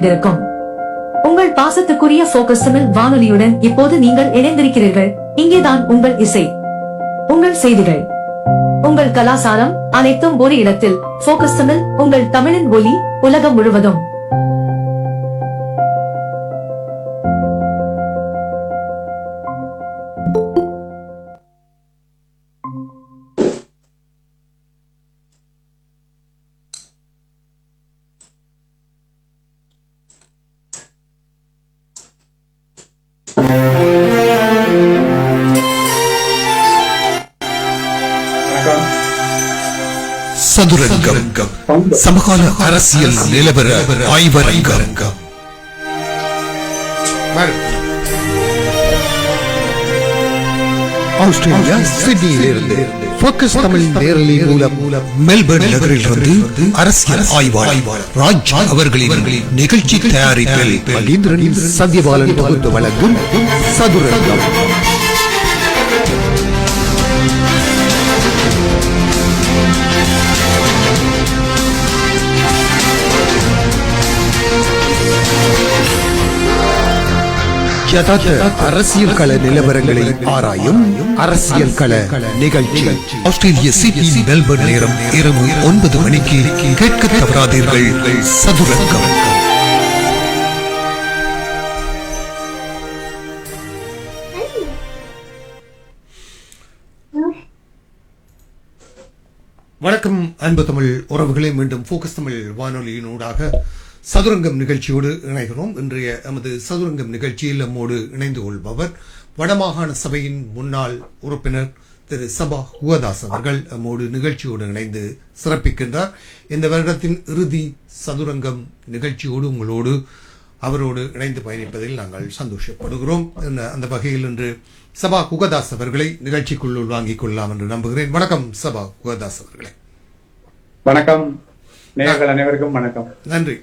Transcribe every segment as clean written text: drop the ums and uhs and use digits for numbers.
இருக்கும். உங்கள் பாசத்துக்குரிய போக்கஸ் தமிழ் வானொலியுடன் இப்போது நீங்கள் இணைந்திருக்கிறீர்கள். இங்கேதான் உங்கள் இசை, உங்கள் செய்திகள், உங்கள் கலாசாரம் அனைத்தும் ஒரு இடத்தில். போக்கஸ் தமிழ், உங்கள் தமிழின் ஒலி உலகம் முழுவதும். சதுரங்கம், சமகால அரசியல் நிலவர ஆய்வரங்கம். ஆஸ்திரேலியா சிட்னியிலிருந்து போக்கஸ் தமிழ் நேரலை மூலம் மெல்பர்ன் நகரிலிருந்து அரசியல் ஆய்வாளர் ராஜ் அவர்களின் நிகழ்ச்சி தயாரிப்பில் மகேந்திரனின் சத்யபாலன் தொகுத்து வழங்கும் சதுரங்கம். அரசியல் கள நிலவரங்களை ஆராயும் அரசியல் கள நிகழ்ச்சி. ஆஸ்திரேலிய சிட்னி மெல்பர்ன் நேரம் இரவு 9 மணிக்கு கேட்க தவறாதீர்கள். சதுரங்கம். வணக்கம் அன்பு தமிழ் உறவுகளே, மீண்டும் போக்கஸ் தமிழ் வானொலியினூடாக சதுரங்கம் நிகழ்ச்சியோடு இணைகிறோம். இன்றைய எமது சதுரங்கம் நிகழ்ச்சியில் நம்மோடு இணைந்து கொள்பவர் வடமாகாண சபையின் முன்னாள் உறுப்பினர் திரு சபா குகதாஸ் அவர்கள் நம்மோடு நிகழ்ச்சியோடு இணைந்து சிறப்பிக்கின்றார். இந்த வருடத்தின் இறுதி சதுரங்கம் நிகழ்ச்சியோடு உங்களோடு அவரோடு இணைந்து பயணிப்பதில் நாங்கள் சந்தோஷப்படுகிறோம். அந்த வகையில் இன்று சபா குகதாஸ் அவர்களை நிகழ்ச்சிக்குள்ளுள் வாங்கிக் கொள்ளலாம் என்று நம்புகிறேன். வணக்கம் சபா குகதாஸ் அவர்களே. வணக்கம் நேயர்கள் அனைவருக்கும் வணக்கம். நன்றி.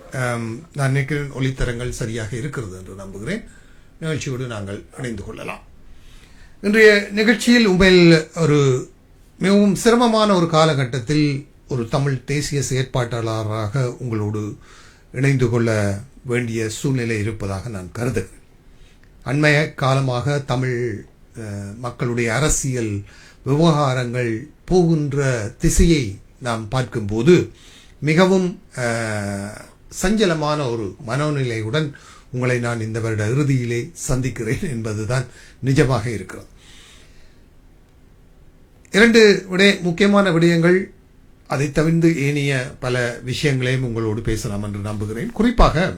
நான் நினைக்கிறேன் ஒளித்தரங்கள் சரியாக இருக்கிறது என்று நம்புகிறேன். நிகழ்ச்சியோடு நாங்கள் இணைந்து கொள்ளலாம். இன்றைய நிகழ்ச்சியில் உண்மையில் ஒரு மிகவும் சிரமமான ஒரு காலகட்டத்தில் ஒரு தமிழ் தேசிய செயற்பாட்டாளராக உங்களோடு இணைந்து கொள்ள வேண்டிய சூழ்நிலை இருப்பதாக நான் கருதுகிறேன். அண்மைய காலமாக தமிழ் மக்களுடைய அரசியல் விவகாரங்கள் போகின்ற திசையை நாம் பார்க்கும்போது மிகவும் சஞ்சலமான ஒரு மனோநிலையுடன் உங்களை நான் இந்த வருட இறுதியிலே சந்திக்கிறேன் என்பதுதான் நிஜமாக இருக்கிறது. இரண்டு முக்கியமான விடயங்கள், அதை தவிர்த்து ஏனைய பல விஷயங்களையும் உங்களோடு பேசலாம் என்று நம்புகிறேன். குறிப்பாக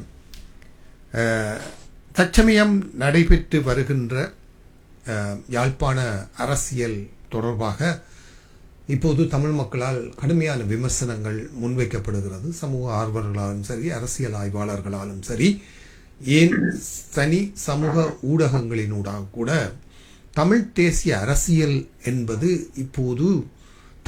தற்சமயம் நடைபெற்று வருகின்ற யாழ்ப்பாண அரசியல் தொடர்பாக இப்போது தமிழ் மக்களால் கடுமையான விமர்சனங்கள் முன்வைக்கப்படுகிறது. சமூக ஆர்வலர்களாலும் சரி, அரசியல் ஆய்வாளர்களாலும் சரி, ஏன் தனி சமூக ஊடகங்களினூடாக கூட தமிழ் தேசிய அரசியல் என்பது இப்போது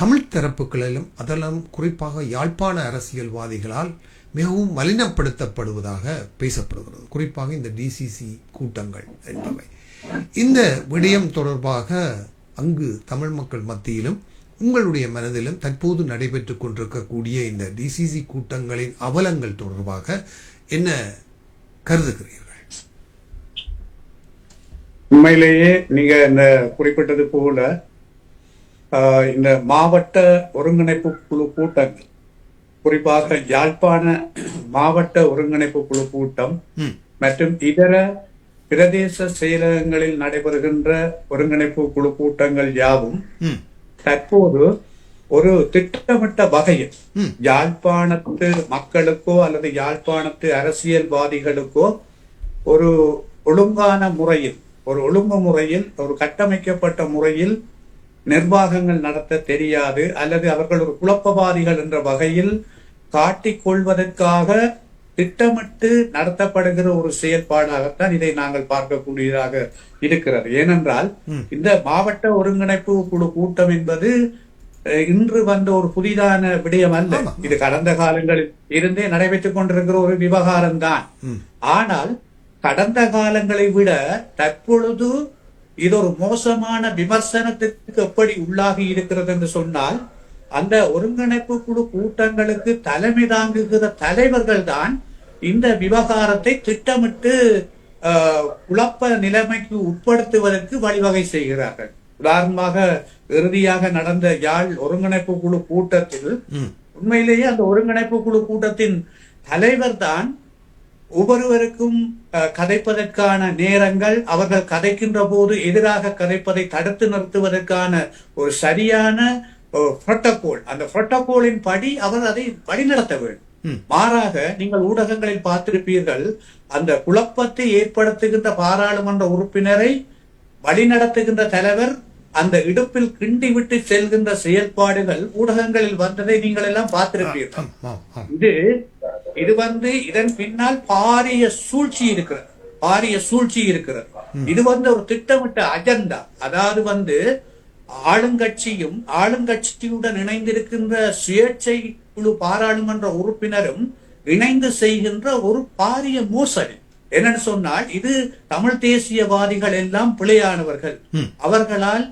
தமிழ் தரப்புகளிலும் அதெல்லாம் குறிப்பாக யாழ்ப்பாண அரசியல்வாதிகளால் மிகவும் மலினப்படுத்தப்படுவதாக பேசப்படுகிறது. குறிப்பாக இந்த டிசிசி கூட்டங்கள் என்பவை. இந்த விடயம் தொடர்பாக அங்கு தமிழ் மக்கள் மத்தியிலும் உங்களுடைய மனதிலும் தற்போது நடைபெற்றுக் கொண்டிருக்கக்கூடிய இந்த டிசிசி கூட்டங்களின் அவலங்கள் தொடர்பாக என்ன கருதுகிறீர்கள்? உண்மையிலேயே நீங்க இந்த குறிப்பிட்டது போல இந்த மாவட்ட ஒருங்கிணைப்பு குழு கூட்டங்கள், குறிப்பாக யாழ்ப்பாண மாவட்ட ஒருங்கிணைப்பு குழு கூட்டம் மற்றும் இதர பிரதேச செயலகங்களில் நடைபெறுகின்ற ஒருங்கிணைப்பு குழு கூட்டங்கள் யாவும் தற்போது ஒரு திட்டமிட்ட வகையில் யாழ்ப்பாணத்து மக்களுக்கோ அல்லது யாழ்ப்பாணத்து அரசியல்வாதிகளுக்கோ ஒரு ஒழுங்கான முறையில், ஒரு ஒழுங்கு முறையில், ஒரு கட்டமைக்கப்பட்ட முறையில் நிர்வாகங்கள் நடத்த தெரியாது அல்லது அவர்கள் ஒரு குழப்பவாதிகள் என்ற வகையில் காட்டிக் கொள்வதற்காக திட்டமிட்டு நடத்தப்படுகிற ஒரு செயல்பாடாகத்தான் இதை நாங்கள் பார்க்கக்கூடியதாக இருக்கிறது. ஏனென்றால் இந்த மாவட்ட ஒருங்கிணைப்பு குழு கூட்டம் என்பது இன்று வந்த ஒரு புதிதான விடயம் அல்ல. இது கடந்த காலங்களில் இருந்தே நடைபெற்றுக் கொண்டிருக்கிற ஒரு விவகாரம் தான். ஆனால் கடந்த காலங்களை விட தற்பொழுது இது ஒரு மோசமான விமர்சனத்திற்கு எப்படி உள்ளாகி இருக்கிறது என்று சொன்னால், அந்த ஒருங்கிணைப்பு குழு கூட்டங்களுக்கு தலைமை தாங்குகிற தலைவர்கள் தான் இந்த விவகாரத்தை திட்டமிட்டு குழப்ப நிலைமைக்கு உட்படுத்துவதற்கு வழிவகை செய்கிறார்கள். உதாரணமாக இறுதியாக நடந்த யாழ் ஒருங்கிணைப்பு குழு கூட்டத்தில் உண்மையிலேயே அந்த ஒருங்கிணைப்பு குழு கூட்டத்தின் தலைவர் தான் ஒவ்வொருவருக்கும் கதைப்பதற்கான நேரங்கள், அவர்கள் கதைக்கின்ற போது எதிராக கதைப்பதை தடுத்து நிறுத்துவதற்கான ஒரு சரியான புரோட்டோகால், அந்த புரோட்டோகாலின் படி அவர் அதை வழிநடத்த வேண்டும். மாறாக நீங்கள் ஊடகங்களில் பார்த்திருப்பீர்கள், அந்த குழப்பத்தை ஏற்படுத்துகின்ற பாராளுமன்ற உறுப்பினரை வழிநடத்துகின்ற தலைவர் அந்த இடுப்பில் கிண்டி விட்டு செல்கின்ற செயல்பாடுகள் ஊடகங்களில் வந்ததை நீங்கள் எல்லாம் பார்த்திருப்பீர்கள். இது இதன் பின்னால் பாரிய சூழ்ச்சி இருக்கிறது. இது ஒரு திட்டமிட்ட அஜெண்டா. அதாவது ஆளுங்கட்சியும் ஆளுங்கட்சியுடன் இணைந்திருக்கின்ற சுயேட்சை குழு பாராளுமன்ற உறுப்பினரும் இணைந்து செய்கின்ற ஒரு பாரிய மோசடி. என்னன்னு சொன்னால், இது தமிழ் தேசியவாதிகள் எல்லாம் பிழையானவர்கள், அவர்களால்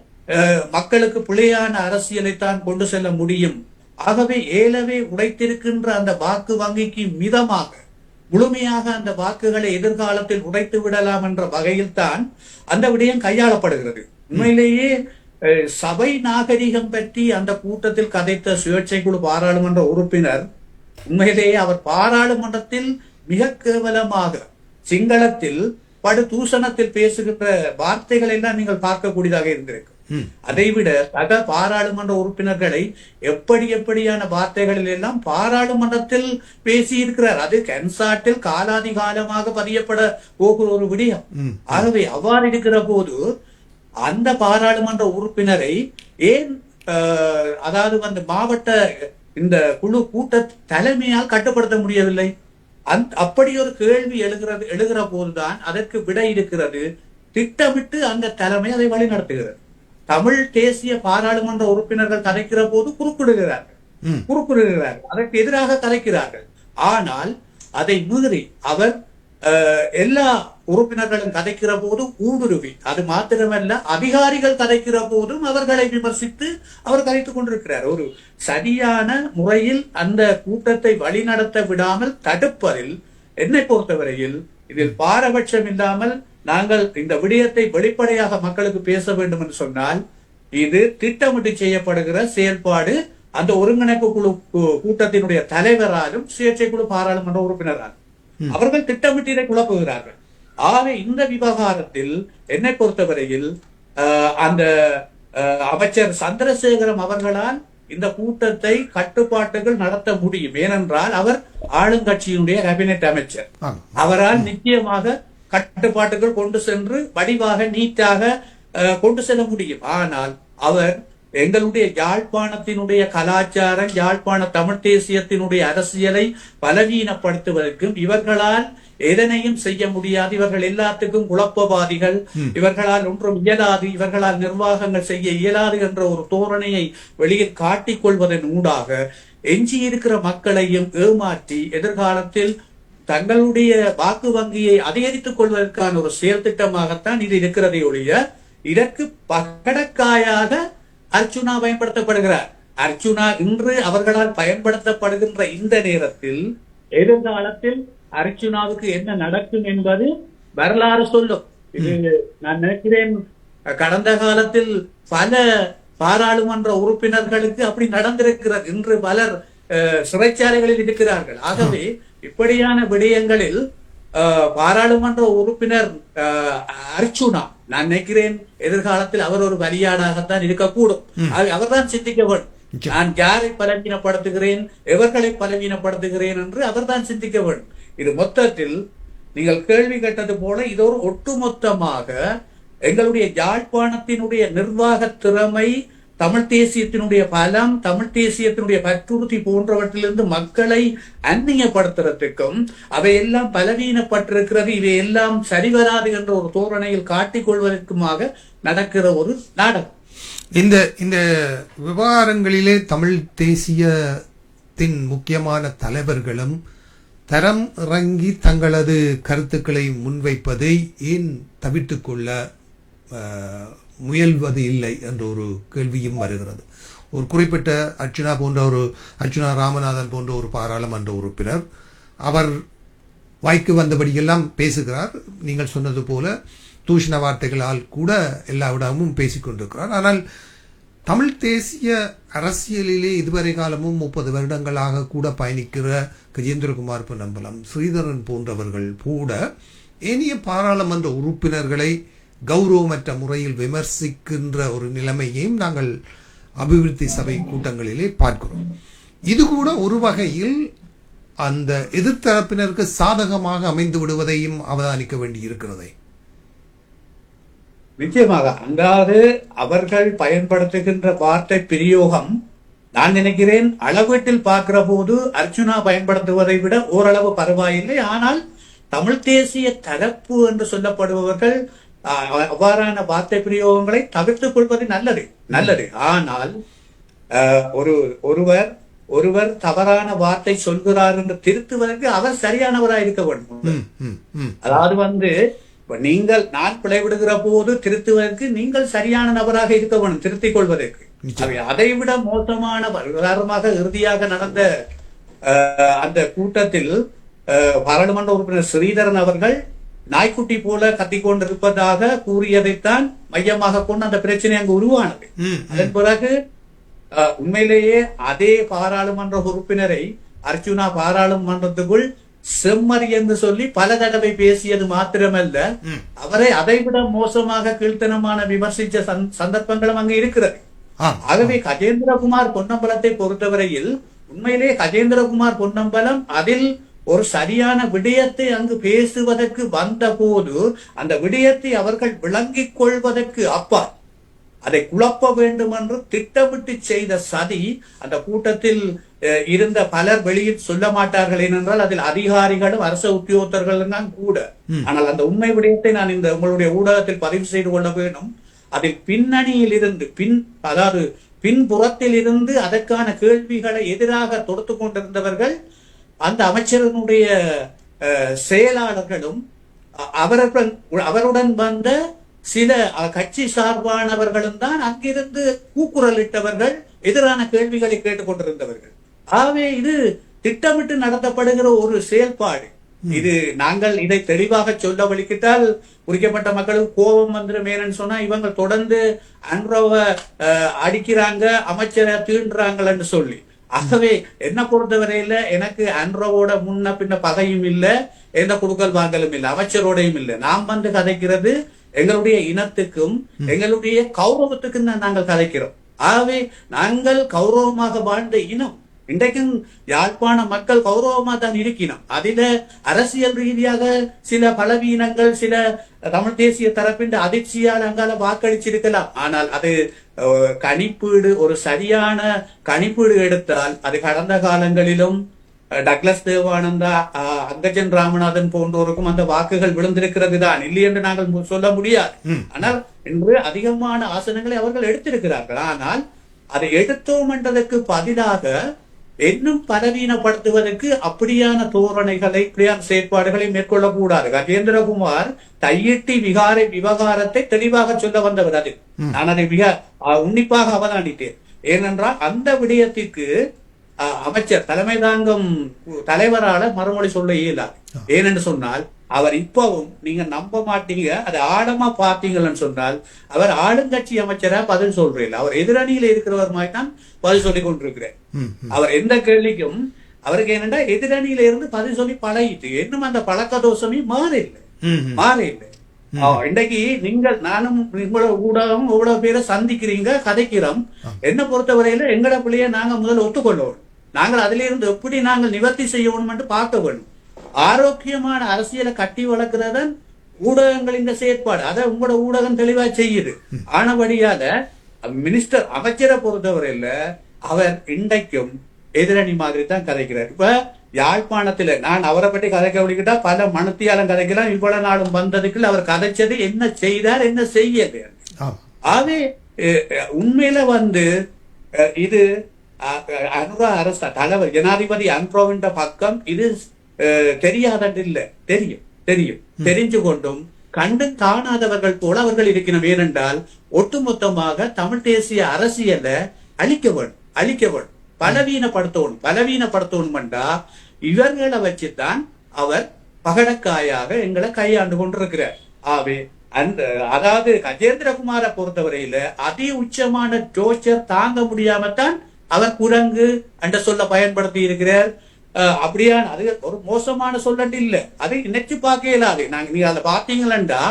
மக்களுக்கு பிழையான அரசியலைத்தான் கொண்டு செல்ல முடியும். ஆகவே ஏலவே உடைத்திருக்கின்ற அந்த வாக்கு வங்கிக்கு மிதமாக முழுமையாக அந்த வாக்குகளை எதிர்காலத்தில் உடைத்து விடலாம் என்ற வகையில் தான் அந்த விடயம் கையாளப்படுகிறது. உண்மையிலேயே சபை நாகரிகம் பற்றி அந்த கூட்டத்தில் கதைத்த சுயேட்சை குழு பாராளுமன்ற உறுப்பினர் உண்மையிலேயே அவர் பாராளுமன்றத்தில் மிக கேவலமாக சிங்களத்தில் படு தூஷணத்தில் பேசுகின்ற வார்த்தைகள் எல்லாம் நீங்கள் பார்க்கக்கூடியதாக இருந்திருக்கு. அதைவிட சக பாராளுமன்ற உறுப்பினர்களை எப்படியான வார்த்தைகளில் எல்லாம் பாராளுமன்றத்தில் பேசி இருக்கிறார். அது கன்சாட்டில் காலாதி காலமாக பதியப்பட போகிற ஒரு விடயம். ஆகவே அவ்வாறு இருக்கிற போது அந்த பாராளுமன்ற உறுப்பினரை ஏன் அதாவது மாவட்ட இந்த குழு கூட்ட தலைமையால் கட்டுப்படுத்த முடியவில்லை? அப்படி ஒரு கேள்வி எழுகிற போதுதான் அதற்கு விடை இருக்கிறது. திட்டமிட்டு அந்த தலைமை அதை வழி நடத்துகிறது. தமிழ் தேசிய பாராளுமன்ற உறுப்பினர்கள் கதைக்கிற போது குறுக்கிடுகிறார்கள், அதற்கு எதிராக கதைக்கிறார்கள். ஆனால் அதை மீறி அவர் எல்லா உறுப்பினர்களும் கதைக்கிற போது ஊடுருவி, அது மாத்திரமல்ல அதிகாரிகள் கதைக்கிற போதும் அவர்களை விமர்சித்து அவர் கதைத்துக் கொண்டிருக்கிறார். ஒரு சரியான முறையில் அந்த கூட்டத்தை வழிநடத்த விடாமல் தடுப்பதில் என்னை பொறுத்தவரையில் இதில் பாரபட்சம் இல்லாமல் நாங்கள் இந்த விடயத்தை வெளிப்படையாக மக்களுக்கு பேச வேண்டும் என்று சொன்னால், இது திட்டமிட்டு செய்யப்படுகிற செயல்பாடு. அந்த ஒருங்கிணைப்பு குழு கூட்டத்தினுடைய தலைவராலும் சுயேட்சை குழு பாராளுமன்ற உறுப்பினராலும் அவர்கள் திட்டமிட்டு இதை குழப்புகிறார்கள். ஆக இந்த விவகாரத்தில் என்னை பொறுத்தவரையில் அந்த அமைச்சர் சந்திரசேகரம் அவர்களால் இந்த கூட்டத்தை கட்டுப்பாட்டுகள் நடத்த முடியும். ஏனென்றால் அவர் ஆளுங்கட்சியினுடைய கேபினெட் அமைச்சர். அவரால் நிச்சயமாக கட்டுப்பாட்டுகள் கொண்டு சென்று வடிவாக நீட்டாக கொண்டு செல்ல முடியும். ஆனால் அவர் எங்களுடைய யாழ்ப்பாணத்தினுடைய கலாச்சாரம், யாழ்ப்பாண தமிழ் தேசியத்தினுடைய அரசியலை பலவீனப்படுத்துவதற்கும் இவர்களால் எதனையும் செய்ய முடியாது, இவர்கள் எல்லாத்துக்கும் குழப்பவாதிகள், இவர்களால் ஒன்றும் இயலாது, இவர்களால் நிர்வாகங்கள் செய்ய இயலாது என்ற ஒரு தோரணையை வெளியில் காட்டிக் கொள்வதன் ஊடாக எஞ்சியிருக்கிற மக்களையும் ஏமாற்றி எதிர்காலத்தில் தங்களுடைய வாக்கு வங்கியை அதிகரித்துக் கொள்வதற்கான ஒரு செயல் திட்டமாகத்தான் இது இருக்கிறதை ஒழிய இதற்கு பக்கடக்காயாக அர்ச்சுனா பயன்படுத்தப்படுகிறார். அர்ச்சுனா இன்று அவர்களால் பயன்படுத்தப்படுகின்ற இந்த நேரத்தில் எதிர்காலத்தில் அர்ச்சுனாவுக்கு என்ன நடக்கும் என்பது வரலாறு சொல்லும். இது நான் நினைக்கிறேன் கடந்த காலத்தில் பல பாராளுமன்ற உறுப்பினர்களுக்கு அப்படி நடந்திருக்கிறது. இன்று பலர் சிறைச்சாலைகளில் இருக்கிறார்கள். ஆகவே இப்படியான விடயங்களில் பாராளுமன்ற உறுப்பினர் அர்ச்சுனா நான் நினைக்கிறேன் எதிர்காலத்தில் அவர் ஒரு வரியாடாகத்தான் இருக்கக்கூடும். அவர்தான் சிந்திக்க வேண்டும். நான் யாரை பலவீனப்படுத்துகிறேன், எவர்களை பலவீனப்படுத்துகிறேன் என்று அவர்தான் சிந்திக்க வேண்டும். இது மொத்தத்தில் நீங்கள் கேள்வி கேட்டது போல இது ஒரு ஒட்டுமொத்தமாக எங்களுடைய யாழ்ப்பாணத்தினுடைய நிர்வாக திறமை, தமிழ் தேசியத்தினுடைய பலம், தமிழ் தேசியத்தினுடைய பற்றுறுதி போன்றவற்றிலிருந்து மக்களை அந்நியப்படுத்துறதுக்கும் அவையெல்லாம் பலவீனப்பட்டிருக்கிறது, இவையெல்லாம் சரிவராது என்ற ஒரு தோரணையில் காட்டிக் கொள்வதற்குமாக நடக்கிற ஒரு நாடகம். இந்த விவகாரங்களிலே தமிழ் தேசியத்தின் முக்கியமான தலைவர்களும் தரம் இறங்கி தங்களது கருத்துக்களை முன்வைப்பதை ஏன் தவிர்த்து கொள்ள முயல்வது இல்லை என்ற ஒரு கேள்வியும் வருகிறது. ஒரு குறிப்பிட்ட அர்ச்சுனா ராமநாதன் போன்ற ஒரு பாராளுமன்ற உறுப்பினர் அவர் வாய்க்கு வந்தபடியெல்லாம் பேசுகிறார். நீங்கள் சொன்னது போல தூஷண வார்த்தைகளால் கூட எல்லா இடமும் பேசிக்கொண்டிருக்கிறார். ஆனால் தமிழ் தேசிய அரசியலிலே இதுவரை காலமும் 30 வருடங்களாக கூட பயணிக்கிற கஜேந்திரகுமார் பொன்னம்பலம், ஸ்ரீதரன் போன்றவர்கள் கூட ஏனைய பாராளுமன்ற உறுப்பினர்களை கௌரவமற்ற முறையில் விமர்சிக்கின்ற ஒரு நிலைமையையும் நாங்கள் அபிவிருத்தி சபை கூட்டங்களிலே பார்க்கிறோம். இது கூட ஒரு வகையில் அந்த எதிர்த்தரப்பினருக்கு சாதகமாக அமைந்து விடுவதையும் அவதானிக்க வேண்டி இருக்கிறதே. நிச்சயமாக அங்காவது அவர்கள் பயன்படுத்துகின்ற வார்த்தை பிரயோகம் நான் நினைக்கிறேன் அளவீட்டில் பார்க்கிற போது அர்ச்சுனா பயன்படுத்துவதை விட ஓரளவு பரவாயில்லை. ஆனால் தமிழ் தேசிய தரப்பு என்று சொல்லப்படுபவர்கள் அவ்வாறான வார்த்தை பிரயோகங்களை தவிர்த்துக் கொள்வது நல்லது. ஆனால் ஒருவர் தவறான வார்த்தை சொல்கிறார் என்று திருத்துவதற்கு அவர் சரியானவராக இருக்க வேண்டும். அதாவது நான் பிழைவிடுகிற போது திருத்துவதற்கு நீங்கள் சரியான நபராக இருக்க வேண்டும், திருத்திக் கொள்வதற்கு. அதை விட மோசமான உதாரணமாக இறுதியாக நடந்த அந்த கூட்டத்தில் பாராளுமன்ற உறுப்பினர் ஸ்ரீதரன் அவர்கள் நாய்க்குட்டி போல கத்திக்கொண்டிருப்பதாக கூறியதைத்தான் மையமாக கொண்டு அந்த பிரச்சனை அங்கு உருவானது. அதன் பிறகு உண்மையிலேயே அதே பாராளுமன்ற உறுப்பினரை அர்ச்சுனா பாராளுமன்றத்துக்குள் செம்மறி என்று சொல்லி பல தடவை பேசியது மாத்திரமல்ல, அவரை அதைவிட மோசமாக கீழ்த்தனமான விமர்சித்த சந்தர்ப்பங்களும் அங்கு இருக்கிறது. ஆகவே கஜேந்திரகுமார் பொன்னம்பலத்தை பொறுத்தவரையில் உண்மையிலே கஜேந்திரகுமார் பொன்னம்பலம் அதில் ஒரு சரியான விடயத்தை அங்கு பேசுவதற்கு வந்த போது அந்த விடயத்தை அவர்கள் விளங்கிக் கொள்வதற்கு அப்பால் அதை குழப்ப வேண்டும் என்று திட்டமிட்டு செய்த சதி அந்த கூட்டத்தில் இருந்த பலர் வெளியில் சொல்ல மாட்டார்கள். ஏனென்றால் அதில் அதிகாரிகளும் அரச உத்தியோகத்தர்களும் தான் கூட. ஆனால் அந்த உண்மை விடயத்தை நான் இந்த உங்களுடைய ஊடகத்தில் பதிவு செய்து கொள்ள வேண்டும். அதில் பின்னணியில் இருந்து அதாவது பின்புறத்தில் இருந்து அதற்கான கேள்விகளை எதிராக தொடுத்து கொண்டிருந்தவர்கள் அந்த அமைச்சரனுடைய செயலாளர்களும் அவருடன் வந்த சில கட்சி சார்பானவர்களும் தான் அங்கிருந்து கூக்குரலிட்டவர்கள், எதிரான கேள்விகளை கேட்டுக் கொண்டிருந்தவர்கள். ஆகவே இது திட்டமிட்டு நடத்தப்படுகிற ஒரு செயல்பாடு. இது நாங்கள் இதை தெளிவாக சொல்ல வலிக்கிட்டால் குறிக்கப்பட்ட மக்களுக்கு கோபம் வந்துடும். ஏன்னு சொன்னா இவங்க தொடர்ந்து அன்ரோவை அடிக்கிறாங்க, அமைச்சரை தீண்டுறாங்கன்னு சொல்லி. ஆகவே என்ன பொறுத்தவரையில எனக்கு அன்ரோவோட முன்ன பின்ன பகையும் இல்லை, எந்த குடுக்கல் வாங்கலும் இல்லை, அமைச்சரோடையும் இல்லை. நாம் கதைக்கிறது எங்களுடைய இனத்துக்கும் எங்களுடைய கௌரவத்துக்கும் தான் நாங்கள் கதைக்கிறோம். ஆகவே நாங்கள் கௌரவமாக வாழ்ந்த இனம். இன்றைக்கும் யாழ்ப்பாண மக்கள் கௌரவமா தான் இருக்கணும். அதில அரசியல் ரீதியாக சில பலவீனங்கள், சில தமிழ் தேசிய தரப்பின் அதிர்ச்சியால் அங்கால வாக்களிச்சிருக்கலாம். ஆனால் அது கணிப்பீடு, ஒரு சரியான கணிப்பீடு எடுத்தால் அது கடந்த காலங்களிலும் டக்ளஸ் தேவானந்தா, அங்கஜன் ராமநாதன் போன்றோருக்கும் அந்த வாக்குகள் விழுந்திருக்கிறது தான், இல்லை என்று நாங்கள் சொல்ல முடியாது. ஆனால் இன்று அதிகமான ஆசனங்களை அவர்கள் எடுத்திருக்கிறார்கள். ஆனால் அதை எடுத்தோம் என்றதற்கு பதிலாக இன்னும் பலவீனப்படுத்துவதற்கு அப்படியான தோரணைகளை, இப்படியான செயற்பாடுகளை மேற்கொள்ளக்கூடாது. கஜேந்திரகுமார் தையிட்டி விவகாரத்தை தெளிவாக சொல்ல வந்தவர். அது நான் அதை மிக உன்னிப்பாக அவதானித்தேன். ஏனென்றால் அந்த விடயத்திற்கு அமைச்சர் தலைமை தாங்கும் தலைவரால மறுமொழி சொல்ல இயலாது. ஏனென்று சொன்னால் அவர் இப்பவும் நீங்க நம்ப மாட்டீங்க, அதை ஆழமா பார்த்தீங்கன்னு சொன்னால் அவர் ஆளுங்கட்சி அமைச்சரா பதில் சொல்றீங்க. அவர் எதிரணியில இருக்கிறவர் மாதிரி தான் பதில் சொல்லி கொண்டிருக்கிறார். அவர் எந்த கேள்விக்கும் அவருக்கு என்னன்னா எதிரணியில இருந்து பதில் சொல்லி பழகிட்டு இன்னும் அந்த பழக்க தோஷமே மாற இல்லை. இன்றைக்கு நீங்கள் நானும் உங்களோட ஊடகம் எவ்வளவு பேரை சந்திக்கிறீங்க, கதைக்கிறோம். என்ன பொறுத்தவரையில எங்கட பிள்ளைய நாங்க முதல்ல ஒத்துக்கொள்ளணும். நாங்கள் அதுல இருந்து எப்படி நாங்கள் நிவர்த்தி செய்யணும் என்று பார்க்க வேண்டும். ஆரோக்கியமான அரசியலை கட்டி வளர்க்கிறதன் ஊடகங்களின் செயற்பாடு. அதை உங்களோட ஊடகம் தெளிவா செய்யுது. ஆனபடியால மினிஸ்டர் அமைச்சரை பொறுத்தவரையில அவர் இன்றைக்கும் எதிரணி மாதிரி தான் கதைக்கிறார். இப்ப யாழ்ப்பாணத்துல நான் அவரை பற்றி கதைக்க விழிக்கிட்டா பல மனத்தியாலம் கதைக்கலாம். இவ்வளவு நாளும் வந்ததுக்கு அவர் கதைச்சது என்ன செய்தார், என்ன செய்யல. ஆகவே உண்மையில இது அனுரா அரசு தலைவர் ஜனாதிபதி அன்ரோவின் பக்கம் இது தெரியாதது இல்ல, தெரியும். தெரிஞ்சு கொண்டும் கண்டு காணாதவர்கள் போல அவர்கள் இருக்கணும். ஏனென்றால் ஒட்டுமொத்தமாக தமிழ் தேசிய அரசியலை அழிக்க வேண்டும், பலவீனப்படுத்தணும் என்றா இவர்களை வச்சுதான் அவர் பகடக்காயாக எங்களை கையாண்டு கொண்டிருக்கிறார். ஆவே அந்த அதாவது கஜேந்திரகுமாரை பொறுத்தவரையில அதி உச்சமான டோர்ச்சர் தாங்க முடியாமத்தான் அவர் குரங்கு என்ற சொல்ல பயன்படுத்தி இருக்கிறார். அப்படியான அது ஒரு மோசமான சொல்லட்டு இல்ல, அதை நினைச்சு பார்க்க இயலாது. நீங்க அதை பார்த்தீங்களா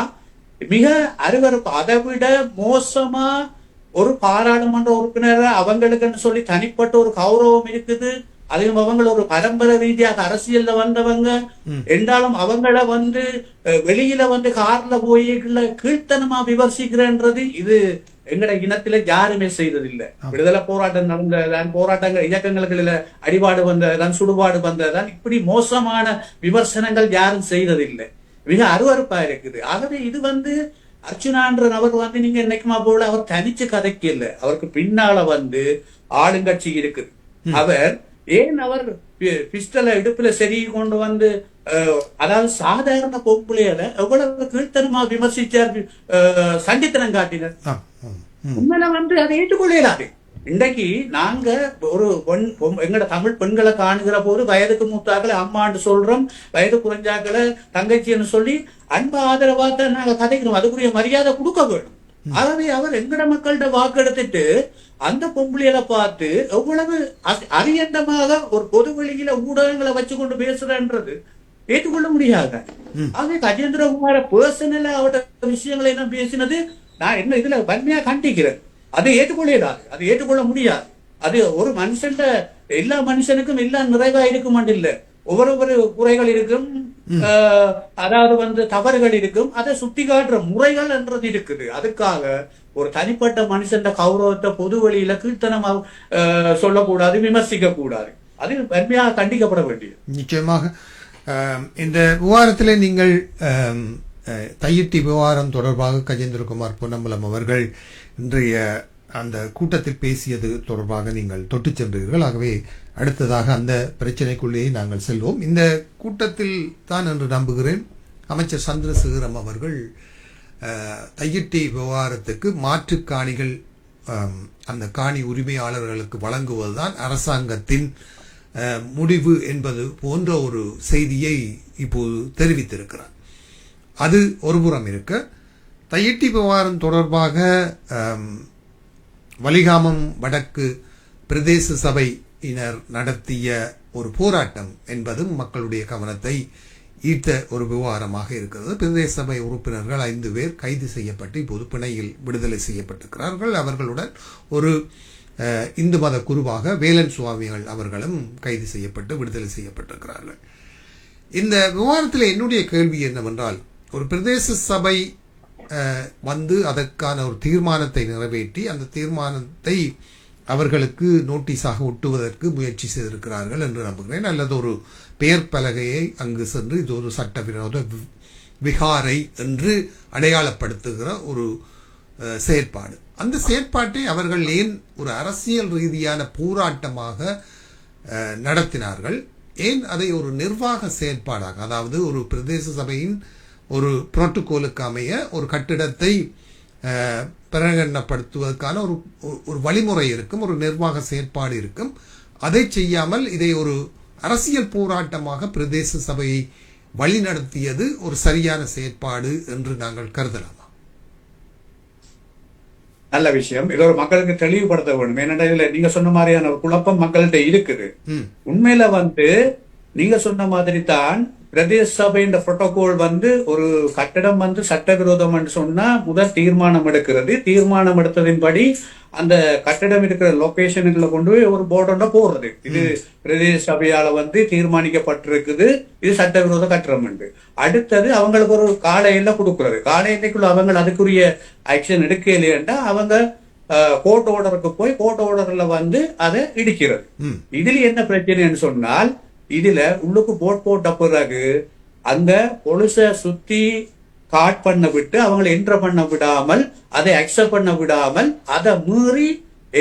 மிக அருவருப்பு. அதை விட மோசமா ஒரு பாராளுமன்ற உறுப்பினர் அவங்களுக்குன்னு சொல்லி தனிப்பட்ட ஒரு கௌரவம் இருக்குது. அதுவும் அவங்க ஒரு பரம்பரை ரீதியாக அரசியல்ல வந்தவங்க என்றாலும் அவங்கள வெளியில கார்ல போய் கீழ்த்தனமா விமர்சிக்கிறன்றது இது எங்கட இனத்தில யாருமே செய்ததில்லை. விடுதலை போராட்டம் நடந்ததான், போராட்டங்கள் இயக்கங்களுக்கு அடிபாடு வந்ததான், சுடுபாடு வந்ததான், இப்படி மோசமான விமர்சனங்கள் யாரும் செய்ததில்லை. மிக அருவருப்பா இருக்குது. ஆகவே இது அர்ச்சுனான்ற நபர் நீங்க என்னைக்குமா போல அவர் தனிச்சு கதைக்கு இல்லை, அவருக்கு பின்னால ஆளுங்கட்சி இருக்குது. அவர் ஏன் அவர் பிஸ்டலை இடுப்புல செருகி கொண்டு அதாவது சாதாரண பொம்பளையில எவ்வளவு கீழ்த்தனமா விமர்சிச்சார், சண்டித்தனம் காட்டினர். உண்மையில அதை ஏற்றுக்கொள்ளாது. இன்றைக்கு நாங்க ஒரு எங்கட தமிழ் பெண்களை காணுகிற போது வயதுக்கு மூத்தாக்களை அம்மான்னு சொல்றோம், வயது குறைஞ்சாக்களை தங்கச்சின்னு சொல்லி அன்பு ஆதரவா தான் நாங்க கதைக்கிறோம். அதுக்குரிய மரியாதை கொடுக்க வேண்டும். ஆகவே அவர் எங்கட மக்கள்கிட்ட வாக்கு எடுத்துட்டு அந்த பொம்பளையில பார்த்து எவ்வளவு அரியண்டமாக ஒரு பொது வெளியில ஊடகங்களை வச்சு கொண்டு பேசுறன்றது ஏற்றுக்கொள்ள முடியாது. ஆகவே கஜேந்திரகுமார பர்சனலா அவரோட விஷயங்களை எல்லாம் பேசினது நான் என்ன இதுல வன்மையா கண்டிக்கிறேன். அதை ஏற்றுக்கொள்ளாது, அதை ஏற்றுக்கொள்ள முடியாது. அது ஒரு மனுஷன் எல்லா மனுஷனுக்கும் எல்லாம் நிறைவா இருக்கும் இல்ல, ஒவ்வொரு குறைகள் இருக்கும், அதாவது தவறுகள் இருக்கும். அதை சுட்டி காட்டுற முறைகள் என்றது இருக்குது. அதுக்காக ஒரு தனிப்பட்ட மனுஷன் கௌரவத்தை பொது வழியில கீழ்த்தனமா சொல்லக்கூடாது, விமர்சிக்க கூடாது. அது வன்மையாக கண்டிக்கப்பட வேண்டியது. நிச்சயமாக இந்த விவகாரத்திலே நீங்கள் தையிட்டி விவகாரம் தொடர்பாக கஜேந்திரகுமார் பொன்னம்பலம் அவர்கள் இன்றைய அந்த கூட்டத்தில் பேசியது தொடர்பாக நீங்கள் தொட்டு சென்றீர்கள். ஆகவே அடுத்ததாக அந்த பிரச்சனைக்குள்ளேயே நாங்கள் செல்வோம். இந்த கூட்டத்தில் தான் என்று நம்புகிறேன் அமைச்சர் சந்திரசேகரம் அவர்கள் தையிட்டி விவகாரத்துக்கு மாற்று காணிகள் அந்த காணி உரிமையாளர்களுக்கு வழங்குவதுதான் அரசாங்கத்தின் முடிவு என்பது போன்ற ஒரு செய்தியை இப்போது தெரிவித்திருக்கிறார். அது ஒருபுறம் இருக்க, தையிட்டி விவகாரம் தொடர்பாக வலிகாமம் வடக்கு பிரதேச சபையினர் நடத்திய ஒரு போராட்டம் என்பதும் மக்களுடைய கவனத்தை ஈர்த்த ஒரு விவகாரமாக இருக்கிறது. பிரதேச சபை உறுப்பினர்கள் 5 பேர் கைது செய்யப்பட்டு இப்போது பிணையில் விடுதலை செய்யப்பட்டிருக்கிறார்கள். அவர்களுடன் ஒரு இந்து மத குருவாக வேலன் சுவாமிகள் அவர்களும் கைது செய்யப்பட்டு விடுதலை செய்யப்பட்டிருக்கிறார்கள். இந்த விவகாரத்தில் என்னுடைய கேள்வி என்னவென்றால், ஒரு பிரதேச சபை அதற்கான ஒரு தீர்மானத்தை நிறைவேற்றி அந்த தீர்மானத்தை அவர்களுக்கு நோட்டீஸாக ஒட்டுவதற்கு முயற்சி செய்திருக்கிறார்கள் என்று நம்புகிறேன். அல்லது ஒரு பெயர் பலகையை அங்கு சென்று இது ஒரு சட்டவிரோத விகாரை என்று அடையாளப்படுத்துகிற ஒரு செயற்பாடு. அந்த செயற்பாட்டை அவர்கள் ஏன் ஒரு அரசியல் ரீதியான போராட்டமாக நடத்தினார்கள்? ஏன் அதை ஒரு நிர்வாக செயற்பாடாக, அதாவது ஒரு பிரதேச சபையின் ஒரு புரோட்டோகாலுக்கு அமைய ஒரு கட்டிடத்தை பிரகடனப்படுத்துவதற்கான ஒரு வழிமுறை இருக்கும், ஒரு நிர்வாக செயற்பாடு இருக்கும். அதை செய்யாமல் இதை ஒரு அரசியல் போராட்டமாக பிரதேச சபையை வழிநடத்தியது ஒரு சரியான செயற்பாடு என்று நாங்கள் கருதலாமா? நல்ல விஷயம். இது ஒரு மக்களுக்கு தெளிவுபடுத்த வேண்டும். ஏன்னா இதுல நீங்க சொன்ன மாதிரியான ஒரு குழப்பம் மக்கள்கிட்ட இருக்குது. உண்மையில நீங்க சொன்ன மாதிரி தான் பிரதேச சபையின் புரோட்டோகால் ஒரு கட்டடம் சட்டவிரோதம் என்று சொன்னா முதல் தீர்மானம் எடுக்கிறது. தீர்மானம் எடுத்ததின்படி அந்த கட்டடம் இருக்கிற லொகேஷனுக்குள்ள கொண்டு போய் ஒரு போர்டோட போடுறது. இது பிரதேச சபையால தீர்மானிக்கப்பட்டிருக்குது, இது சட்டவிரோத கட்டடம் என்று. அடுத்தது அவங்களுக்கு ஒரு கால எல்லை கொடுக்கிறது. கால எல்லைக்குள்ள அவங்க அதுக்குரிய ஆக்ஷன் எடுக்கலையா அவங்க கோர்ட் ஆர்டருக்கு போய் கோர்ட் ஆர்டர்ல அதை இடிக்கிறது. இதுல என்ன பிரச்சனைன்னு சொன்னால், இதுல உள்ளுக்கு போட்ட பிறகு அந்த பொலிச சுத்தி காட் பண்ண விட்டு அவங்களை என்டர் பண்ண விடாமல், அதை அக்செப்ட் பண்ண விடாமல், அதை மீறி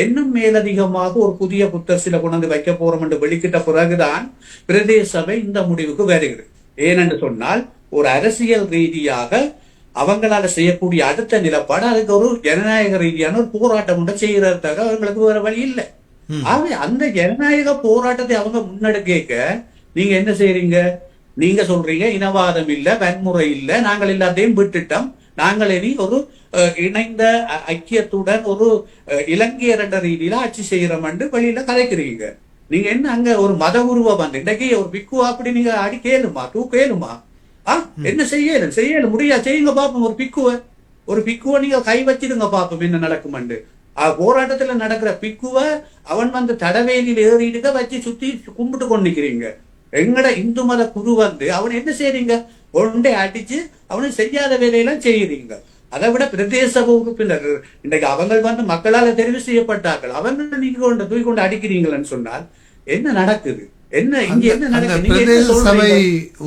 இன்னும் மேலதிகமாக ஒரு புதிய புத்தகத்தில கொண்டு வைக்க போறோம் என்று வெளிக்கிட்ட பிறகுதான் பிரதேச சபை இந்த முடிவுக்கு வருகிறது. ஏனென்று சொன்னால், ஒரு அரசியல் ரீதியாக அவங்களால செய்யக்கூடிய அடுத்த நிலப்பாடு அதுக்கு ஒரு ஜனநாயக ரீதியான ஒரு போராட்டம் செய்யறதுக்காக அவங்களுக்கு வேற வழி இல்லை. ஆகவே அந்த ஜனநாயக போராட்டத்தை அவங்க முன்னெடுக்க நீங்க என்ன செய்யறீங்க? நீங்க சொல்றீங்க இனவாதம் இல்ல, வன்முறை இல்ல, நாங்கள் எல்லாத்தையும் விட்டுட்டோம், நாங்கள் இனி ஒரு இணைந்த ஐக்கியத்துடன் ஒரு இலங்கையர் என்ற ரீதியில ஆட்சி செய்யறோம் என்று வெளியில கதைக்கிறீங்க. நீங்க என்ன அங்க ஒரு மத உருவம் வந்து இன்றைக்கு ஒரு பிக்குவா அப்படி நீங்க அடி கேளுமா கேளுமா? என்ன செய்யலும் முடியா செய்யுங்க பாப்போம். ஒரு பிக்குவ நீங்க கை வச்சிருங்க பாப்போம் என்ன நடக்கும்ண்டு. போராட்டத்துல நடக்கிற பிக்குவ அவன் வந்து தடவேலியில் ஏறிடுக்க வச்சு சுத்தி கும்பிட்டு கொண்டிருக்கிறீங்க. எங்கட இந்து மத குரு வந்து அவன் என்ன செய்யறீங்க? ஒன்றை அடிச்சு அவனு செய்யாத வேலையெல்லாம் செய்யறீங்க. அதை விட பிரதேச சபை உறுப்பினர் இன்றைக்கு அவங்க வந்து மக்களால தெரிவு செய்யப்பட்டார்கள், அவங்க நீங்க தூக்கி கொண்டு அடிக்கிறீங்களன்னு சொன்னால் என்ன நடக்குது? என்ன இங்க என்ன நடக்குது? பிரதேச சபை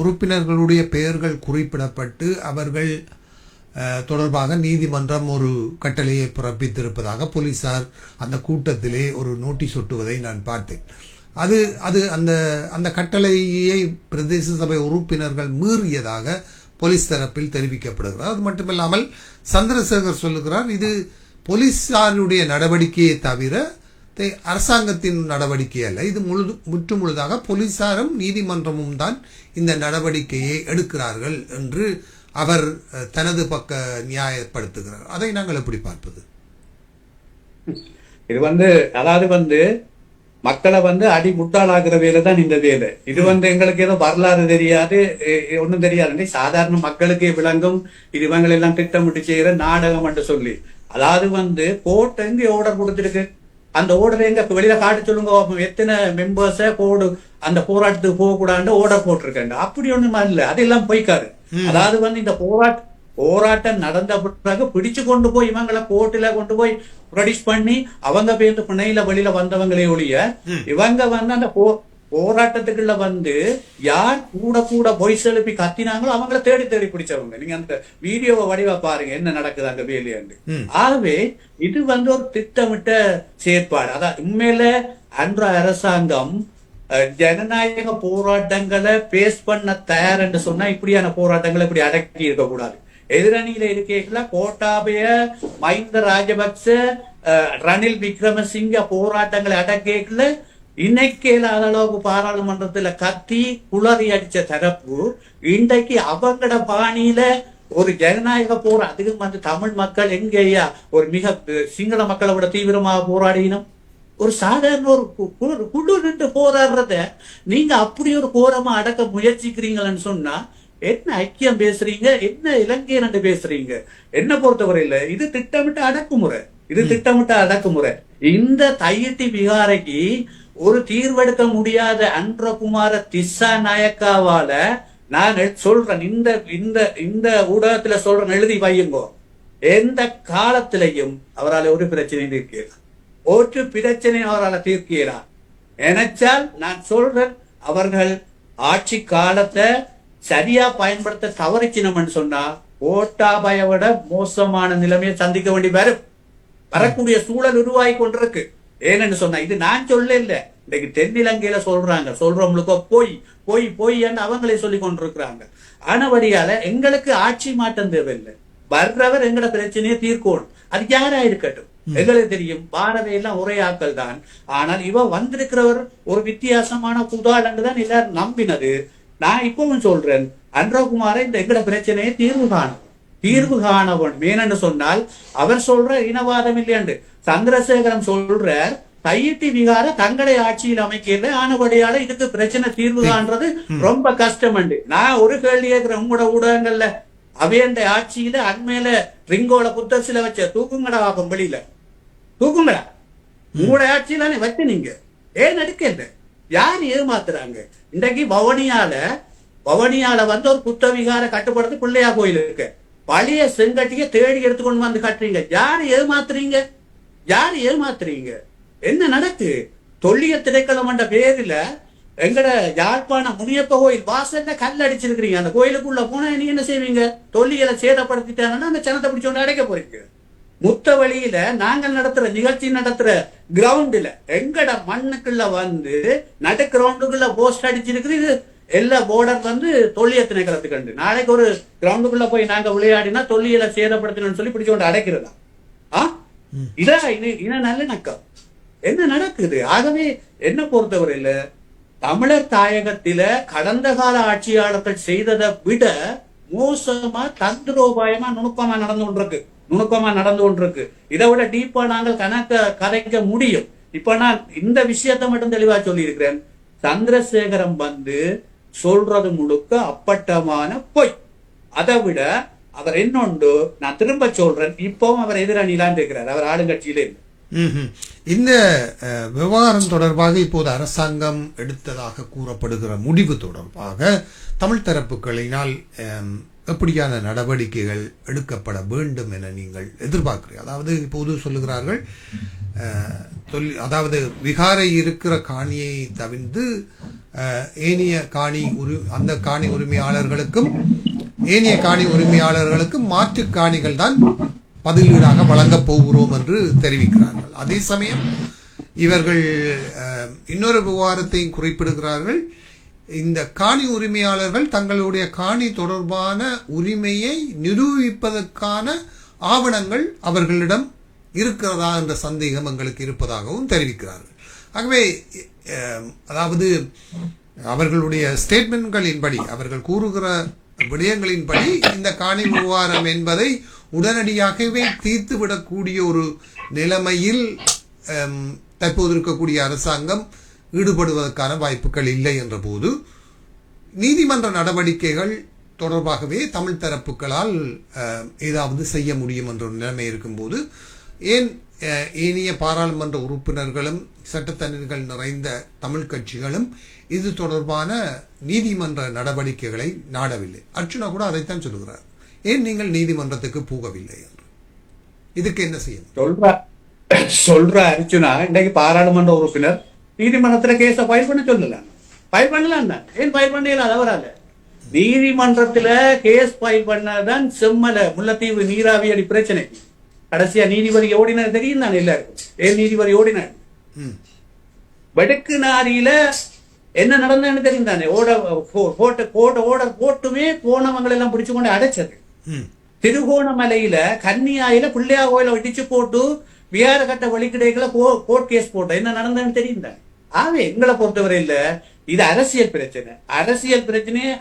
உறுப்பினர்களுடைய பெயர்கள் குறிப்பிடப்பட்டு அவர்கள் தொடர்பாக நீதிமன்றம் ஒரு கட்டளையை பிறப்பித்திருப்பதாக போலீசார் அந்த கூட்டத்திலே ஒரு நோட்டீஸ் ஒட்டுவதை நான் பார்த்தேன். அது அது அந்த அந்த கட்டளையை பிரதேச சபை உறுப்பினர்கள் மீறியதாக போலீஸ் தரப்பில் தெரிவிக்கப்படுகிறார். அது மட்டுமில்லாமல் சந்திரசேகர் சொல்லுகிறார், இது போலீசாருடைய நடவடிக்கையை தவிர அரசாங்கத்தின் நடவடிக்கை அல்ல, இது முற்றுமுழுதாக போலீசாரும் நீதிமன்றமும் தான் இந்த நடவடிக்கையை எடுக்கிறார்கள் என்று அவர் தனது பக்க நியாயப்படுத்துகிறார். அதை நாங்கள் எப்படி பார்ப்பது? இது அதாவது மக்களை அடி முட்டாளாக்குற வேலை தான் இந்த வேலை. இது எங்களுக்கு ஏதோ வரலாறு தெரியாது, ஒன்னும் தெரியாது, சாதாரண மக்களுக்கே விளங்கும். இது இவங்க எல்லாம் திட்டமிட்டு செய்யற நாடகம் என்று சொல்லி, அதாவது கோர்ட் எங்க ஆர்டர் கொடுத்திருக்கு, அந்த ஆர்டர் எங்க வெளியில காட்டு சொல்லுங்க, எத்தனை மெம்பர்ஸ போடு அந்த போராட்டத்துக்கு போக கூடாது ஆர்டர் போட்டிருக்காங்க. அப்படி ஒண்ணுமா இல்ல, அதெல்லாம் போய்க்காரு. அதாவது இந்த போராட்டம் நடந்த பிறகு பிடிச்சு கொண்டு போய் இவங்களை கோர்ட்டில கொண்டு போய் ப்ரொடியூஸ் பண்ணி அவங்க பேருந்து பிணையில வெளியில வந்தவங்களே ஒழிய இவங்க அந்த போராட்டத்துக்குள்ள யார் கூட பொய்ஸ் எழுப்பி கத்தினாங்களோ அவங்கள தேடி தேடி பிடிச்சவங்க. நீங்க அந்த வீடியோவை வடிவா பாருங்க என்ன நடக்குது அங்க வேலையாண்டு. ஆகவே இது ஒரு திட்டமிட்ட செயற்பாடு. அதான் உண்மையில அன்ற அரசாங்கம் ஜனநாயக போராட்டங்களை பேஸ் பண்ண தயார் என்று சொன்னா இப்படியான போராட்டங்களை இப்படி அடக்கி இருக்க கூடாது. எதிரணியில இருக்கீங்களா கோட்டாபய, மஹிந்த ராஜபக்ச, ரணில் விக்ரமசிங்க போராட்டங்களை அடக்கல இன்னைக்கு இல்லாத அளவுக்கு பாராளுமன்றத்துல கத்தி குளறி அடிச்ச தரப்பு இன்றைக்கு அவங்கட பாணியில ஒரு ஜனநாயக போரா. அதுக்கு தமிழ் மக்கள் எங்கேயா ஒரு மிக சிங்கள மக்களை விட தீவிரமாக போராடினோம். ஒரு சாதாரண ஒரு குழு நின்று போராடுறத நீங்க அப்படி ஒரு கோரமா அடக்க முயற்சிக்கிறீங்கன்னு சொன்னா என்ன ஐக்கியம் பேசுறீங்க, என்ன இலங்கையன் பேசுறீங்க? என்ன பொறுத்தவரையில இது திட்டமிட்ட அடக்குமுறை, இது திட்டமிட்ட அடக்குமுறை. இந்த தையிட்டி விகாரைக்கு ஒரு தீர்வெடுக்க முடியாத அன்றகுமார திஸ்ஸா நாயக்காவால நான் சொல்றேன், இந்த இந்த இந்த ஊடகத்துல சொல்றேன், எழுதி வையுங்கோ, எந்த காலத்திலையும் அவரால் ஒரு பிரச்சனை தீர்க்கிறார், ஒரு பிரச்சனை அவரால் தீர்க்கிறார் நினைச்சால் நான் சொல்றேன், அவர்கள் ஆட்சி காலத்தை சரியா பயன்படுத்த தவறிச்சினோம்னு சொன்னா கோட்டாபய விட மோசமான நிலைமையை சந்திக்க வேண்டி வரக்கூடிய சூழல் உருவாகி கொண்டிருக்கு. ஏன்னு சொன்னா இது நான் சொல்ல இல்ல, இன்னைக்கு தென்னிலங்கையில சொல்றவங்களுக்கோ போய் போய் போய் அவங்களே சொல்லி கொண்டிருக்கிறாங்க. ஆனவடியால எங்களுக்கு ஆட்சி மாற்றம் தேவையில்லை, வர்றவர் எங்கட பிரச்சனையை தீர்க்கணும். அது யாரா இருக்கட்டும், எங்களுக்கு தெரியும் பாரத எல்லாம் ஒரே ஆக்கள் தான். ஆனால் இவ வந்திருக்கிறவர் ஒரு வித்தியாசமான புதாளன்னு தான் எல்லாரும் நம்பினது. நான் இப்பவும் சொல்றேன், அன்றகுமார இந்த எங்கட பிரச்சனையை தீர்வு காணவன் மேனன்னு சொன்னால் அவர் சொல்ற இனவாதம் இல்லையாண்டு. சந்திரசேகரன் சொல்ற தையிட்டி விகார தங்களை ஆட்சியில் அமைக்கல, ஆனபடியால இதுக்கு பிரச்சனை தீர்வு காண்றது ரொம்ப கஷ்டம். நான் ஒரு கேள்வி கேட்கிறேன், உங்களோட ஊடகங்கள்ல அவையண்ட ஆட்சியில அண்மையில ரிங்கோல புத்தசில வச்ச தூக்குங்கடா பாப்பம், வெளியில தூக்குங்கடா, உங்களோட ஆட்சியில வச்சு நீங்க ஏன் நடிக்கல? யார் ஏமாத்துறாங்க? இன்றைக்கு பவனியால ஒரு புத்த விகார கட்டுப்படுறது பிள்ளையா கோயில் இருக்கு, பழைய செங்கட்டிய தேடி எடுத்துக்கொண்டு கட்டுறீங்க. யாரு ஏமாத்துறீங்க? என்ன நடக்கு? தொல்லிய திணைக்களம் என்ற பேரில எங்கட யாழ்ப்பாண முனியப்ப கோயில் வாசல்ல கல் அடிச்சிருக்கிறீங்க. அந்த கோயிலுக்குள்ள போனா நீங்க என்ன செய்வீங்க? தொல்லியலை சேதப்படுத்திட்டாங்கன்னா அந்த சனத்தை பிடிச்சோண்டு அடைக்க போறீங்க. முத்த வழியில நாங்கள் நிகழ்ச்சி நடத்துற கிரவுண்டுல எங்கட மண்ணுக்குள்ள நடு கிரவுண்டுக்குள்ள போஸ்ட் அடிச்சிருக்குது. இது எல்லா போர்டர் தொல்லிய திணைக்களத்துக்கு நாளைக்கு ஒரு கிரவுண்டுக்குள்ள போய் நாங்க விளையாடினா தொல்லியலை சேதப்படுத்தணும்னு சொல்லி பிடிச்சோண்டு அடைக்கிறதா? இதான் நல்ல நக்கம். என்ன நடக்குது? ஆகவே என்ன பொறுத்தவரையில தமிழர் தாயகத்தில கடந்த கால ஆட்சியாளர்கள் செய்ததை விட மோசமா தந்திரோபாயமா நுணுக்கமா நடந்து கொண்டிருக்கு. இதை விட டீப்பா நாங்கள் கதைக்க முடியும். இப்ப நான் இந்த விஷயத்தை மட்டும் தெளிவா சொல்லி இருக்கிறேன். சந்திரசேகரம் சொல்றது முழுக்க அப்பட்டமான பொய். அதை விட அவர் இன்னொன்று நான் திரும்ப சொல்றேன், இப்பவும் அவர் எதிரணிலான் இருக்கிறார், அவர் ஆளுங்கட்சியிலே இல்லை. இந்த விவகாரம் தொடர்பாக இப்போது அரசாங்கம் எடுத்ததாக கூறப்படுகிற முடிவு தொடர்பாக தமிழ் தரப்புகளினால் எப்படியான நடவடிக்கைகள் எடுக்கப்பட வேண்டும் என நீங்கள் எதிர்பார்க்கிறீர்கள்? அதாவது இப்போது சொல்லுகிறார்கள், அதாவது விகாரை இருக்கிற காணியை தவிர்த்து ஏனைய அந்த காணி உரிமையாளர்களுக்கும் ஏனைய காணி உரிமையாளர்களுக்கும் மாற்று காணிகள் தான் பதிலீடாக வழங்கப் போகிறோம் என்று தெரிவிக்கிறார்கள். அதே சமயம் இவர்கள் இன்னொரு விவகாரத்தையும் குறிப்பிடுகிறார்கள். இந்த காணி உரிமையாளர்கள் தங்களுடைய காணி தொடர்பான உரிமையை நிரூபிப்பதற்கான ஆவணங்கள் அவர்களிடம் இருக்கிறதா என்ற சந்தேகம் எங்களுக்கு இருப்பதாகவும் தெரிவிக்கிறார்கள். ஆகவே அதாவது அவர்களுடைய ஸ்டேட்மெண்ட்களின்படி, அவர்கள் கூறுகிற விடயங்களின்படி இந்த காணி விவகாரம் என்பதை உடனடியாகவே தீர்த்துவிடக்கூடிய ஒரு நிலைமையில் தற்போது இருக்கக்கூடிய அரசாங்கம் ஈடுபடுவதற்கான வாய்ப்புகள் இல்லை என்ற போது நீதிமன்ற நடவடிக்கைகள் தொடர்பாகவே தமிழ் தரப்புகளால் ஏதாவது செய்ய முடியும் என்ற ஒரு நிலைமை இருக்கும்போது ஏன் ஏனைய பாராளுமன்ற உறுப்பினர்களும் சட்டத்தணிகள் நிறைந்த தமிழ் கட்சிகளும் இது தொடர்பான நீதிமன்ற நடவடிக்கைகளை நாடவில்லை? அர்ச்சுனா கூட அதைத்தான் சொல்லுகிறார். ஏன் நீங்கள் நீதிமன்றத்துக்கு போகவில்லை என்று? இதுக்கு என்ன செய்யும் சொல்ற அர்ச்சுனா? இன்றைக்கு பாராளுமன்ற உறுப்பினர் நீதிமன்றத்துல கேஸ ஃபைல் பண்ணலாம். ஏன் ஃபைல் பண்ணல? அதவரால நீதிமன்றத்துல கேஸ் ஃபைல் பண்ணதான் செம்மல முல்லைத்தீவு நீராவியடி பிரச்சனை கடைசியா நீதிபதி ஓடினார் தெரியும் தான் எல்லாருக்கும். ஏன் நீதிபதி ஓடினார்? வடக்கு நாரியில என்ன நடந்ததுன்னு தெரியும் தானே. ஓர்டர் போட்டுமே போனவங்களை எல்லாம் பிடிச்சு கொண்டு அடைச்சது. திருகோணமலையில கன்னியாயில பிள்ளையா கோயில வெடிச்சு போட்டு விகார கட்ட வழிக்கிடைகளை கோர்ட் கேஸ் போட்ட என்ன நடந்ததுன்னு தெரியும் தானே. ஆவே எங்களை பொறுத்தவரை இல்ல, இது அரசியல் பிரச்சனை.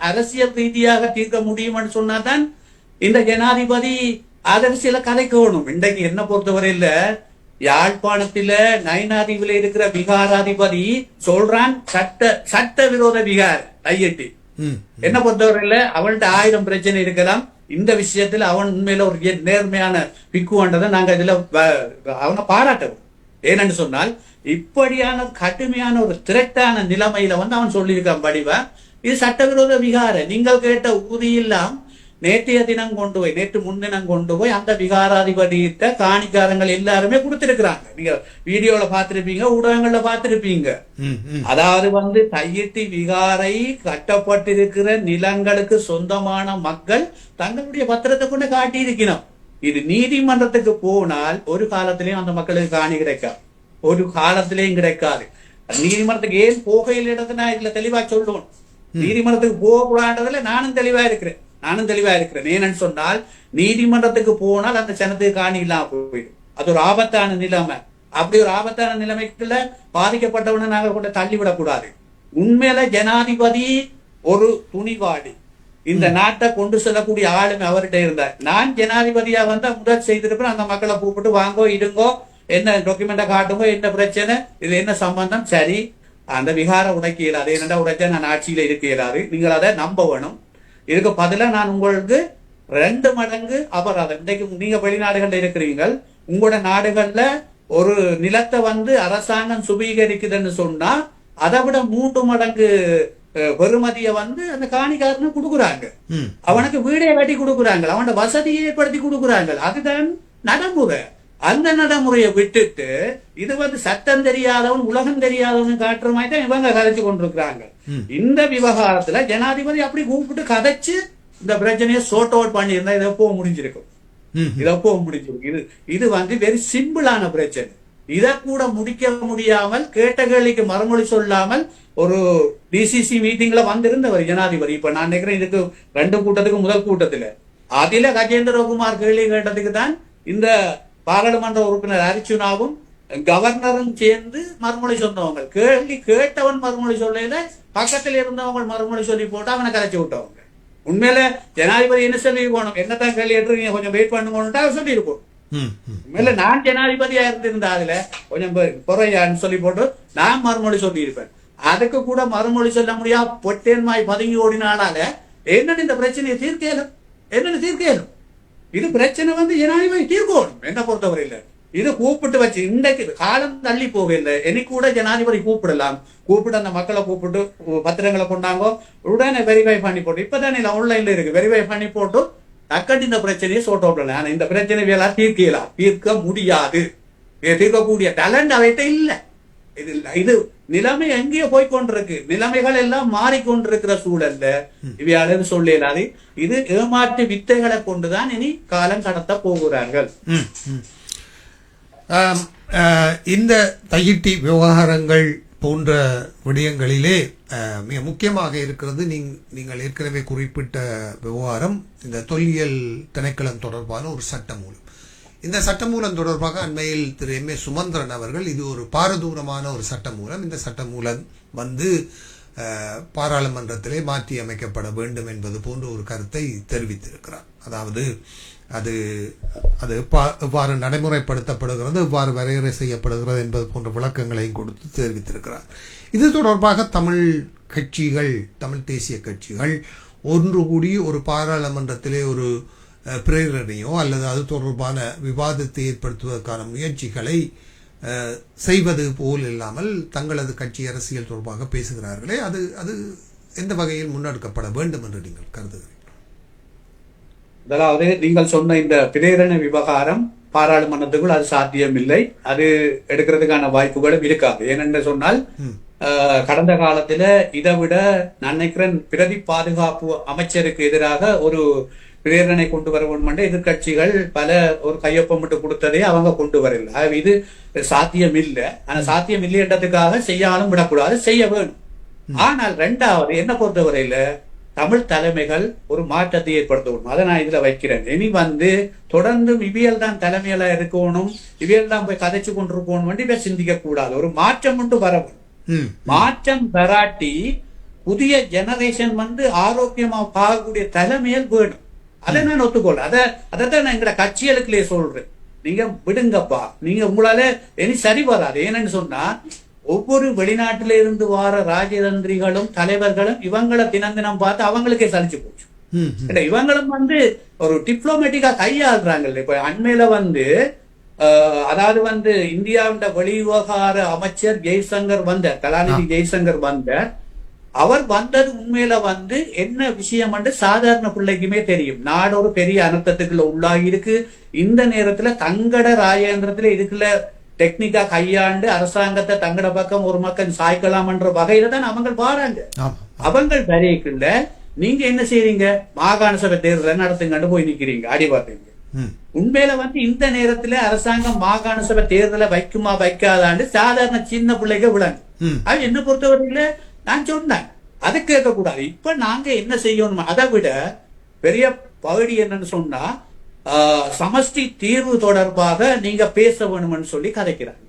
அரசியல் ரீதியாக தீர்க்க முடியும்னு சொன்னாதான் இந்த ஜனாதிபதி அரசியல கதைக்கணும். இன்றைக்கு என்ன பொறுத்தவரை இல்ல, யாழ்ப்பாணத்தில நயனாதிவில இருக்கிற விகாராதிபதி சொல்றான் சட்ட விரோத விகார் ஐயட்டி. என்ன பொறுத்தவரை இல்ல, அவன்கிட்ட 1000 பிரச்சனை இருக்கலாம். இந்த விஷயத்துல அவன் உண்மையில ஒரு நேர்மையான பிக்குவான்றதை நாங்க இதுல அவனை பாராட்டவும். ஏனென்று சொன்னால் இப்படியான கடுமையான ஒரு திரட்டான நிலைமையில அவன் சொல்லியிருக்கான் படிவா, இது சட்டவிரோத விகார. நீங்கள் கேட்ட உறுதியெல்லாம் நேற்றைய தினம் கொண்டு போய், நேற்று முன்தினம் கொண்டு போய் அந்த விகாராதிபதியிட்ட காணிக்காரங்கள் எல்லாருமே கொடுத்திருக்கிறாங்க. நீங்க வீடியோல பாத்திருப்பீங்க, ஊடகங்கள்ல பாத்திருப்பீங்க. அதாவது தையிட்டி விகாரை கட்டப்பட்டிருக்கிற நிலங்களுக்கு சொந்தமான மக்கள் தங்களுடைய பத்திரத்தை கொண்டு காட்டி இருக்கணும். இது நீதிமன்றத்துக்கு போனால் ஒரு காலத்திலேயும் அந்த மக்களுக்கு காணி கிடைக்காது, ஒரு காலத்திலேயும் கிடைக்காது. நீதிமன்றத்துக்கு ஏன் போகையில் இடத்துல இதுல தெளிவா சொல்லுவோம். நீதிமன்றத்துக்கு போகக்கூடாதுல நானும் தெளிவா இருக்கிறேன். ஏன்னு சொன்னால் நீதிமன்றத்துக்கு போனால் அந்த சனத்துக்கு காணி இல்லாம போயிடும். அது ஒரு ஆபத்தான நிலைமை. அப்படி ஒரு ஆபத்தான நிலைமைக்குள்ள பாதிக்கப்பட்டவனை நாங்கள் கொண்டு தள்ளிவிடக்கூடாது. உண்மையில ஜனாதிபதி ஒரு துணிவாடி, இந்த நாட்டை கொண்டு செல்லக்கூடிய ஆளுமை அவர்கிட்ட இருந்தார். நான் ஜனாதிபதியா முதல் செய்திருப்பேன், அந்த மக்களை கூப்பிட்டு வாங்கோ இருங்கோ, என்ன டாக்குமெண்ட காட்டுங்கோ, என்ன பிரச்சனை, இதுல என்ன சம்பந்தம், சரி அந்த விகார உடைக்க இயலாது, என்னடா உடைச்சா நான் ஆட்சியில இருக்க இயலாது, நீங்கள் அதை நம்ப வேணும். இதுக்கு பதிலா நான் உங்களுக்கு 2 மடங்கு அபராதம். இன்றைக்கு நீங்க வெளிநாடுகள்ல இருக்கிறீங்க, உங்களோட நாடுகள்ல ஒரு நிலத்தை அரசாங்கம் சுபீகரிக்குதுன்னு சொன்னா அதை விட 3 மடங்கு பெருமதியை அந்த காணிக்காரனு கொடுக்குறாங்க. அவனுக்கு வீடே கட்டி கொடுக்குறாங்க, அவனோட வசதியை ஏற்படுத்தி கொடுக்குறாங்க. அதுதான் நடைமுறை. அந்த நடைமுறையை விட்டுட்டு இது சட்டம் தெரியாதவன் உலகம் தெரியாதவன் காட்டுற மாதிரி தான் இவங்க கதைச்சு கொண்டிருக்கிறாங்க. இந்த விவகாரத்துல ஜனாதிபதி அப்படி கூப்பிட்டு கதைச்சு இந்த பிரச்சனையை சோர்ட் அவுட் பண்ணியிருந்தா இதை எப்போ முடிஞ்சிருக்கும். இது வெரி சிம்பிளான பிரச்சனை. இதை கூட முடிக்க முடியாமல் கேட்ட கேள்விக்கு மறுமொழி சொல்லாமல் ஒரு டிசிசி மீட்டிங்ல வந்திருந்தவர் ஜனாதிபதி. இப்ப நான் நினைக்கிறேன் இதுக்கு 2 கூட்டத்துக்கு முதல் கூட்டத்துல அதில கஜேந்திரகுமார் கேள்வி கேட்டதுக்கு தான் இந்த பாராளுமன்ற உறுப்பினர் அர்ச்சுனாவும் கவர்னரும் சேர்ந்து மறுமொழி சொன்னவங்க, கேள்வி கேட்டவன் மறுமொழி சொல்லல, பக்கத்தில் இருந்தவங்க மறுமொழி சொல்லி போட்டு அவனை கரைச்சி விட்டவங்க. உண்மையில ஜனாதிபதி என்ன சொல்லி இருக்கணும், என்னத்தான் கேள்வி கேட்டு கொஞ்சம் வெயிட் பண்ணுங்கன்னு அவர் சொல்லி இருக்கணும். உண்மையில நான் ஜனாதிபதியா இருந்திருந்தா அதுல கொஞ்சம் குறையான்னு சொல்லி போட்டு நான் மறுமொழி சொல்லி இருப்பேன். அதுக்கு கூட மறுமொழி சொல்ல முடியா பொட்டேன்மாய் பதுங்கி ஓடினால என்னன்னு இந்த பிரச்சனையை தீர்க்கலும், என்னன்னு தீர்க்கலும். இது பிரச்சனை ஜனாதிபதி தீர்க்கணும் என்ன பொறுத்தவரையில. இது கூப்பிட்டு வச்சு இன்றைக்கு காலம் தள்ளி போகல, எனக்கு கூட ஜனாதிபதி கூப்பிடலாம், கூப்பிட்டு அந்த மக்களை கூப்பிட்டு பத்திரங்களை கொண்டாங்கோ, உடனே வெரிஃபை பண்ணி போட்டு, இப்பதானே ஆன்லைன்ல இருக்கு, வெரிஃபை பண்ணி போட்டு டக்கட்டு இந்த பிரச்சனையை சோட் அவுட் பண்ணலாம். ஆனா இந்த பிரச்சனை தீர்க்கலாம், தீர்க்க முடியாது, தீர்க்கக்கூடிய டேலண்ட் அவைட்ட இல்ல. இது நிலைமை எங்கேயோ போய்கொண்டிருக்கு, நிலைமைகள் எல்லாம் மாறிக்கொண்டிருக்கிற சூழல்ல இவையாளு சொல்லலாது. இது ஏமாற்று வித்தைகளை கொண்டுதான் இனி காலம் கடத்த போகிறார்கள். இந்த தையிட்டி விவகாரங்கள் போன்ற விடயங்களிலே மிக முக்கியமாக இருக்கிறது நீங்கள் ஏற்கனவே குறிப்பிட்ட விவகாரம், இந்த தொல்லியல் திணைக்களம் தொடர்பான ஒரு சட்டமூலம். இந்த சட்டமூலம் தொடர்பாக அண்மையில் திரு M.A. சுமந்திரன் அவர்கள் இது ஒரு பாரதூரமான ஒரு சட்டமூலம், இந்த சட்டமூலம் பாராளுமன்றத்திலே மாற்றி அமைக்கப்பட வேண்டும் என்பது போன்ற ஒரு கருத்தை தெரிவித்திருக்கிறார். அதாவது அது எவ்வாறு நடைமுறைப்படுத்தப்படுகிறது, எவ்வாறு வரையறை செய்யப்படுகிறது என்பது போன்ற விளக்கங்களையும் கொடுத்து தெரிவித்திருக்கிறார். இது தொடர்பாக தமிழ் கட்சிகள், தமிழ் தேசிய கட்சிகள் ஒன்று கூடி ஒரு பாராளுமன்றத்திலே ஒரு பிரேரணையோ அல்லது அது தொடர்பான விவாதத்தை ஏற்படுத்துவதற்கான முயற்சிகளை செய்வது போல் இல்லாமல் தங்களது கட்சி அரசியல் தொடர்பாக பேசுகிறார்களே, அது எந்த வகையில் முன்னெடுக்கப்பட வேண்டும் என்று நீங்கள் கருதுகிறீர்கள்? அதாவது நீங்கள் சொன்ன இந்த பிரேரணை விவகாரம் பாராளுமன்றத்துக்குள் அது சாத்தியம் இல்லை, அது எடுக்கிறதுக்கான வாய்ப்புகளும் இருக்காது. ஏனென்று சொன்னால் கடந்த காலத்துல இதை விட நான் நினைக்கிறேன் பிரதி பாதுகாப்பு அமைச்சருக்கு எதிராக ஒரு பிரேரணை கொண்டு வர வேண்டும் எதிர்கட்சிகள் பல ஒரு கையொப்பமிட்டு கொடுத்ததே அவங்க கொண்டு வரல. இது சாத்தியம் இல்லை. ஆனா சாத்தியம் இல்லைன்றதுக்காக செய்யாலும் விடக்கூடாது, செய்ய வேணும். ஆனால் இரண்டாவது என்ன பொறுத்தவரையில தமிழ் தலைமைகள் ஒரு மாற்றத்தை ஏற்படுத்தணும், அதை நான் இதுல வைக்கிறேன். இனி தொடர்ந்து இவியல் தான் தலைமையில இருக்கணும், இவியல் தான் போய் கதைச்சு கொண்டிருக்கணும் இவ சிந்திக்க கூடாது. ஒரு மாற்றம் மட்டும் வரணும். மாற்றம் வராட்டி புதிய ஜெனரேஷன் ஆரோக்கியமா பார்க்கக்கூடிய தலைமையில் வேணும். அதை நான் ஒத்துக்கொள்ள, அதைத்தான் நான் எங்கட கட்சிகளுக்குள்ளே சொல்றேன். நீங்க விடுங்கப்பா, நீங்க உங்களால இனி சரி வராது. ஏன்னு சொன்னா ஒவ்வொரு வெளிநாட்டில இருந்து வார ராஜதந்திரிகளும் தலைவர்களும் இவங்களை தினம் பார்த்து அவங்களுக்கே சலிச்சு போச்சு. இவங்களும் ஒரு டிப்ளமேட்டிக்கா கையாளுறாங்க. இப்ப அண்மையில அதாவது இந்தியாவோட வெளிவிவகார அமைச்சர் ஜெய்சங்கர் வந்தார், கலாநிதி ஜெய்சங்கர் வந்தார். அவர் வந்தது உண்மையில என்ன விஷயம் சாதாரண பிள்ளைக்குமே தெரியும். நாடு ஒரு பெரிய அனர்த்தத்துக்குள்ள உள்ளாகி இருக்கு. இந்த நேரத்துல தங்கட ராஜேந்திரத்துல இதுக்குள்ள டெக்னிக்கா கையாண்டு அரசாங்கத்தை தங்கட பக்கம் ஒரு மக்கள் சாய்க்கலாம் என்ற வகையில தான் அவங்க பாருங்க. அவங்க வரைக்குள்ள நீங்க என்ன செய்றீங்க, மாகாண சபை தேர்தல் நடத்துங்கன்னு போய் நிக்கிறீங்க, அடி பார்த்தீங்க. உண்மையில இந்த நேரத்துல அரசாங்கம் மாகாண சபை தேர்தலை வைக்குமா வைக்காதாண்டு சாதாரண சின்ன பிள்ளைங்க விடாங்க. அது என்ன பொறுத்தவரையில நான் சொன்னேன், அது கேட்க கூடாது. இப்ப நாங்க என்ன செய்யணும், அதை விட பெரிய பகுதி என்னன்னு சொன்னா சமஷ்டி தீர்வு தொடர்பாக நீங்க பேச வேணும்னு சொல்லி கதைக்கிறாங்க.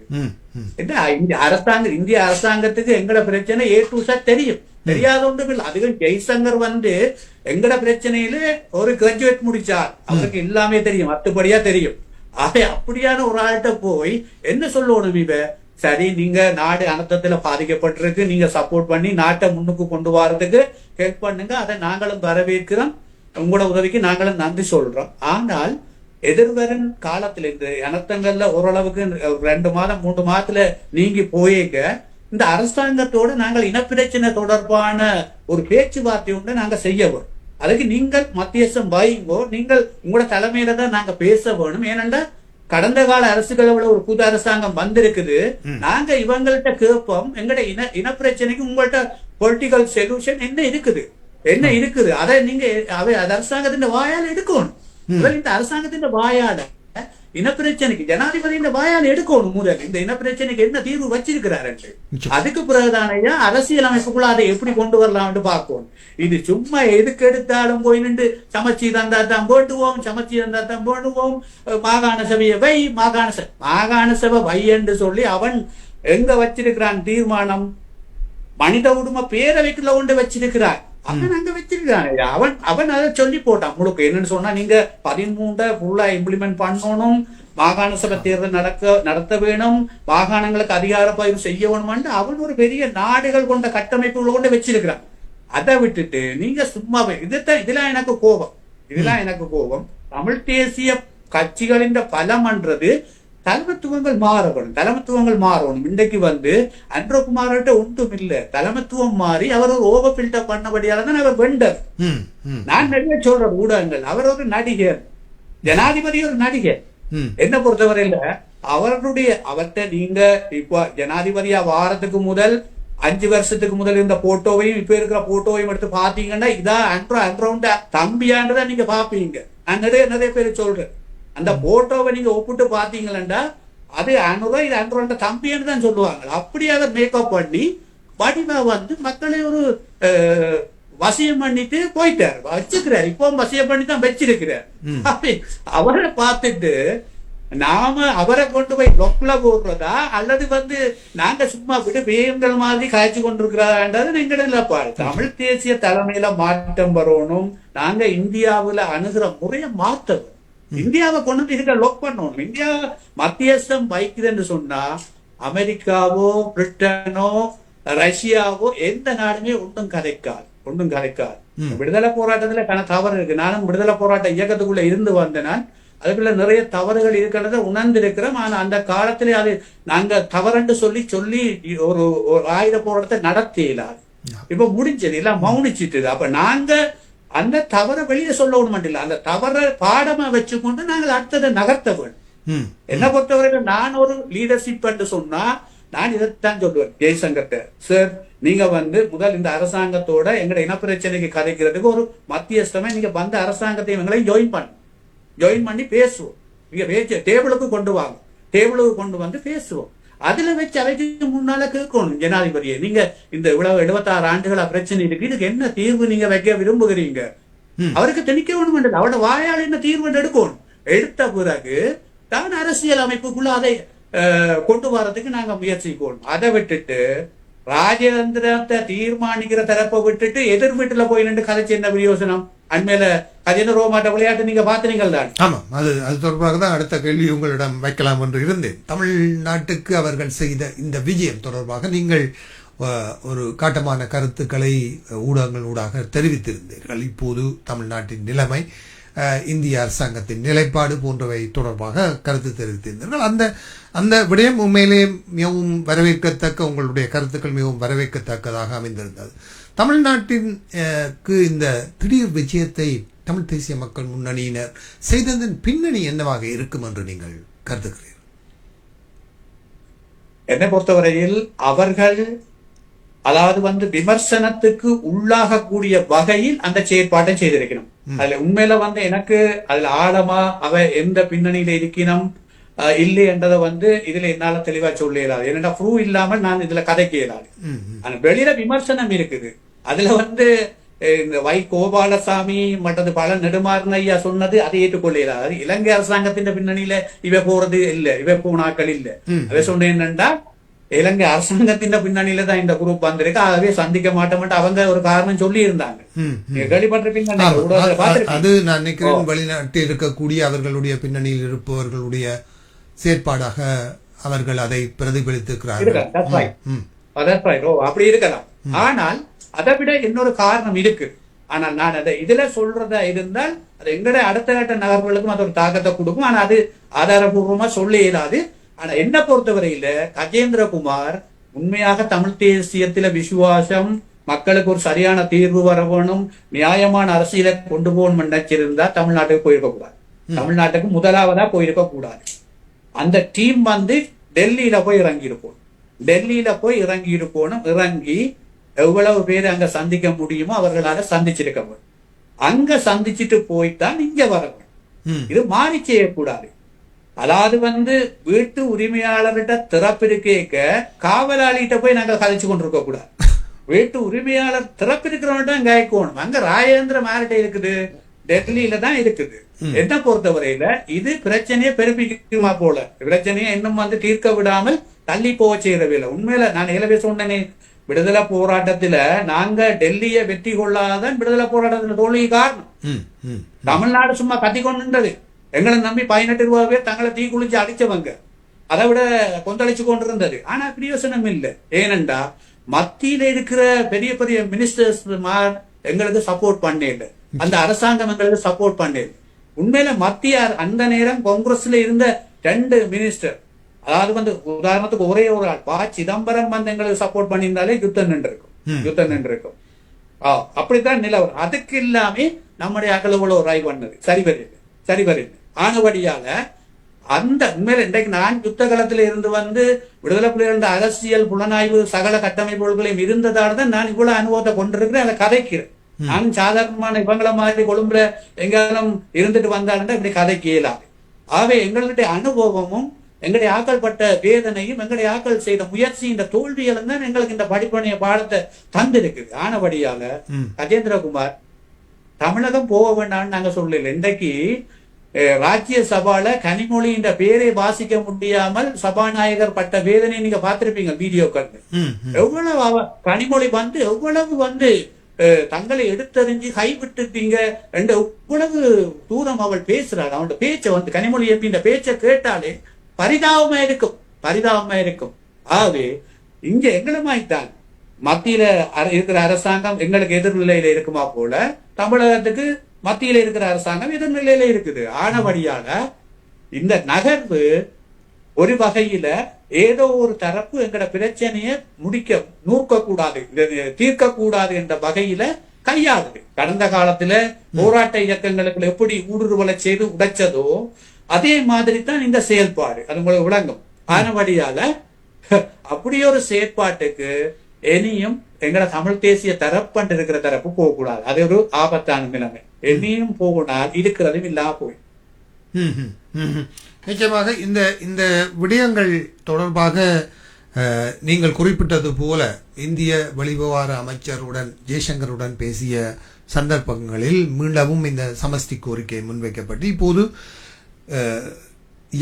இந்திய அரசாங்கத்துக்கு எங்கட பிரச்சனை A to Z தெரியும், தெரியாத ஒன்றும் இல்லை. அதுவும் ஜெய்சங்கர் எங்கட பிரச்சனையில ஒரு கிராஜுவேட் முடிச்சார், அவருக்கு எல்லாமே தெரியும், அத்துப்படியா தெரியும். அப்படியான ஒரு ஆள்கிட்ட போய் என்ன சொல்லணும், இவ சரி நீங்க நாடு அனர்த்தத்துல பாதிக்கப்பட்டிருக்கு, நீங்க சப்போர்ட் பண்ணி நாட்டை முன்னுக்கு கொண்டு வரதுக்கு ஹெல்ப் பண்ணுங்க, அதை நாங்களும் வரவேற்கிறோம், உங்களோட உதவிக்கு நாங்களும் நன்றி சொல்றோம். ஆனால் எதிர்வரும் காலத்துல இந்த அனர்த்தங்கள்ல ஓரளவுக்கு 2 மாதம் 3 மாதத்துல நீங்கி போயேங்க இந்த அரசாங்கத்தோடு நாங்கள் இனப்பிரச்சனை தொடர்பான ஒரு பேச்சுவார்த்தை ஒன்று நாங்க செய்ய வேணும். அதுக்கு நீங்கள் மத்தியஸ்தம் வைங்கோ, நீங்கள் உங்களோட தலைமையில தான் நாங்க பேச வேணும். ஏனென்றா கடந்த கால அரசுகளோட ஒரு புது அரசாங்கம் வந்திருக்குது, நாங்க இவங்கள்ட்ட கேட்போம் எங்கட இனப்பிரச்சனைக்கு உங்கள்ட்ட பொலிட்டிக்கல் சொல்யூஷன் என்ன இருக்குது, அதை நீங்க அரசாங்கத்தின் வாயால எடுக்கணும். இந்த அரசாங்கத்தின் வாயால இனப்பிரச்சனைக்கு ஜனாதிபதி இந்த வாயால் எடுக்கணும் முதல் இந்த இனப்பிரச்சனைக்கு என்ன தீர்வு வச்சிருக்கிறாரு. அதுக்கு பிறகுதானையா அரசியல் அமைப்புக்குள்ள அதை எப்படி கொண்டு வரலாம்னு பார்க்கணும். இது சும்மா எதுக்கு எடுத்தாலும் போய் நின்று சமைச்சு தந்தா தான் போட்டுவோம், சமைச்சு தந்தா தான் போடுவோம், மாகாண சபையை வை, மாகாண சபை வை என்று சொல்லி அவன் எங்க வச்சிருக்கிறான் தீர்மானம்? மனித உரிமை பேரவைக்குள்ள கொண்டு வச்சிருக்கிறான். அவன் அங்க வச்சிருக்கான். அவன் அதை சொல்லி போட்டான் முழுக்க. என்னன்னு சொன்னா, நீங்க 13 ஃபுல்லா இம்ப்ளிமெண்ட் பண்ணணும், மாகாண சபை தேர்தல் நடத்த வேணும், மாகாணங்களுக்கு அதிகார பகிர்வு செய்ய வேணும்னு அவன் ஒரு பெரிய நாடுகள் கொண்ட கட்டமைப்புகளை கொண்டு வச்சிருக்கிறான். அதை விட்டுட்டு நீங்க சும்மா இதெல்லாம் எனக்கு கோபம். தமிழ் தேசிய கட்சிகளின் பலம்ன்றது தலைமத்துவங்கள் மாறணும். இன்றைக்கு அன்றகுமார்கிட்ட ஒன்றும் இல்ல, தலைமத்துவம் மாறி அவர் ஒரு ஓவர் பில்டப் பண்ணபடியால தான் அவர் வெண்டர். நான் நிறைய சொல்ற ஊடகங்கள், அவர் ஒரு நடிகர், ஜனாதிபதி ஒரு நடிகர். என்ன பொறுத்தவரையில அவர்கிட்ட நீங்க இப்ப ஜனாதிபதியா வாரத்துக்கு முதல் 5 வருஷத்துக்கு முதல் இந்த போட்டோவையும் இப்ப இருக்கிற போட்டோவையும் எடுத்து பாத்தீங்கன்னா இதான் அன்றவுண்ட தம்பியான்றதான் நீங்க பாப்பீங்க. நான் நிறைய பேர் சொல்றேன். அந்த போட்டோவை நீங்க ஒப்பிட்டு பாத்தீங்களா அது அனுரா இது அன்றோண்ட தம்பின்னு தான் சொல்லுவாங்க. அப்படியே அதை மேக்கப் பண்ணி வடிவா மக்களை ஒரு வசியம் பண்ணிட்டு போயிட்டாரு, வச்சுக்கிறாரு. இப்போ வசியம் பண்ணி தான் வச்சிருக்கிறார். அவரை பார்த்துட்டு நாம அவரை கொண்டு போய் லொக்ல போடுறதா அல்லது நாங்க சும்மா விட்டு வேங்கள் மாதிரி காய்ச்சி கொண்டிருக்கிறான்றது எங்கட பாரு. தமிழ் தேசிய தலைமையில மாற்றம் வரணும். நாங்க இந்தியாவுல அணுகிற முறையை மாற்றணும். இந்தியாவை கொண்டு இருக்க லொக் பண்ணணும். இந்தியா மத்தியஸ்தம் வைக்குதுன்னு சொன்னா அமெரிக்காவோ பிரிட்டனோ ரஷ்யாவோ எந்த நாடுமே ஒன்றும் கதைக்காது. விடுதலை போராட்டத்துல தவறு இருக்கு. நானும் விடுதலை போராட்ட இயக்கத்துக்குள்ள இருந்து வந்தேன். அதுக்குள்ள நிறைய தவறுகள் இருக்கிறத உணர்ந்து இருக்கிறோம். ஆனா அந்த காலத்திலே அது நாங்க தவறுன்னு சொல்லி ஒரு ஆயுத போராட்டத்தை நடத்தியலாது. இப்ப முடிஞ்சது, எல்லாம் மௌனிச்சிட்டு. அப்ப நாங்க அந்த தவறை வெளியில சொல்ல மாட்டில்ல, அந்த தவறை பாடமா வச்சுக்கொண்டு நாங்கள் அடுத்ததை நகர்த்த வேண்டும். என்ன பொறுத்தவரைக்கும் நான் ஒரு லீடர்ஷிப் என்று சொன்னா நான் இதைத்தான் சொல்லுவேன் ஜெய்சங்கர்ட்ட. சார், நீங்க முதல் இந்த அரசாங்கத்தோட எங்கட இனப்பிரச்சனைக்கு கதைக்கிறதுக்கு ஒரு மத்தியஸ்தமே நீங்க அரசாங்கத்தை எங்களை ஜாயின் பண்ணி பேசுவோம். நீங்க டேபிளுக்கு கொண்டு வாங்க, டேபிளுக்கு கொண்டு பேசுவோம். அதுல வச்சு அவைக்கு முன்னால கேட்கணும் ஜனாதிபதியை, நீங்க இந்த இவ்வளவு 76 ஆண்டுகளா பிரச்சனை இருக்கு, இதுக்கு என்ன தீர்வு நீங்க வைக்க விரும்புகிறீங்க? அவருக்கு திணிக்க வேணும். அவரோட வாயால் என்ன தீர்வு எடுக்கணும். எடுத்த பிறகு தான் அரசியல் அமைப்புக்குள்ள அதை கொண்டு வரதுக்கு நாங்க முயற்சிக்கணும். அதை விட்டுட்டு ராஜேந்திரத்தை தீர்மானிக்கிற தரப்பை விட்டுட்டு எதிர் வீட்டுல போய் நின்று கதைச்சு என்ன பிரயோசனம்? அண்மையில கஜேந்திர ரோமாட்ட விளையாட்டு நீங்க பாத்தீங்கள் தான். ஆமா, அது தொடர்பாக தான் அடுத்த கேள்வி உங்களிடம் வைக்கலாம் என்று இருந்தேன். தமிழ்நாட்டுக்கு அவர்கள் செய்த இந்த விஜயம் தொடர்பாக நீங்கள் ஒரு காட்டமான கருத்துக்களை ஊடகங்கள் ஊடாக தெரிவித்திருந்தீர்கள். இப்போது தமிழ்நாட்டின் நிலைமை, இந்திய அரசாங்கத்தின் நிலைப்பாடு போன்றவை தொடர்பாக கருத்து தெரிவித்திருந்தீர்கள். அந்த விடயம் உண்மையிலே மிகவும் வரவேற்கத்தக்க, உங்களுடைய கருத்துக்கள் மிகவும் வரவேற்கத்தக்கதாக அமைந்திருந்தது. தமிழ்நாட்டின் இந்த திடீர் விஜயத்தை தமிழ் தேசிய மக்கள் முன்னணியினர் செய்ததன் பின்னணி என்னவாக இருக்கும் என்று நீங்கள் கருதுகிறீர்கள்? என்னை பொறுத்தவரையில் அவர்கள் அதாவது விமர்சனத்துக்கு உள்ளாகக்கூடிய வகையில் அந்த செயற்பாட்டை செய்திருக்கணும். அதுல உண்மையில எனக்கு அதுல ஆழமா எந்த பின்னணியில இருக்கணும் இல்லை என்றதை இதுல என்னால தெளிவா சொல்ல இயலாது. என்னடா ப்ரூவ் இல்லாமல் நான் இதுல கதைக்க இயலாது. ஆனா வெளியில விமர்சனம் இருக்குது. அதுல இந்த வை கோபாலசாமி மற்றது பல நெடுமாறன் ஐயா சொன்னது அதை ஏற்றுக்கொள்ள இயலாது. இலங்கை அரசாங்கத்தின் பின்னணியில இவ போறது இல்ல, இவ போனாக்கள் இல்ல. அவ சொன்ன என்னண்டா இலங்கை அரசாங்கத்தின் பின்னணியில தான் இந்த குரூப் வந்திருக்கு, ஆகவே சந்திக்க மாட்டோம் அவங்க ஒரு காரணம் சொல்லி இருந்தாங்க. அது நான் நினைக்கிறேன் வெளிநாட்டில் இருக்கக்கூடிய அவர்களுடைய பின்னணியில் இருப்பவர்களுடைய செயற்பாடாக அவர்கள் அதை பிரதிபலித்திருக்கிறார்கள். அப்படி இருக்கலாம். ஆனால் அதை விட இன்னொரு காரணம் இருக்கு. ஆனால் நான் அதை இதுல சொல்றதா இருந்தால் அது எங்களுடைய அடுத்த கட்ட நகர்வுகளுக்கும் அது ஒரு தாக்கத்தை கொடுக்கும். ஆனா அது ஆதாரபூர்வமா சொல்ல இயலாது. ஆனா என்ன பொறுத்தவரையில கஜேந்திரகுமார் உண்மையாக தமிழ் தேசியத்தில விசுவாசம், மக்களுக்கு ஒரு சரியான தீர்வு வர வேணும், நியாயமான அரசியலை கொண்டு போகணும் நினைச்சிருந்தா தமிழ்நாட்டுக்கு போயிருக்க கூடாது. தமிழ்நாட்டுக்கு முதலாவதா போயிருக்க கூடாது. அந்த டீம் டெல்லியில போய் இறங்கி இருக்கணும். இறங்கி எவ்வளவு பேர் அங்க சந்திக்க முடியுமோ அவர்களால சந்திச்சிருக்க வேண்டும். அங்க சந்திச்சுட்டு போய்தான் இங்க வரணும். இது மாறி செய்யக்கூடாது. அதாவது வீட்டு உரிமையாளர்கிட்ட திறப்பிருக்க காவலாளிகிட்ட போய் நாங்க கதைச்சு கொண்டிருக்க கூடாது. வீட்டு உரிமையாளர் திறப்பிருக்கிறவன் தான் கேட்கணும். அங்க ராஜேந்திர மார்கிட்ட இருக்குது, டெல்லியில தான் இருக்குது. என்ன பொறுத்தவரையில இது பிரச்சனையை பெருப்பிக்குமா போல, பிரச்சனையை இன்னும் தீர்க்க விடாமல் தள்ளி போக செய்யறவில்லை. உண்மையில நான் ஏலவே சொன்னேனே, விடுதலை போராட்டத்துல நாங்க டெல்லியை வெற்றி கொள்ளாதான் விடுதலை போராட்டத்துல தோல்வி காரணம். தமிழ்நாடு சும்மா கத்தி கொண்டுன்றது. எங்களை நம்பி 18 ரூபாய் பேர் தங்களை தீ குளிச்சு அடிச்சவங்க, அதை விட கொந்தளிச்சு கொண்டிருந்தது. ஆனா பிரயோசனம் இல்லை. ஏனென்றா மத்தியில இருக்கிற பெரிய பெரிய மினிஸ்டர்ஸ் எங்களுக்கு சப்போர்ட் பண்ணல, அந்த அரசாங்கம் எங்களுக்கு சப்போர்ட் பண்ணல. உண்மையில மத்திய அந்த நேரம் காங்கிரஸ்ல இருந்த 2 மினிஸ்டர், அதாவது உதாரணத்துக்கு ஒரே ஒரு ஆள் ப. சிதம்பரம் எங்களுக்கு சப்போர்ட் பண்ணியிருந்தாலே யுத்தம் நின்று இருக்கும். அப்படித்தான் நிலவரம். அதுக்கு இல்லாம நம்முடைய அகலவுல ஒரு ஆய்வு பண்ணது சரி வரையில் ஆனபடியால அந்த உண்மையில இன்றைக்கு நான் யுத்த காலத்துல இருந்து விடுதலை புலிகள் அரசியல் புலனாய்வு சகல கட்டமைப்புகளையும் இருந்ததால தான் நான் இவ்வளவு அனுபவத்தை கொண்டிருக்கிறேன், அதை கதைக்கிறேன். நான் சாதாரணமான இவங்களை மாதிரி கொழும்புல எங்காலும் இருந்துட்டு வந்தாலும் இப்படி கதைக்க இயலாது. ஆகவே எங்களுடைய அனுபவமும் எங்களுடைய ஆக்கள் பட்ட வேதனையும் எங்களுடைய ஆக்கள் செய்த முயற்சி இந்த தோல்விகளும் தான் எங்களுக்கு இந்த படிப்பனைய பாடத்தை தந்திருக்குது. ஆனபடியால கஜேந்திரகுமார் தமிழகம் போக வேண்டாம்னு நாங்க சொல்லல. இன்றைக்கு ராஜ்ய சபால கனிமொழி என்ற பேரை வாசிக்க முடியாமல் சபாநாயகர் பட்ட வேதனை நீங்க பார்த்திருப்பீங்க வீடியோக்கள். எவ்வளவு கனிமொழி எவ்வளவு தங்களை எடுத்தறிஞ்சு கைவிட்டுட்டீங்க என்று எவ்வளவு தூரம் அவள் பேசுறாள். அவனோட பேச்சை கனிமொழி எப்படி இந்த பேச்சை கேட்டாலே பரிதாபமா இருக்கும். ஆகவே இங்க எங்களுமாய்த்தான் மத்தியில இருக்கிற அரசாங்கம் எங்களுக்கு எதிர்நிலையில இருக்குமா போல, தமிழகத்துக்கு மத்தியில இருக்கிற அரசாங்கம் எதிர்நிலையில இருக்குது. ஆனபடியால இந்த நகர்வு ஒரு வகையில ஏதோ ஒரு தரப்பு எங்கட பிரச்சனையை நூற்க கூடாது, தீர்க்க கூடாது என்ற வகையில கையாளுது. கடந்த காலத்துல போராட்ட இயக்கங்களுக்கு எப்படி ஊடுருவலை செய்து உடைச்சதோ அதே மாதிரி தான் இந்த செயல்பாடு, அது உங்களுக்கு விளங்கும். ஆனபடியால அப்படி ஒரு செயற்பாட்டுக்கு இனியும் எங்கட தமிழ் தேசிய தரப்பு இருக்கிற தரப்பு போகக்கூடாது. அது ஒரு ஆபத்தான நிலைமை. இனியும் போகணும், இருக்கிறதும் இல்லாம போய். நிச்சயமாக இந்த விடயங்கள் தொடர்பாக நீங்கள் குறிப்பிட்டது போல இந்திய வெளிவிவகார அமைச்சருடன் ஜெய்சங்கருடன் பேசிய சந்தர்ப்பங்களில் மீளவும் இந்த சமஷ்டி கோரிக்கை முன்வைக்கப்பட்டு இப்போது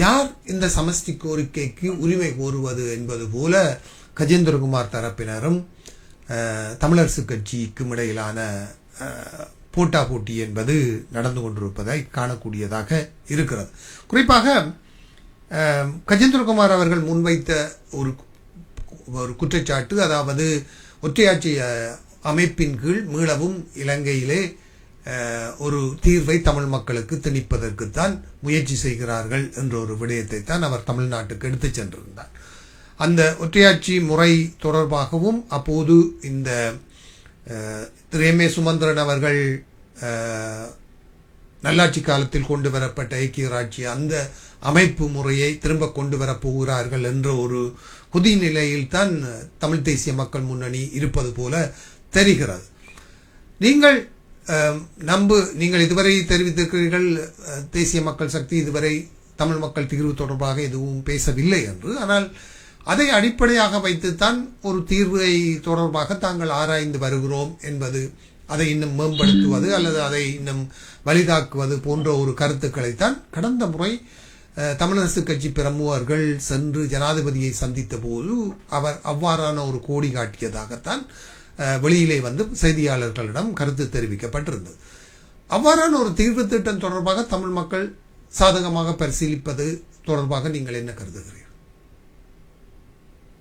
யார் இந்த சமஷ்டி கோரிக்கைக்கு உரிமை கோருவது என்பது போல கஜேந்திரகுமார் தரப்பினரும் தமிழரசு கட்சிக்கும் இடையிலான போட்டி என்பது நடந்து கொண்டிருப்பதை காணக்கூடியதாக இருக்கிறது. குறிப்பாக கஜேந்திரகுமார் அவர்கள் முன்வைத்த ஒரு குற்றச்சாட்டு, அதாவது ஒற்றையாட்சி அமைப்பின் கீழ் மீளவும் இலங்கையிலே ஒரு தீர்வை தமிழ் மக்களுக்கு திணிப்பதற்குத்தான் முயற்சி செய்கிறார்கள் என்ற ஒரு விடயத்தை தான் அவர் தமிழ்நாட்டுக்கு எடுத்துச் சென்றிருந்தார். அந்த ஒற்றையாட்சி முறை தொடர்பாகவும் அப்போது இந்த திரு M.A. சுமந்திரன் அவர்கள் நல்லாட்சி காலத்தில் கொண்டு வரப்பட்ட ஐக்கிய ராஜ்ய அந்த அமைப்பு முறையை திரும்ப கொண்டு வரப் போகிறார்கள் என்ற ஒரு புதிய நிலையில் தான் தமிழ் தேசிய மக்கள் முன்னணி இருப்பது போல தெரிகிறது. நீங்கள் இதுவரை தெரிவித்திருக்கிறீர்கள் தேசிய மக்கள் சக்தி இதுவரை தமிழ் மக்கள் தீர்வு தொடர்பாக எதுவும் பேசவில்லை என்று. ஆனால் அதை அடிப்படையாக வைத்துத்தான் ஒரு தீர்வை தொடர்பாக தாங்கள் ஆராய்ந்து வருகிறோம் என்பது, அதை இன்னும் மேம்படுத்துவது அல்லது அதை இன்னும் வலிதாக்குவது போன்ற ஒரு கருத்துக்களைத்தான் கடந்த முறை தமிழரசு கட்சி பிரமுகர்கள் சென்று ஜனாதிபதியை சந்தித்த போது அவர் அவ்வாறான ஒரு கோடி காட்டியதாகத்தான் வெளியிலே செய்தியாளர்களிடம் கருத்து தெரிவிக்கப்பட்டிருந்தது. அவ்வாறான ஒரு தீர்வு திட்டம் தொடர்பாக தமிழ் மக்கள் சாதகமாக பரிசீலிப்பது தொடர்பாக நீங்கள் என்ன கருதுகிறீர்கள்?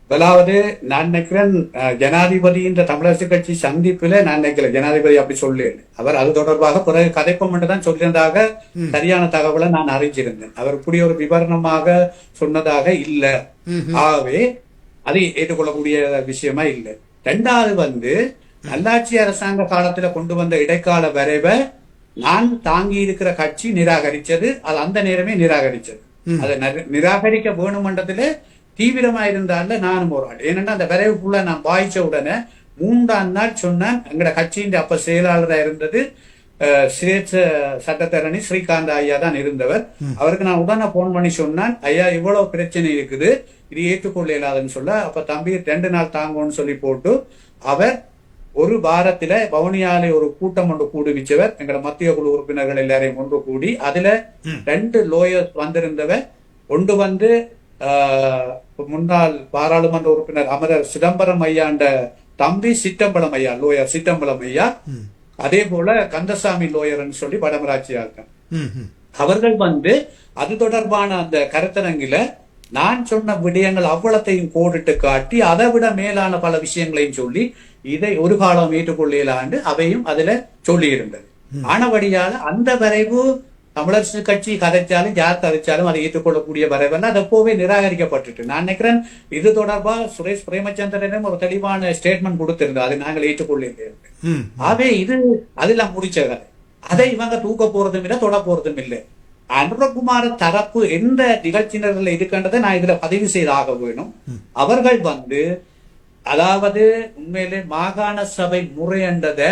அதாவது நான் நினைக்கிறேன் ஜனாதிபதியின் தமிழரசு கட்சி சந்திப்புல நான் நினைக்கிறேன் ஜனாதிபதி அப்படி சொல்லு அவர் அது தொடர்பாக பிறகு கதைப்பம் தான் சொல்லியிருந்தாக சரியான தகவலை நான் அறிஞ்சிருந்தேன். அவர் இப்படி ஒரு விவரணமாக சொன்னதாக இல்ல. ஆகவே அதை ஏற்றுக்கொள்ளக்கூடிய விஷயமா இல்லை. ரெண்டாவது நல்லாட்சி அரசாங்க காலத்துல கொண்டு வந்த இடைக்கால வரைவை நான் தாங்கி இருக்கிற கட்சி நிராகரிச்சது. அது அந்த நேரமே நிராகரிச்சது. அதை நிராகரிக்க வேணுமன்றதுல தீவிரமா இருந்தால நானும் ஒரு ஆள். ஏன்னா அந்த விரைவுக்குள்ள நான் வாய்ச்ச உடனே 3ஆம் நாள் சொன்னேன், எங்கட கட்சியின் அப்ப செயலாளராக இருந்தது சுரேஷ் சட்டத்தரணி ஸ்ரீகாந்த் ஐயா தான் இருந்தவர். அவருக்கு நான் உடனே போன் பண்ணி சொன்னேன், ஐயா இவ்வளவு பிரச்சனை இருக்குது, இது ஏற்றுக்கொள்ள இயலாதுன்னு சொல்ல, அப்ப தம்பி 2 நாள் தாங்கன்னு சொல்லி போட்டு அவர் ஒரு வாரத்துல வவுனியாலே ஒரு கூட்டம் ஒன்று கூடுவிச்சவர். எங்களோட மத்திய குழு உறுப்பினர்கள் எல்லாரையும் ஒன்று கூடி அதுல 2 லோயர்ஸ் வந்திருந்தவர். ஒன்று வந்து முன்னாள் பாராளுமன்ற உறுப்பினர் அமரர் சிதம்பரம் ஐயாண்ட தம்பி சிட்டம்பலம் ஐயா, லோயர் சிட்டம்பலம் ஐயா. அதே போல கந்தசாமி லோயர்ன்னு சொல்லி வடமராட்சியாங்க. அவர்கள் வந்து அது தொடர்பான அந்த கருத்தரங்கில நான் சொன்ன விடயங்கள் அவ்வளத்தையும் கோடிட்டு காட்டி அதை விட மேலான பல விஷயங்களையும் சொல்லி இதை ஒரு காலம் ஏற்றுக்கொள்ளலாண்டு அவையும் அதுல சொல்லி இருந்தது. ஆனபடியால அந்த வரைவு தமிழரசு கட்சி கதைச்சாலும் யார் கதைச்சாலும் அதை ஏற்றுக்கொள்ளக்கூடிய வரைவெல்லாம் அது எப்போவே நிராகரிக்கப்பட்டுட்டு. நான் நினைக்கிறேன் இது தொடர்பா சுரேஷ் பிரேமச்சந்திரனும் ஒரு தெளிவான ஸ்டேட்மெண்ட் கொடுத்திருந்தோம், அதை நாங்கள் ஏற்றுக்கொள்ள. ஆகவே இது அதெல்லாம் முடிச்ச கதை. அதை இவங்க தூக்க போறதும் இல்லை, தொட போறதும் இல்லை. அனுரகுமார தரப்பு எந்த நிகழ்ச்சியினர்கள் இருக்கின்றதை நான் இதுல பதிவு செய்தாக வேணும். அவர்கள் வந்து அதாவது உண்மையிலே மாகாண சபை முறை என்றதை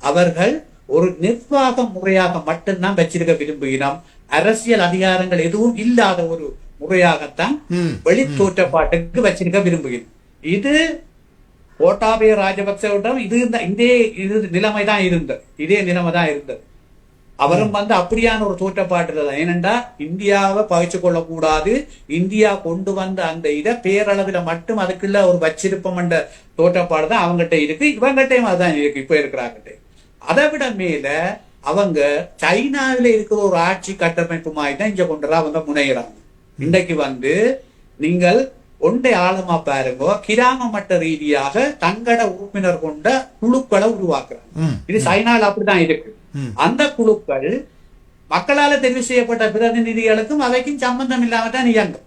அவர்கள் ஒரு நிர்வாக முறையாக மட்டும்தான் வச்சிருக்க விரும்புகிறோம். அரசியல் அதிகாரங்கள் எதுவும் இல்லாத ஒரு முறையாகத்தான் வெளி தோற்றப்பாட்டுக்கு வச்சிருக்க விரும்புகிறோம். இது கோட்டாபய ராஜபக்சவிடம் இது நிலைமைதான் இருந்தது, இதே நிலைமைதான் இருந்தது. அவரும் வந்து அப்படியான ஒரு தோற்றப்பாட்டு தான். ஏனென்றா இந்தியாவை பகிச்சு கொள்ளக்கூடாது, இந்தியா கொண்டு வந்த அந்த இதை பேரளவுல மட்டும் அதுக்குள்ள ஒரு வச்சிருப்பம் என்ற தோற்றப்பாடு தான் அவங்ககிட்ட இருக்கு, இவங்ககிட்டையும் அதுதான் இருக்கு, இப்ப இருக்கிறாங்கிட்ட. அதை விட மேல அவங்க சைனாவில இருக்கிற ஒரு ஆட்சி கட்டமைப்பு மாதிரி தான் இங்க கொண்டு அவங்க முனைகிறாங்க. இன்றைக்கு வந்து நீங்கள் ஒன்றை ஆழமா பாருங்க, கிராம மட்ட ரீதியாக தங்கட உறுப்பினர் கொண்ட குழுக்களை உருவாக்குறாங்க. இது சைனால அப்படிதான் இருக்கு. அந்த குழுக்கள் மக்களால தெரிவு செய்யப்பட்ட பிரதிநிதிகளுக்கும் அவைக்கும் சம்பந்தம் இல்லாம தான் இயங்கும்.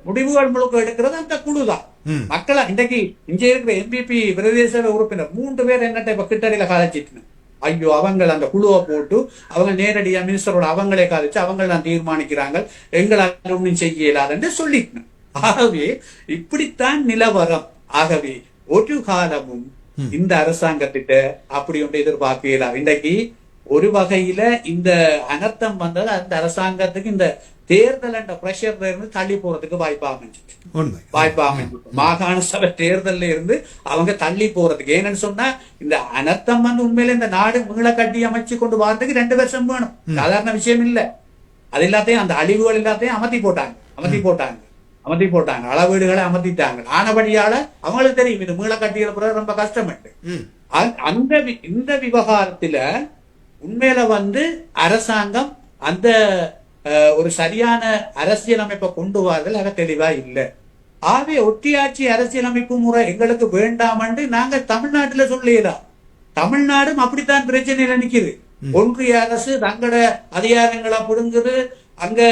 முடிவுகள் முழுக்க எடுக்கிறது அந்த குழுதான். மக்களா இன்றைக்கு இங்க இருக்கிற எம்பிபி பிரதேச உறுப்பினர் 3 பேர் என்னட்ட இப்ப கிட்டடியில காலச்சிட்டு, ஐயோ அவங்க அந்த குழுவை போட்டு அவங்க நேரடியா மினிஸ்டரோட அவங்களே காலிச்சு அவங்க தான் தீர்மானிக்கிறாங்க, எங்களால் ஒன்றும் செய்ய இயலாதுன்னு சொல்லிட்டேன். ஆகவே இப்படித்தான் நிலவரம். ஆகவே ஒரு காலமும் இந்த அரசாங்கத்திட்ட அப்படி ஒன்று எதிர்பார்க்கலாம். இன்றைக்கு ஒரு வகையில இந்த அனர்த்தம் வந்தது அந்த அரசாங்கத்துக்கு இந்த தேர்தல் என்ற பிரஷர்ல இருந்து தள்ளி போறதுக்கு வாய்ப்பு அமைஞ்சு மாகாண சபை தேர்தல்ல இருந்து அவங்க தள்ளி போறதுக்கு. ஏன்னு சொன்னா இந்த அனர்த்தம் வந்து உண்மையில இந்த நாடு மீள கட்டி அமைச்சு கொண்டு வரதுக்கு 2 வருஷம் வேணும், சாதாரண விஷயம் இல்ல. அது எல்லாத்தையும் அந்த அழிவுகள் எல்லாத்தையும் அமர்த்தி போட்டாங்க, அளவீடுகளை அமர்த்திட்டாங்க. ஆனபடியால அவங்களுக்கு தெரியும் இது மீள கட்டிய ரொம்ப கஷ்டம். இந்த விவகாரத்துல உண்மையில வந்து அரசாங்கம் அந்த ஒரு சரியான அரசியலமைப்பை கொண்டு வரதில் அக தெளிவா இல்லை. ஆகவே ஒட்டியாட்சி அரசியலமைப்பு முறை எங்களுக்கு வேண்டாம் என்று நாங்க தமிழ்நாட்டுல சொல்லலாம். தமிழ்நாடும் அப்படித்தான் பிரச்சனையில நிக்குது. ஒன்றிய அரசு தங்களோட அதிகாரங்களை புடுங்குது, அங்க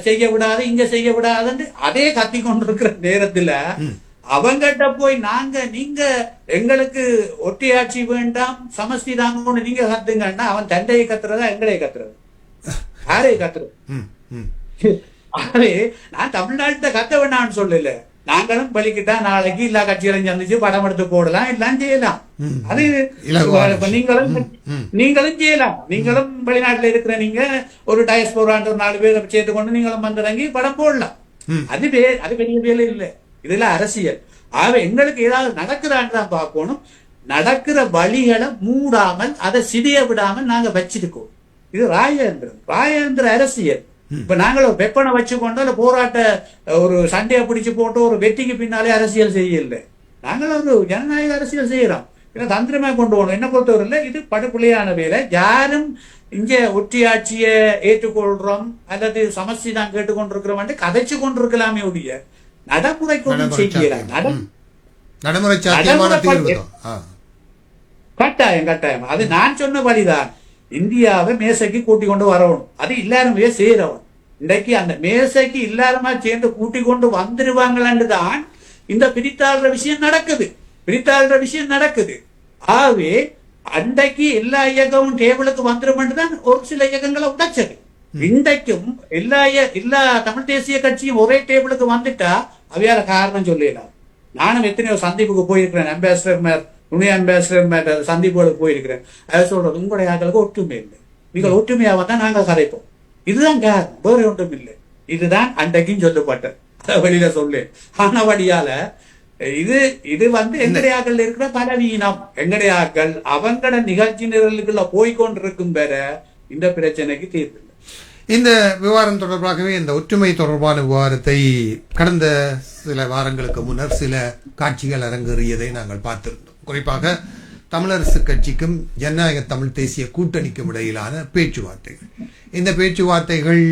செய்ய விடாது இங்க செய்ய விடாதுன்னு அதே கத்தி கொண்டிருக்கிற நேரத்துல அவங்கிட்ட போய் நீங்க எங்களுக்கு ஒட்டியாட்சி வேண்டாம் சமஸ்தி தாங்கன்னு நீங்க கத்துங்கன்னா அவன் தண்டையை கத்துறதா எங்களையே கத்துறது, யாரையே கத்துறது? நான் தமிழ்நாட்டை கத்த வேண்டாம்னு சொல்லல, நாங்களும் பலிக்கிட்டா நாளைக்கு எல்லா கட்சிகளையும் சந்திச்சு படம் எடுத்து போடலாம், எல்லாம் செய்யலாம். அது நீங்களும் செய்யலாம். நீங்களும் வெளிநாட்டுல இருக்கிற நீங்க ஒரு டயஸ்போரான்ற 4 பேரை சேர்த்து கொண்டு நீங்களும் வந்திறங்கி படம் போடலாம். அது பெரிய வேலை இல்லை, இதுல அரசியல். ஆக எங்களுக்கு ஏதாவது நடக்குதான்னு தான் பார்க்கணும். நடக்கிற வழிகளை மூடாமல் அதை சிதைய விடாமல் நாங்க வச்சிருக்கோம். இது ராஜேந்திர அரசியல். இப்ப நாங்கள் ஒரு வெப்பனை வச்சு கொண்டு போராட்ட ஒரு சண்டையை பிடிச்சு போட்டு ஒரு வெற்றிக்கு பின்னாலே அரசியல் செய்யல. நாங்கள் ஒரு ஜனநாயக அரசியல் செய்யறோம், தந்திரமா கொண்டு போகணும். என்ன பொறுத்தவரையில இது படுகொலையான வேலை. யாரும் இங்க ஒற்றியாட்சியை ஏற்றுக்கொள்றோம் அல்லது சமஸ்தி தான் கேட்டுக்கொண்டிருக்கிறோம் கதைச்சு கொண்டிருக்கலாமே ஒழிய நடைமுறை கொண்டு செய்யலாம். கட்டாயம் அது நான் சொன்ன வழிதான். இந்தியாவை மேசைக்கு கூட்டி கொண்டு வரணும், அது எல்லாருமே செய்யறவன். இன்றைக்கு அந்த மேசைக்கு எல்லாருமா சேர்ந்து கூட்டி கொண்டு வந்துருவாங்களான்னு தான் இந்த பிரித்தாளுற விஷயம் நடக்குது. ஆகவே அன்றைக்கு எல்லா இயக்கமும் டேபிளுக்கு வந்துடும் தான் ஒரு சில இயக்கங்களை உடைச்சது. இன்றைக்கும் எல்லா தமிழ் தேசிய கட்சியும் ஒரே டேபிளுக்கு வந்துட்டா அவையால காரணம் சொல்லலாம். நானும் எத்தனையோ சந்திப்புக்கு போயிருக்கிறேன். அம்பாசிடர் துணை அம்பாசிடர் சந்திப்புகளுக்கு போயிருக்கிறேன். அதை சொல்றது உங்களுடைய ஆட்களுக்கு ஒற்றுமை இல்லை, நீங்கள் ஒற்றுமையாக தான் நாங்கள் கதைப்போம். இதுதான் காரணம், வேற ஒன்றும் இல்லை. இதுதான் அன்றைக்கும் சொல்லப்பட்டது, வெளியில சொல்லு. ஆனபடியால இது எங்கடையாக்கள் இருக்கிற பலவீனம். எங்கடையாக்கள் அவங்கள நிகழ்ச்சி நிரலுக்குள்ள போய்கொண்டிருக்கும் பெற இந்த பிரச்சனைக்கு தீர்வு. இந்த விவகாரம் தொடர்பாகவே இந்த ஒற்றுமை தொடர்பான விவகாரத்தை கடந்த சில வாரங்களுக்கு முன்னர் சில காட்சிகள் அரங்கேறியதை நாங்கள் பார்த்திருந்தோம். குறிப்பாக தமிழரசு கட்சிக்கும் ஜனநாயக தமிழ் தேசிய கூட்டணிக்கும் இடையிலான பேச்சுவார்த்தைகள். இந்த பேச்சுவார்த்தைகள்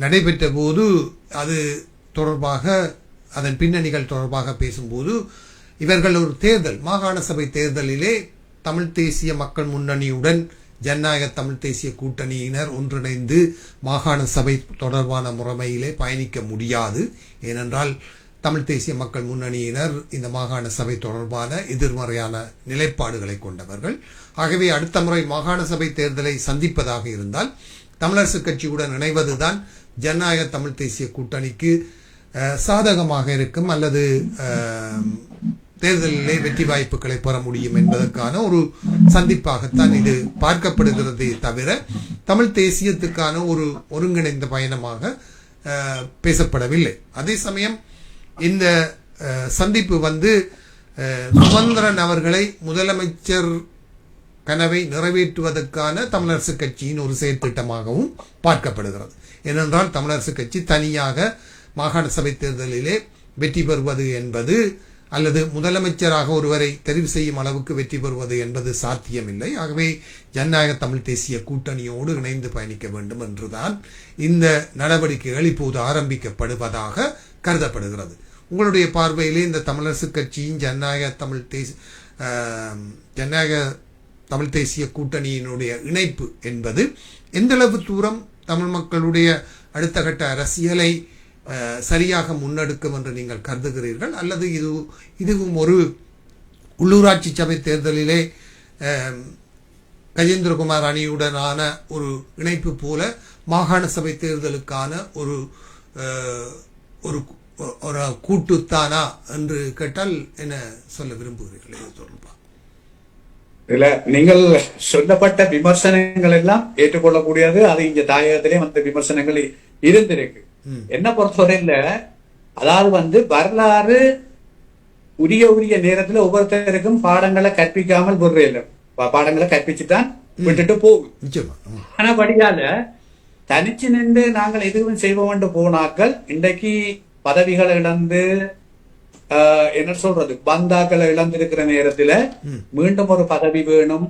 நடைபெற்ற போது அது தொடர்பாக அதன் பின்னணிகள் தொடர்பாக பேசும்போது இவர்கள் ஒரு தேர்தல், மாகாண சபை தேர்தலிலே தமிழ் தேசிய மக்கள் முன்னணியுடன் ஜனநாயக தமிழ் தேசிய கூட்டணியினர் ஒன்றிணைந்து மாகாண சபை தொடர்பான முறைமையிலே பயணிக்க முடியாது. ஏனென்றால் தமிழ் தேசிய மக்கள் முன்னணியினர் இந்த மாகாண சபை தொடர்பான எதிர்மறையான நிலைப்பாடுகளை கொண்டவர்கள். ஆகவே அடுத்த முறை மாகாண சபை தேர்தலை சந்திப்பதாக இருந்தால் தமிழரசு கட்சியுடன் இணைவதுதான் ஜனநாயக தமிழ் தேசிய கூட்டணிக்கு சாதகமாக இருக்கும், அல்லது தேர்தலிலே வெற்றி வாய்ப்புகளை பெற முடியும் என்பதற்கான ஒரு சந்திப்பாகத்தான் இது பார்க்கப்படுகிறதே தவிர தமிழ் தேசியத்துக்கான ஒரு ஒருங்கிணைந்த பயணமாக பேசப்படவில்லை. அதே சமயம் இந்த சந்திப்பு சுமந்திரன் அவர்களை முதலமைச்சர் கனவை நிறைவேற்றுவதற்கான தமிழரசு கட்சியின் ஒரு செயற்திட்டமாகவும் பார்க்கப்படுகிறது. ஏனென்றால் தமிழரசு கட்சி தனியாக மாகாண சபை தேர்தலிலே வெற்றி பெறுவது என்பது அல்லது முதலமைச்சராக ஒருவரை தெரிவு செய்யும் அளவுக்கு வெற்றி பெறுவது என்பது சாத்தியமில்லை. ஆகவே ஜனநாயக தமிழ் தேசிய கூட்டணியோடு இணைந்து பயணிக்க வேண்டும் என்றுதான் இந்த நடவடிக்கைகள் இப்போது ஆரம்பிக்கப்படுவதாக கருதப்படுகிறது. உங்களுடைய பார்வையிலே இந்த தமிழரசு கட்சியின் ஜனநாயக தமிழ் தேசிய கூட்டணியினுடைய இணைப்பு என்பது எந்தளவு தூரம் தமிழ் மக்களுடைய அடுத்த கட்ட அரசியலை சரியாக முன்னெடுக்கும் என்று நீங்கள் கருதுகிறீர்கள், அல்லது இதுவும் ஒரு உள்ளூராட்சி சபை தேர்தலிலே கஜேந்திரகுமார் அணியுடனான ஒரு இணைப்பு போல மாகாண சபை தேர்தலுக்கான ஒரு கூட்டுத்தானா என்று கேட்டால் என்ன சொல்ல விரும்புகிறீர்கள்? இல்ல, நீங்கள் சொல்லப்பட்ட விமர்சனங்கள் எல்லாம் ஏற்றுக்கொள்ளக்கூடியது. அது இங்க தாயகத்திலே விமர்சனங்கள் இருந்திருக்கு. என்ன பொறுத்தவரையில அதாவது வரலாறு உரிய நேரத்துல ஒவ்வொருத்தருக்கும் பாடங்களை கற்பிக்காமல் விடுறேன், பாடங்களை கற்பிச்சுதான் விட்டுட்டு போகும். ஆனா படியால தனிச்சு நின்று நாங்கள் எதுவும் செய்வோம் என்று போனாக்கள் இன்றைக்கு பதவிகளை இழந்து என்ன சொல்றது பந்தாக்களை இழந்திருக்கிற நேரத்துல மீண்டும் ஒரு பதவி வேணும்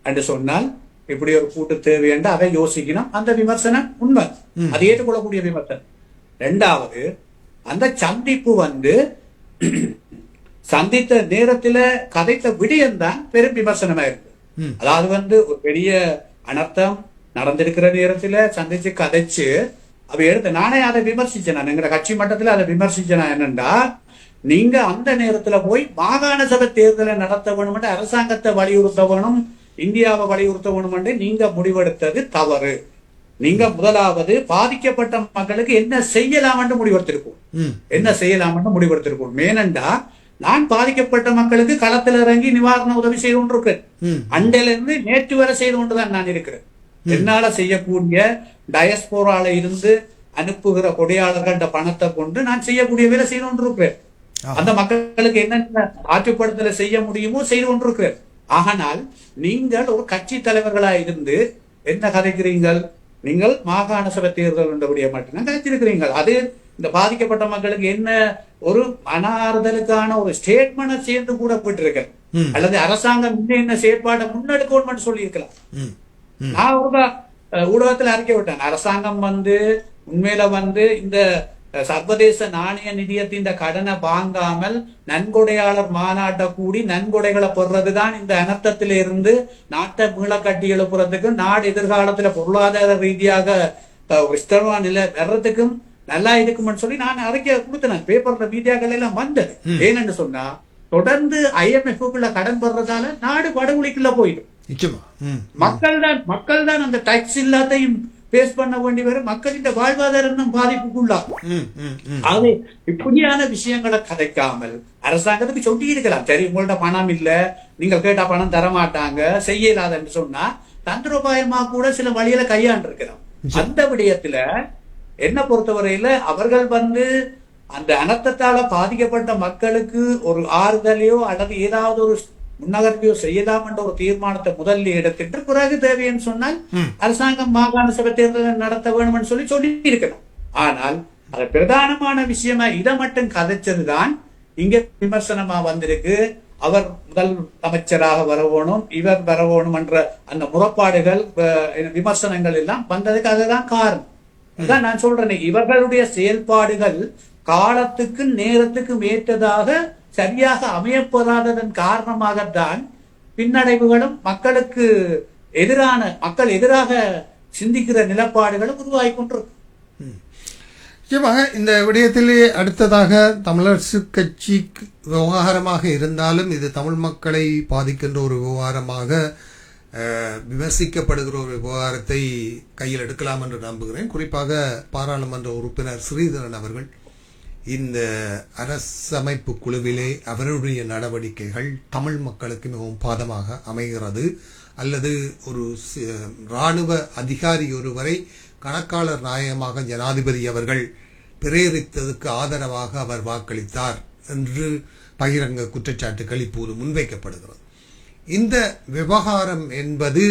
என்று சொன்னால் இப்படி ஒரு கூட்டு தேவை என்று அதை யோசிக்கணும். அந்த விமர்சனம் உண்மை, அது ஏற்றுக்கொள்ளக்கூடிய விமர்சனம். ரெண்டாவது, அந்த சந்திப்பு சந்தித்த நேரத்துல கதைத்த விடயம்தான் பெரும் விமர்சனமா இருக்கு. அதாவது ஒரு பெரிய அனர்த்தம் நடந்திருக்கிற நேரத்துல சந்திச்சு கதைச்சு அவ எடுத்து நானே அதை விமர்சிச்சேன். நான் எங்க கட்சி மட்டத்துல அதை விமர்சிச்சேன். என்னண்டா, நீங்க அந்த நேரத்துல போய் மாகாண சபை தேர்தலை நடத்த வேணும், அரசாங்கத்தை வலியுறுத்த வேணும், இந்தியாவை வலியுறுத்த வேணும் என்று நீங்க முடிவெடுத்தது தவறு. நீங்க முதலாவது பாதிக்கப்பட்ட மக்களுக்கு என்ன செய்யலாம் என்று முடிவெடுத்திருக்கோம். ஏனென்றா நான் பாதிக்கப்பட்ட மக்களுக்கு களத்தில் இறங்கி நிவாரண உதவி செய்து கொண்டிருக்கிறேன். அண்டையில இருந்து நேற்று வரை செய்து கொண்டுதான் நான் இருக்கிறேன். என்னால செய்யக்கூடிய டயஸ்போரால இருந்து அனுப்புகிற கொடையாளர்கள்ட பணத்தை கொண்டு நான் செய்யக்கூடிய வேலை செய்து கொண்டிருக்கிறேன். அந்த மக்களுக்கு என்னென்ன ஆற்றுப்படுத்தல செய்ய முடியுமோ செய்து கொண்டிருக்கிறேன். ஆனால் நீங்கள் ஒரு கட்சி தலைவர்களா இருந்து என்ன கதைக்கிறீங்கள்? நீங்கள் மாகாண சபை தேர்தல் என்றபடியே மட்டும்தான் கதைச்சிருக்கிறீர்கள். அது இந்த பாதிக்கப்பட்ட மக்களுக்கு என்ன ஒரு அனாறுதலுக்கான ஒரு ஸ்டேட்மெண்ட் சேர்ந்து கூட போயிட்டு அல்லது அரசாங்கம் என்ன செயற்பாட்டை முன்னெடுக்கணும் சொல்லி இருக்கலாம். நான் ஒரு ஊடகத்தில் அறிக்கை விட்டேன். அரசாங்கம் உண்மையில இந்த சர்வதேச நாணய நிதியத்தின் கடனை வாங்காமல் நன்கொடையாளர் மாநாட்டை கூடி நன்கொடைகளை பெறதுதான் இந்த அனர்த்தத்தில இருந்து நாட்டை மீள கட்டி எழுப்புறதுக்கு, நாடு எதிர்காலத்துல பொருளாதார ரீதியாக விஸ்தரமான நிலை வர்றதுக்கும் நல்லா இருக்கும்னு சொல்லி நான் அறிக்கை கொடுத்தேன். பேப்பர்ல மீடியாக்கள் எல்லாம் வந்தது. ஏன்னு சொன்னா தொடர்ந்து IMF-க்குள்ள கடன் பெறதால நாடு படுகொலிக்குள்ள போயிடும். மக்கள் தான் அந்த டாக்ஸ் எல்லாத்தையும் பேஸ் பண்ண வேண்டி வரும், மக்களின் வாழ்வாதாரம் பாதிப்புக்குள்ளாகும். ம், ம், ம். ஆகவே இப்படியான விஷயங்களை கதைக்காமல் அரசாங்கத்துக்கு சொல்லி இருக்கலாம், சரி உங்கள்ட்ட பணம் இல்ல, நீங்கள் கேட்டா பணம் தர மாட்டாங்க, செய்யலாதுன்னு சொன்னா தந்திரோபாயமா கூட சில வழியில கையாண்டு இருக்கிறோம். அந்த விடயத்துல என்ன பொறுத்தவரையில அவர்கள் அந்த அனர்த்தத்தால பாதிக்கப்பட்ட மக்களுக்கு ஒரு ஆறுதலையோ அல்லது ஏதாவது ஒரு முன்னகர்வையோ செய்யலாம் என்ற ஒரு தீர்மானத்தை முதல்ல எடுத்துட்டு பிறகு தேவைன்னு சொன்னால் அரசாங்கம் மாகாண சபை தேர்தலை நடத்த வேணும்னு சொல்லி இருக்கணும். ஆனால் அது பிரதானமான விஷயமா இதை மட்டும் கதைச்சதுதான் இங்க விமர்சனமா வந்திருக்கு. அவர் முதல் அமைச்சராக வரவேணும், இவர் வரவேணும் என்ற அந்த முறைப்பாடுகள் விமர்சனங்கள் எல்லாம் வந்ததுக்கு அதுதான் காரணம். அதான் நான் சொல்றேன், இவர்களுடைய செயல்பாடுகள் காலத்துக்கு நேரத்துக்கு ஏற்றதாக சரியாக அமையப்படாததன் காரணமாகத்தான் பின்னடைவுகளும் மக்களுக்கு எதிராக சிந்திக்கிற நிலப்பாடுகளும் உருவாகி கொண்டிருக்கு. நிச்சயமாக இந்த விடயத்திலே அடுத்ததாக தமிழரசு கட்சி விவகாரமாக இருந்தாலும் இது தமிழ் மக்களை பாதிக்கின்ற ஒரு விவகாரமாக விமர்சிக்கப்படுகிற ஒரு விவகாரத்தை கையில் எடுக்கலாம் என்று நம்புகிறேன். குறிப்பாக பாராளுமன்ற உறுப்பினர் ஸ்ரீதரன் அவர்கள் இந்த அரசமைப்பு குழுவிலே அவருடைய நடவடிக்கைகள் தமிழ் மக்களுக்கு மிகவும் பாதமாக அமைகிறது, அல்லது ஒரு இராணுவ அதிகாரி ஒருவரை கணக்காளர் நாயகமாக ஜனாதிபதி அவர்கள் பிரேரித்ததுக்கு ஆதரவாக அவர் வாக்களித்தார் என்று பகிரங்க குற்றச்சாட்டுகள் இப்போது முன்வைக்கப்படுகிறது. இந்த விவகாரம் என்பது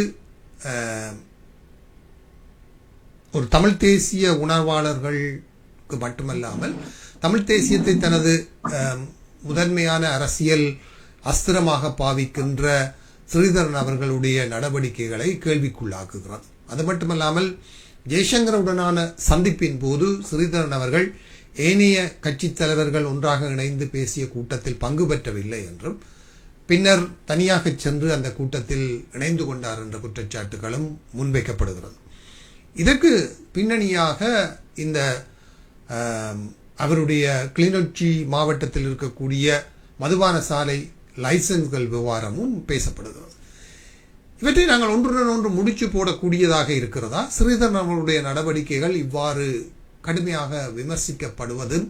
ஒரு தமிழ் தேசிய உணர்வாளர்களுக்கு மட்டுமல்லாமல் தமிழ் தேசியத்தை தனது முதன்மையான அரசியல் அஸ்திரமாக பாவிக்கின்ற ஸ்ரீதரன் அவர்களுடைய நடவடிக்கைகளை கேள்விக்குள்ளாக்குகிறது. அது மட்டுமல்லாமல் ஜெய்சங்கருடனான சந்திப்பின் போது ஸ்ரீதரன் அவர்கள் ஏனைய கட்சித் தலைவர்கள் ஒன்றாக இணைந்து பேசிய கூட்டத்தில் பங்கு பெற்றவில்லை என்றும் பின்னர் தனியாக சென்று அந்த கூட்டத்தில் இணைந்து கொண்டார் என்ற குற்றச்சாட்டுகளும் முன்வைக்கப்படுகிறது. இதற்கு பின்னணியாக இந்த அவருடைய கிளிநொச்சி மாவட்டத்தில் இருக்கக்கூடிய மதுபான சாலை லைசன்ஸ்கள் விவகாரமும் பேசப்படுகிறது. இவற்றை நாங்கள் ஒன்றுடன் ஒன்று முடிச்சு போடக்கூடியதாக இருக்கிறதா? ஸ்ரீதரன் அவர்களுடைய நடவடிக்கைகள் இவ்வாறு கடுமையாக விமர்சிக்கப்படுவதும்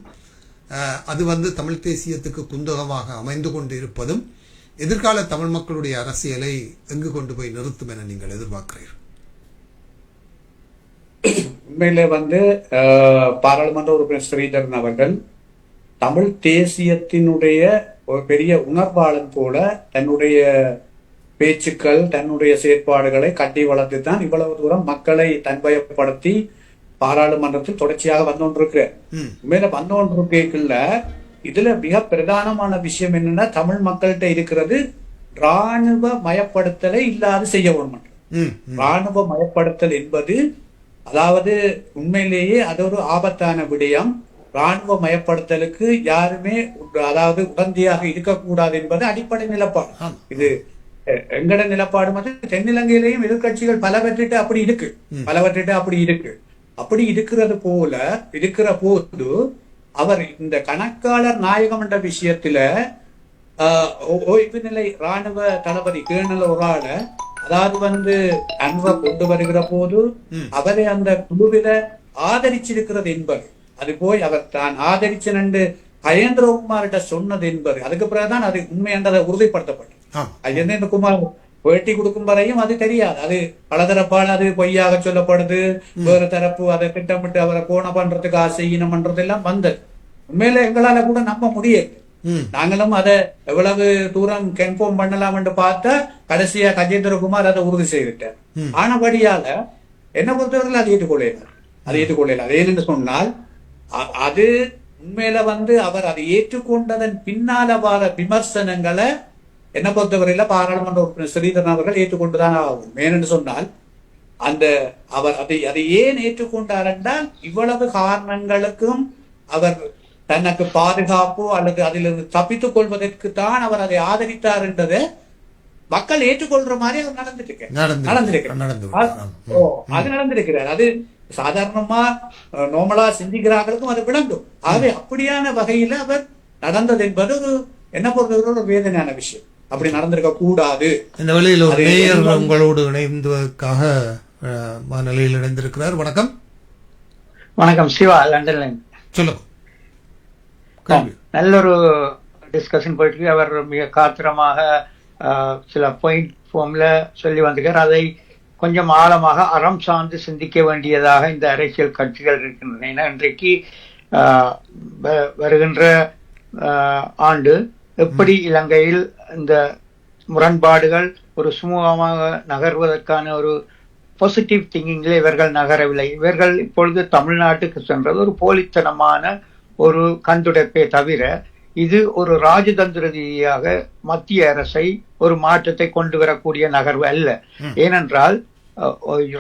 அது தமிழ் தேசியத்துக்கு குந்தகமாக அமைந்து கொண்டு இருப்பதும் எதிர்கால தமிழ் மக்களுடைய அரசியலை எங்கு கொண்டு போய் நிறுத்தும் என நீங்கள் எதிர்பார்க்கிறீர்கள்? உண்மையிலே பாராளுமன்ற உறுப்பினர் ஸ்ரீதரன் அவர்கள் தமிழ் தேசியத்தினுடைய ஒரு பெரிய உணர்வாளன் போல தன்னுடைய பேச்சுக்கள், தன்னுடைய செயற்பாடுகளை கட்டி வளர்த்து தான் இவ்வளவு தூரம் மக்களை தன்வயப்படுத்தி பாராளுமன்றத்தில் தொடர்ச்சியாக வந்து கொண்டிருக்கிறார். உண்மையில வந்து கொண்டிருக்கல இதுல மிக பிரதானமான விஷயம் என்னன்னா, தமிழ் மக்கள்கிட்ட இருக்கிறது இராணுவ மயப்படுத்தலை இல்லாது செய்ய வேண்டும். இராணுவ மயப்படுத்தல் என்பது அதாவது உண்மையிலேயே அது ஒரு ஆபத்தான விடயம். இராணுவ மயப்படுத்தலுக்கு யாருமே அதாவது உடந்தையாக இருக்கக்கூடாது என்பது அடிப்படை நிலப்பாடு. இது எங்கட நிலப்பாடு தென்னிலங்கையிலேயும் எதிர்கட்சிகள் பலவற்றிட்டு அப்படி இருக்கு. அப்படி இருக்கிறது போல இருக்கிற போது அவர் இந்த கணக்காளர் நாயகம் என்ற விஷயத்துல ஓய்வு நிலை இராணுவ தளபதி கேர்னல் ஒரு ஆள அதாவது அன்பை கொண்டு வருகிற போது அவரை அந்த குழுவில ஆதரிச்சிருக்கிறது என்பது, அது போய் அவர் தான் ஆதரிச்சனு கஜேந்திரகுமார்கிட்ட சொன்னது என்பது, அதுக்கு பிறகுதான் அது உண்மை என்றதை உறுதிப்படுத்தப்பட்டது. கஜேந்திரகுமார் பேட்டி கொடுக்கும் வரையும் அது தெரியாது, அது பலதரப்பால் அது பொய்யாக சொல்லப்படுது, வேறு தரப்பு அதை திட்டமிட்டு அவரை கோண பண்றதுக்கு ஆசையினம் பண்றதெல்லாம் வந்தது. உண்மையில எங்களால கூட நம்ப முடியாது. நாங்களும் அதை எவ்வளவு தூரம் கன்ஃபார்ம் பண்ணலாம் என்று பார்த்தா கடைசியா கஜேந்திரகுமார் அதை உறுதி செய்துட்டார். ஆனபடியால என்ன பொறுத்தவரையில் அதை ஏற்றுக்கொள்ளல. அது ஏன்னு சொன்னால் அது உண்மையில அவர் அதை ஏற்றுக்கொண்டதன் பின்னால வர விமர்சனங்களை என்ன பொறுத்தவரையில பாராளுமன்ற உறுப்பினர் ஸ்ரீதரன் அவர்கள் ஏற்றுக்கொண்டுதான் ஆகும். ஏனென்று சொன்னால் அவர் அதை ஏன் ஏற்றுக்கொண்டார் என்றால் இவ்வளவு காரணங்களுக்கும் அவர் தனக்கு பாதுகாப்பு அல்லது அதிலிருந்து தப்பித்துக் கொள்வதற்கு தான் அவர் அதை ஆதரித்தார் என்றதை மக்கள் ஏற்றுக்கொள்ற மாதிரி அவர் நடந்திருக்கிறார். அது சாதாரணமா நோமலா சிந்திக்கிறார்களுக்கும் அது விளங்கும். ஆகவே அப்படியான வகையில அவர் நடந்தது என்பது ஒரு என்ன பொறுத்தவரை ஒரு வேதனையான விஷயம். அப்படி நடந்திருக்க கூடாது. இந்த வழியில் ஒரு மேயர் உங்களோடு இணைந்ததற்காக வானொலியில் இணைந்திருக்கிறார். வணக்கம். வணக்கம். சிவா, லண்டன்ல. சொல்லுங்க. நல்ல ஒரு டிஸ்கஷன் போயிட்டு இருக்கு. அவர் மிக காத்திரமாக சில பாயிண்ட் ஃபார்ம்ல சொல்லி வந்திருக்கார். அதை கொஞ்சம் ஆழமாக அறம் சார்ந்து சிந்திக்க வேண்டியதாக இந்த அரசியல் கட்சிகள் இருக்கின்றன. ஏன்னா இன்றைக்கு வருகின்ற ஆண்டு எப்படி இலங்கையில் இந்த முரண்பாடுகள் ஒரு சுமூகமாக நகர்வதற்கான ஒரு பாசிட்டிவ் திங்கிங்ல இவர்கள் நகரவில்லை. இவர்கள் இப்பொழுது தமிழ்நாட்டுக்கு சென்றது ஒரு போலித்தனமான ஒரு கண்டுடைப்பை தவிர இது ஒரு ராஜதந்திர ரீதியாக மத்திய அரசை ஒரு மாற்றத்தை கொண்டு வரக்கூடிய நகர்வு அல்ல. ஏனென்றால்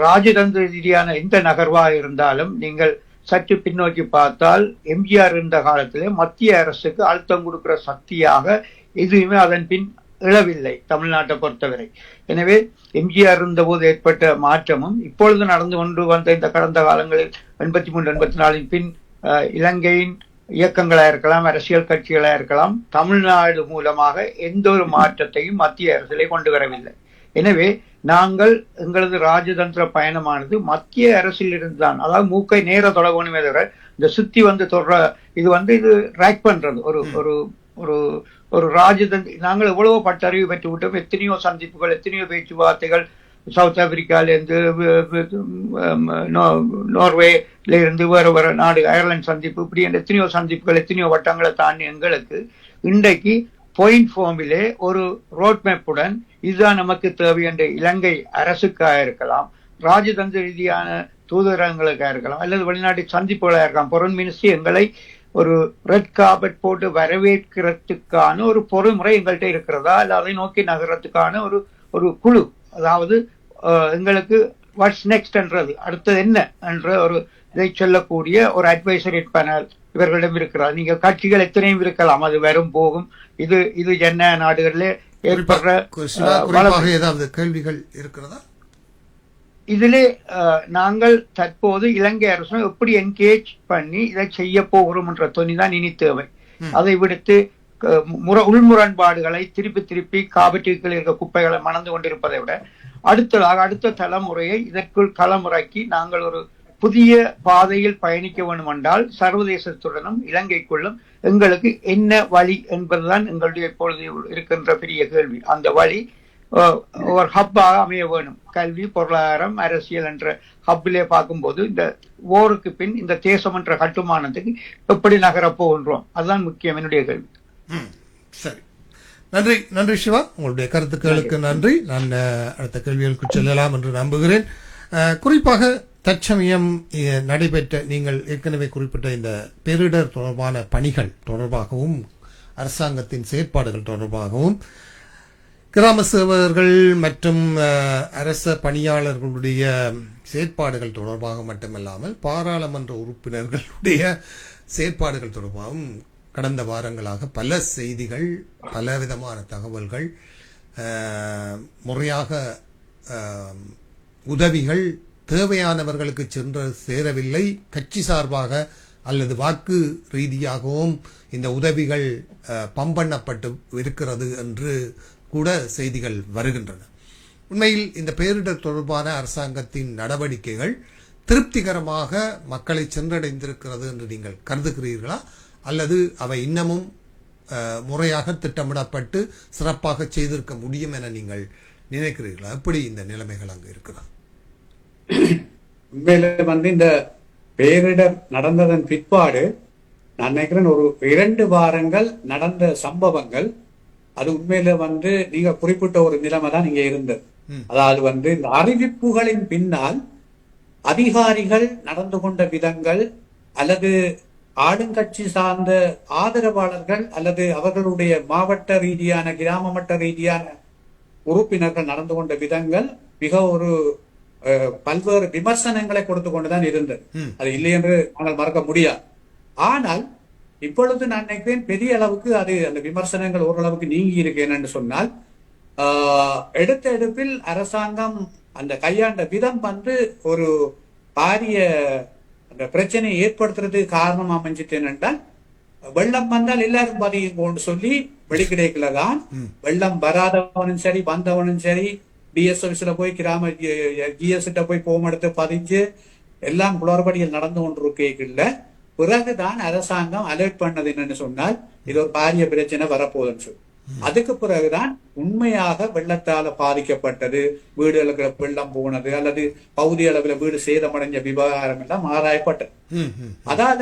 ராஜதந்திர ரீதியான எந்த நகர்வா இருந்தாலும் நீங்கள் சற்று பின்னோக்கி பார்த்தால் எம்ஜிஆர் இருந்த காலத்திலே மத்திய அரசுக்கு அழுத்தம் கொடுக்கிற சக்தியாக எதுவுமே அதன் பின் இழவில்லை தமிழ்நாட்டை பொறுத்தவரை. எனவே எம்ஜிஆர் இருந்த போது ஏற்பட்ட மாற்றமும் இப்பொழுது நடந்து கொண்டு வந்த இந்த கடந்த காலங்களில் 83, 84 பின் இலங்கையின் இயக்கங்களா இருக்கலாம், அரசியல் கட்சிகளா இருக்கலாம், தமிழ்நாடு மூலமாக எந்த ஒரு மாற்றத்தையும் மத்திய அரசிலே கொண்டு வரவில்லை. எனவே நாங்கள் எங்களது ராஜதந்திர பயணமானது மத்திய அரசில் இருந்துதான், அதாவது மூக்கை நேர தொடங்கணுமே தவிர இந்த சுத்தி வந்து தொடர இது ரேக் பண்றது ஒரு ஒரு ஒரு ஒரு ராஜதந்திர. நாங்கள் எவ்வளவோ பட்டறிவு பெற்று விட்டோம். எத்தனையோ சந்திப்புகள், எத்தனையோ பேச்சுவார்த்தைகள், சவுத் ஆப்பிரிக்கால இருந்து, நோர்வேல இருந்து, வேற நாடு, அயர்லாந்து சந்திப்பு, இப்படி எத்தனையோ சந்திப்புகள், எத்தனையோ வட்டங்களை தாண்டி எங்களுக்கு இன்றைக்கு பாயிண்ட் ஃபார்மிலே ஒரு ரோட் மேப்புடன் இதுதான் நமக்கு தேவை என்ற இலங்கை அரசுக்காக இருக்கலாம், ராஜதந்திர ரீதியான தூதரகங்களுக்காக இருக்கலாம், அல்லது வெளிநாட்டு சந்திப்புகளாக இருக்கலாம், ஃபாரின் மினிஸ்ட்ரி எங்களை ஒரு ரெட் கார்பெட் போட்டு வரவேற்கிறதுக்கான ஒரு பொறுமுறை எங்கள்கிட்ட இருக்கிறதா, அல்ல அதை நோக்கி நகரத்துக்கான ஒரு குழு, அதாவது எங்களுக்கு வாட்ஸ் நெக்ஸ்ட் என்றது அடுத்தது என்ன என்ற ஒரு இதை சொல்லக்கூடிய ஒரு அட்வைசரி பேனல் இவர்களிடம் இருக்கிறார். நீங்க கட்சிகள் எத்தனையும் இருக்கலாம், அது வரும் போகும். இது என்ன நாடுகளிலே ஏற்படுற ஏதாவது கேள்விகள் இருக்கிறதா? இதிலே நாங்கள் தற்போது இலங்கை அரசு எப்படி என்கேஜ் பண்ணி இதை செய்ய போகிறோம் என்ற துணிதான் இனி தேவை. அதை விடுத்து உள்முரண்பாடுகளை திருப்பி காபட்டிகள் இருக்க குப்பைகளை மணந்து கொண்டிருப்பதை விட அடுத்த தலைமுறையை இதற்குள் களமுறைக்கு நாங்கள் ஒரு புதிய பாதையில் பயணிக்க வேண்டும் என்றால் சர்வதேசத்துடனும் இலங்கைக்குள்ளும் எங்களுக்கு என்ன வழி என்பதுதான் எங்களுடைய இப்பொழுது இருக்கின்ற பெரிய கேள்வி. அந்த வழி ஒரு ஹப்பாக அமைய வேணும். கல்வி, பொருளாதாரம், அரசியல் என்ற ஹப்பிலே பார்க்கும்போது இந்த ஓருக்கு பின் இந்த தேசம் என்ற கட்டுமானத்துக்கு எப்படி நகரப்போகின்றோம், அதுதான் முக்கியம் என்னுடைய கேள்வி. சரி, நன்றி. நன்றி சிவா, உங்களுடைய கருத்துக்களுக்கு நன்றி. நான் அடுத்த கேள்விகளுக்கு செல்லலாம் என்று நம்புகிறேன். குறிப்பாக தற்சமயம் நடைபெற்ற, நீங்கள் ஏற்கனவே குறிப்பிட்ட இந்த பேரிடர் தொடர்பான பணிகள் தொடர்பாகவும் அரசாங்கத்தின் செயற்பாடுகள் தொடர்பாகவும் கிராம சேவகர்கள் மற்றும் அரச பணியாளர்களுடைய செயற்பாடுகள் தொடர்பாக மட்டுமல்லாமல் பாராளுமன்ற உறுப்பினர்களுடைய செயற்பாடுகள் தொடர்பாகவும் கடந்த வாரங்களாக பல செய்திகள், பலவிதமான தகவல்கள், முறையாக உதவிகள் தேவையானவர்களுக்கு சென்று சேரவில்லை, கட்சி சார்பாக அல்லது வாக்கு ரீதியாகவும் இந்த உதவிகள் பம்பண்ணப்பட்டு இருக்கிறது என்று கூட செய்திகள் வருகின்றன. உண்மையில் இந்த பேரிடர் தொடர்பான அரசாங்கத்தின் நடவடிக்கைகள் திருப்திகரமாக மக்களை சென்றடைந்திருக்கிறது என்று நீங்கள் கருதுகிறீர்களா, அல்லது அவை இன்னமும் முறையாக திட்டமிடப்பட்டு சிறப்பாக செய்திருக்க முடியும் என நீங்கள் நினைக்கிறீர்களா? எப்படி இந்த நிலைமைகள் அங்கு இருக்கிறது? உண்மையில இந்த பேரிடர் நடந்ததன் பிற்பாடு நான் நினைக்கிறேன் ஒரு 2 வாரங்கள் நடந்த சம்பவங்கள், அது உண்மையில நீங்க குறிப்பிட்ட ஒரு நிலைமை தான் இங்க இருந்தது. அதாவது இந்த அறிவிப்புகளின் பின்னால் அதிகாரிகள் நடந்து கொண்ட விதங்கள், அல்லது ஆளுங்கட்சி சார்ந்த ஆதரவாளர்கள் அல்லது அவர்களுடைய மாவட்ட ரீதியான, கிராம மட்ட ரீதியான உறுப்பினர்கள் நடந்து கொண்ட விதங்கள் மிக ஒரு பல்வேறு விமர்சனங்களை கொடுத்து கொண்டுதான் இருந்தது. அது இல்லை என்று நாங்கள் மறக்க முடியாது. ஆனால் இப்பொழுது நான் நினைக்கிறேன் பெரிய அளவுக்கு அந்த விமர்சனங்கள் ஓரளவுக்கு நீங்கி இருக்கு. என்னன்னு சொன்னால், எடுத்த எடுப்பில் அரசாங்கம் அந்த கையாண்ட விதம் ஒரு பாரிய அந்த பிரச்சனையை ஏற்படுத்துறதுக்கு காரணம் அமைஞ்சிட்டு என்னென்றால், வெள்ளம் வந்தால் எல்லாரும் பதியும் சொல்லி வெளிக்கிடைக்குள்ளதான் வெள்ளம் வராதவனும் சரி வந்தவனும் சரி டிஎஸ் ஆபீஸ்ல போய் கிராம ஜிஎஸ் கிட்ட போய் போம் எடுத்து பதிஞ்சு எல்லாம் குளறுபடியில் நடந்து கொண்டிருக்கல. பிறகுதான் அரசாங்கம் அலர்ட் பண்ணது என்னன்னு சொன்னால் இது ஒரு பாரிய பிரச்சனை வரப்போகுதுன்னு சொல்லி. அதுக்கு பிறகுதான் உண்மையாக வெள்ளத்தால பாதிக்கப்பட்டது, வீடுகளுக்கு வெள்ளம் போனது அல்லது பகுதி அளவில் வீடு சேதமடைஞ்ச விவகாரம் எல்லாம் ஆராயப்பட்டது. அதால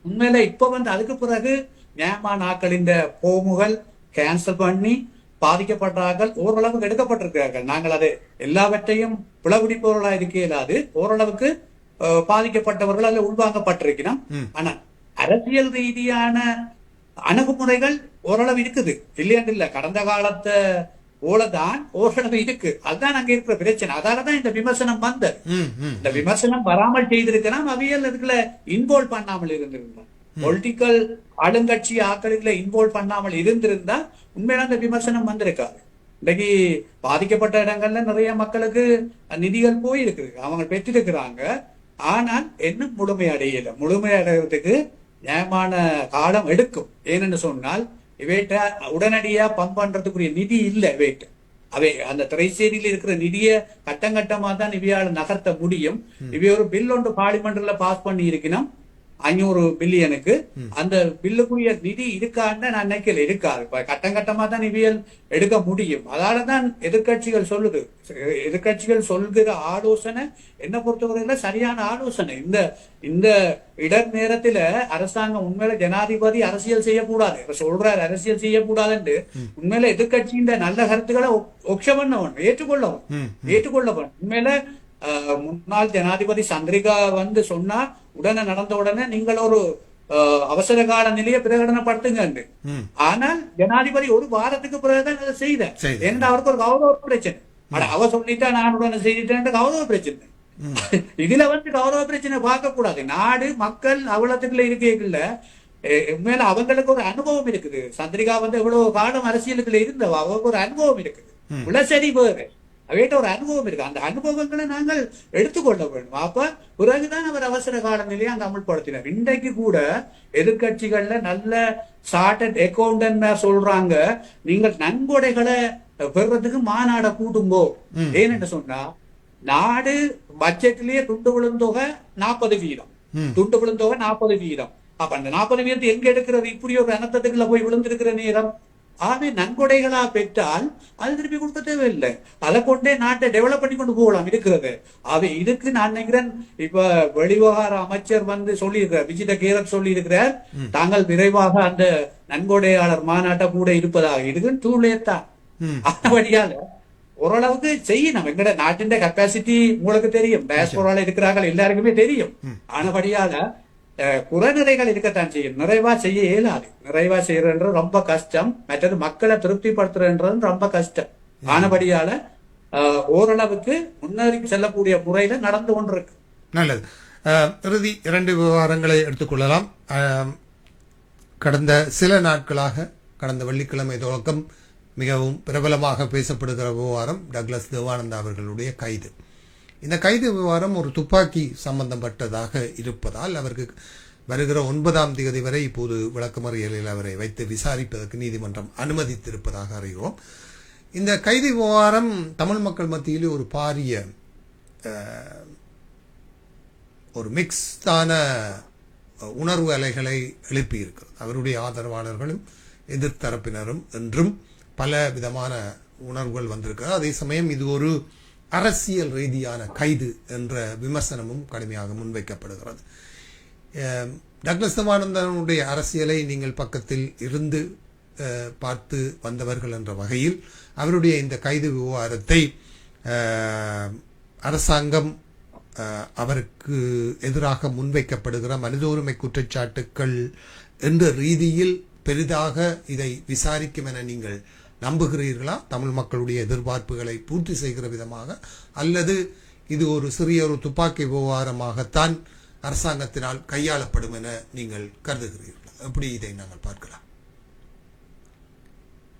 உண்மையில இப்ப அதுக்கு பிறகு நியாயமான நாட்களின் போமுகள் கேன்சல் பண்ணி பாதிக்கப்பட்டார்கள் ஓரளவுக்கு எடுக்கப்பட்டிருக்கிறார்கள். நாங்கள் அது எல்லாவற்றையும் பிளவுடிப்பவர்களா இருக்க இயலாது. ஓரளவுக்கு பாதிக்கப்பட்டவர்கள் அதில் உள்வாங்கப்பட்டிருக்கிறோம். ஆனா அரசியல் ரீதியான அணுகுமுறைகள் ஓரளவு இருக்குது, இல்லையாண்டு இல்ல. கடந்த காலத்தை போலதான் ஓரளவு இருக்கு. அதுதான் அங்க இருக்கிற பிரச்சனை. அதாலதான் இந்த விமர்சனம் வந்தது. இந்த விமர்சனம் வராமல் செய்திருக்கலாம், அவியல் இதுல இன்வால்வ் பண்ணாமல் இருந்திருந்தோம். பொலிட்டிக்கல் ஆளுங்கட்சி ஆக்களில் இன்வால்வ் பண்ணாமல் இருந்திருந்தா உண்மையான அந்த விமர்சனம் வந்திருக்காது. இன்னைக்கு பாதிக்கப்பட்ட இடங்கள்ல நிறைய மக்களுக்கு நிதிகள் போயிருக்குது, அவங்க பெற்றிருக்கிறாங்க. ஆனால் இன்னும் முழுமையடையல. முழுமையடைவதற்கு நியாயமான காலம் எடுக்கும். ஏன்னு சொன்னால் இவைட்ட உடனடியா பம்ப் பண்றதுக்குரிய நிதி இல்லை. இவைட்ட அவை அந்த திரைச்சேரியில் இருக்கிற நிதியை கட்டங்கட்டமா தான் இவையால நகர்த்த முடியும். இவை ஒரு பில் ஒன்று பார்லிமெண்ட்ல பாஸ் பண்ணி இருக்கணும் 500 பில்லியனுக்கு. அந்த பில்லுக்குரிய நிதி இருக்கான்னு நான் நினைக்கல, இருக்காது. கட்டங்கட்டமா தான் இவியல் எடுக்க முடியும். அதனாலதான் எதிர்கட்சிகள் சொல்லுது. எதிர்கட்சிகள் சொல்கிற ஆலோசனை என்ன பொறுத்தவரையில சரியான ஆலோசனை. இந்த இடர் நேரத்துல அரசாங்கம் உண்மையில ஜனாதிபதி அரசியல் செய்யக்கூடாது சொல்றாரு, அரசியல் செய்யக்கூடாதுன்னு உண்மையில எதிர்கட்சியின் நல்ல கருத்துக்களை ஒக்ஷபண்ணவன் ஏற்றுக்கொள்ளவன். உண்மையில முன்னாள் ஜனாதிபதி சந்திரிகா சொன்னா உடனே நடந்த உடனே நீங்கள் ஒரு அவசர கால நிலையை பிரகடனப்படுத்துங்க. ஆனால் ஜனாதிபதி ஒரு வாரத்துக்கு பிறகுதான் அதை செய்த. ஏன்னா அவருக்கு ஒரு கௌரவ பிரச்சனை. அவ சொல்லிட்டா நான் உடனே செய்துட்டேன் கௌரவ பிரச்சனை. இதுல கௌரவ பிரச்சனை பார்க்க கூடாது. நாடு மக்கள் அவ்வளவுக்குள்ள இருக்கல. மேல அவங்களுக்கு ஒரு அனுபவம் இருக்குது. சந்திரிகா எவ்வளவு காலம் அரசியலுக்குள்ள இருந்தவ, அவங்களுக்கு ஒரு அனுபவம் இருக்குது. உளசரி வேறு அவைகிட்ட ஒரு அனுபவம் இருக்கு. அந்த அனுபவங்களை நாங்கள் எடுத்துக்கொள்ள வேண்டும். அப்ப பிறகுதான் அவர் அவசர கால நிலையை அங்க அமல்படுத்தினார். இன்றைக்கு கூட எதிர்கட்சிகள்ல நல்ல சார்ட்டட் அக்கௌண்டன்ட் சொல்றாங்க, நீங்கள் நன்கொடைகளை பெறுறதுக்கு மாநாட கூட்டுங்கோ. ஏன்னு சொன்னா நாடு பட்ஜெட்லயே துண்டு விழுந்தொகை 40%, துண்டு விழுந்தொகை 40%. அப்ப அந்த 40% எங்க எடுக்கிறது? இப்படி ஒரு அனர்த்தத்துக்குள்ள போய் விழுந்திருக்கிற நேரம். ஆகவே நன்கொடைகளா பெற்றால் அது திருப்பி கொடுக்க தேவையில்லை. அதை கொண்டே நாட்டை டெவலப் பண்ணி கொண்டு போகலாம் இருக்கிறது. அவை இதுக்கு நான் நினைக்கிறேன் இப்ப வெளிவிவகார அமைச்சர் சொல்லியிருக்கிறார், விஜித கேரத் சொல்லி இருக்கிறார், தாங்கள் விரைவாக அந்த நன்கொடையாளர் மாநாட்டை கூட இருப்பதாக. இதுக்குன்னு தூளேத்தான். அப்படியால ஓரளவுக்கு செய்யணும். எங்கட நாட்டின் கெப்பாசிட்டி உங்களுக்கு தெரியும், டயஸ்போரால இருக்கிறார்கள் எல்லாருக்குமே தெரியும். ஆனபடியால குறைநிறைகள் இருக்கத்தான் செய்யும். நிறைவா செய்ய இயலாது. நிறைவா செய்யறது ரொம்ப கஷ்டம். மற்றது மக்களை திருப்திப்படுத்துறது ரொம்ப கஷ்டம். ஆனபடியால ஓரளவுக்கு முன்னேறி செல்லக்கூடிய முறையில நடந்து கொண்டிருக்கு. நல்லது. இறுதி 2 விவகாரங்களை எடுத்துக்கொள்ளலாம். கடந்த சில நாட்களாக, கடந்த வெள்ளிக்கிழமை தொடக்கம் மிகவும் பிரபலமாக பேசப்படுகிற விவகாரம் டக்ளஸ் தேவானந்தா அவர்களுடைய கைது. இந்த கைது விவகாரம் ஒரு துப்பாக்கி சம்பந்தப்பட்டதாக இருப்பதால் அவருக்கு வருகிற 9ஆம் தேதி வரை இப்போது விளக்கமறியலில் அவரை வைத்து விசாரிப்பதற்கு நீதிமன்றம் அனுமதித்திருப்பதாக அறிகிறோம். இந்த கைது விவகாரம் தமிழ் மக்கள் மத்தியிலே ஒரு பாரிய ஒரு மிக்ஸ்டான உணர்வு அலைகளை எழுப்பியிருக்கிறது. அவருடைய ஆதரவாளர்களும் எதிர்த்தரப்பினரும் என்றும் பல விதமான உணர்வுகள் வந்திருக்கிறது. அதே சமயம் இது ஒரு அரசியல் ரீதியான கைது என்ற விமர்சனமும் கடுமையாக முன்வைக்கப்படுகிறது. டக்ளஸ் தேவானந்தனுடைய அரசியலை நீங்கள் பக்கத்தில் இருந்து பார்த்து வந்தவர்கள் என்ற வகையில் அவருடைய இந்த கைது விவகாரத்தை அரசாங்கம் அவருக்கு எதிராக முன்வைக்கப்படுகிற மனித உரிமை குற்றச்சாட்டுக்கள் என்ற ரீதியில் பெரிதாக இதை விசாரிக்கும் என நீங்கள் நம்புகிறீர்களா? தமிழ் மக்களுடைய எதிர்பார்ப்புகளை பூர்த்தி செய்கிற விதமாக, அல்லது இது ஒரு சிறிய ஒரு துப்பாக்கி விவகாரமாகத்தான் அரசாங்கத்தினால் கையாளப்படும் என நீங்கள் கருதுகிறீர்களா? எப்படி இதை நாங்கள் பார்க்கலாம்?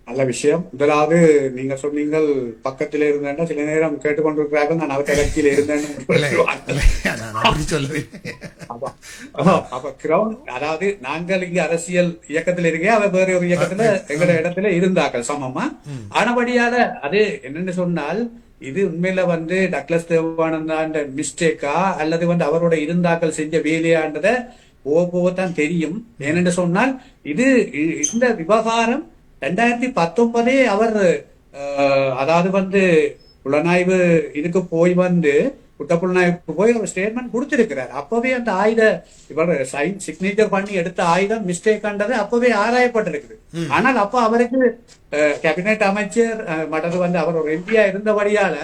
நல்ல விஷயம். முதலாவது நீங்க சொன்னீங்கள் பக்கத்தில் இருந்தேன்னா சில நேரம் கேட்டுக்கொண்டிருக்கிறார்கள் நான் அவற்றை கட்சியில் இருந்தேன்னு. அப்ப கிரவுண்ட், அதாவது நாங்கள் இங்க அரசியல் இயக்கத்துல இருக்கே, அவ வேற ஒரு இயக்கத்துல எங்க இடத்துல இருந்தாக்கள் சமமா. ஆனபடியால அது என்னன்னு சொன்னால், இது உண்மையில வந்து டக்ளஸ் தேவானந்தாண்ட மிஸ்டேக்கா அல்லது வந்து அவரோட இருந்தாக்கள் செஞ்ச வேலையான்றத போகத்தான் தெரியும். ஏனென்று சொன்னால் இது இந்த விவகாரம் 2019 அவர் அதாவது வந்து புலனாய்வு இதுக்கு போய் வந்து குற்றப்புலனாய்வுக்கு போய் ஒரு ஸ்டேட்மெண்ட் கொடுத்திருக்கிறார். அப்பவே அந்த இவர் சைன் சிக்னேச்சர் பண்ணி எடுத்த ஆயுதம் மிஸ்டேக் ஆனது அப்பவே ஆராயப்பட்டிருக்குது. ஆனால் அப்ப அவருக்கு கேபினெட் அமைச்சர் மற்றது வந்து அவர் ஒரு எம்பியா இருந்தபடியால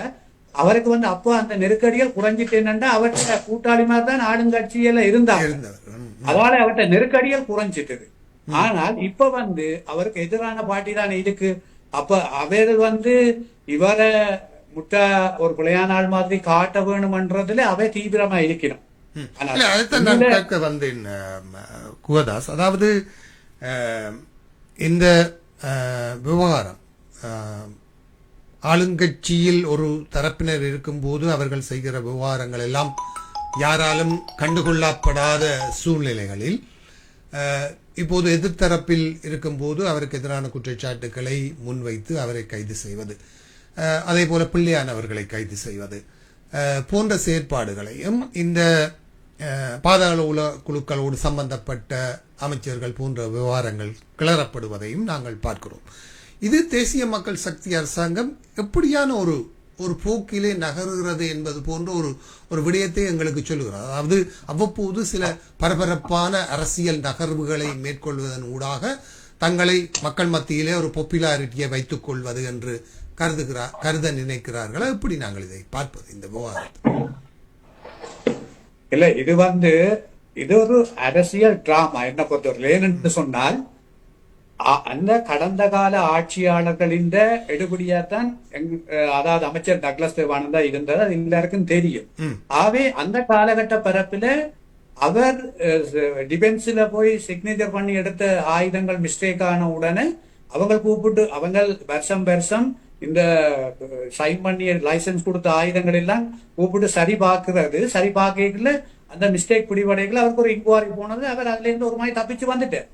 அவருக்கு வந்து அப்ப அந்த நெருக்கடிகள் குறைஞ்சிட்டேன்னா அவர்கிட்ட கூட்டாளி மாதிரி தான் ஆளுங்கட்சியில இருந்தாங்க. அதனால அவர்கிட்ட நெருக்கடிகள் குறைஞ்சிட்டது. ஆனால் இப்ப வந்து அவருக்கு எதிரான பார்ட்டி தான் இருக்கு. அப்ப அவர் வந்து இவரை முட்டா ஒரு பிள்ளையான ஆள் மாதிரி காட்ட வேணும்ன்றதுல அவை தீவிரமா இருக்கணும். வந்தேன் குகதாஸ், அதாவது இந்த விவகாரம் ஆளுங்கட்சியில் ஒரு தரப்பினர் இருக்கும்போது அவர்கள் செய்கிற விவகாரங்கள் எல்லாம் யாராலும் கண்டுகொள்ளப்படாத சூழ்நிலைகளில் இப்போது எதிர்த்தரப்பில் இருக்கும்போது அவருக்கு எதிரான குற்றச்சாட்டுக்களை முன்வைத்து அவரை கைது செய்வது, அதே போல பிள்ளையானவர்களை கைது செய்வது போன்ற செயற்பாடுகளையும் இந்த பாதாள உல குழுக்களோடு சம்பந்தப்பட்ட அமைச்சர்கள் போன்ற விவகாரங்கள் கிளறப்படுவதையும் நாங்கள் பார்க்கிறோம். இது தேசிய மக்கள் சக்தி அரசாங்கம் எப்படியான ஒரு போக்கிலே நகருகிறது என்பது போன்ற ஒரு விடயத்தை எங்களுக்கு சொல்லுகிறார். அதாவது அவ்வப்போது சில பரபரப்பான அரசியல் நகர்வுகளை மேற்கொள்வதன் ஊடாக தங்களை மக்கள் மத்தியிலே ஒரு பாப்புலாரிட்டியை வைத்துக் கொள்வது என்று கருத நினைக்கிறார்களா? எப்படி நாங்கள் இதை பார்ப்பது இந்த விவகாரத்தை? இல்ல, இது ஒரு அரசியல் டிராமா என்ன பொறுத்தவரை. ஏனென்று சொன்னால் அந்த கடந்த கால ஆட்சியாளர்களின் எடுபடியாத்தான் அதாவது அமைச்சர் டக்ளஸ் தேவானந்தா இருந்தது, அது எல்லாருக்கும் தெரியும். ஆகவே அந்த காலகட்ட பரப்பில அவர் டிஃபென்ஸ்ல போய் சிக்னேச்சர் பண்ணி எடுத்த ஆயுதங்கள் மிஸ்டேக் ஆன உடனே அவங்க கூப்பிட்டு வருஷம் இந்த சைன் பண்ணி லைசன்ஸ் கொடுத்த ஆயுதங்கள் எல்லாம் கூப்பிட்டு சரி பார்க்கல அந்த மிஸ்டேக் பிடிபடைகள் அவருக்கு ஒரு இன்குவாரி போனது. அவர் அதுல இருந்து ஒரு மாதிரி தப்பிச்சு வந்துட்டார்.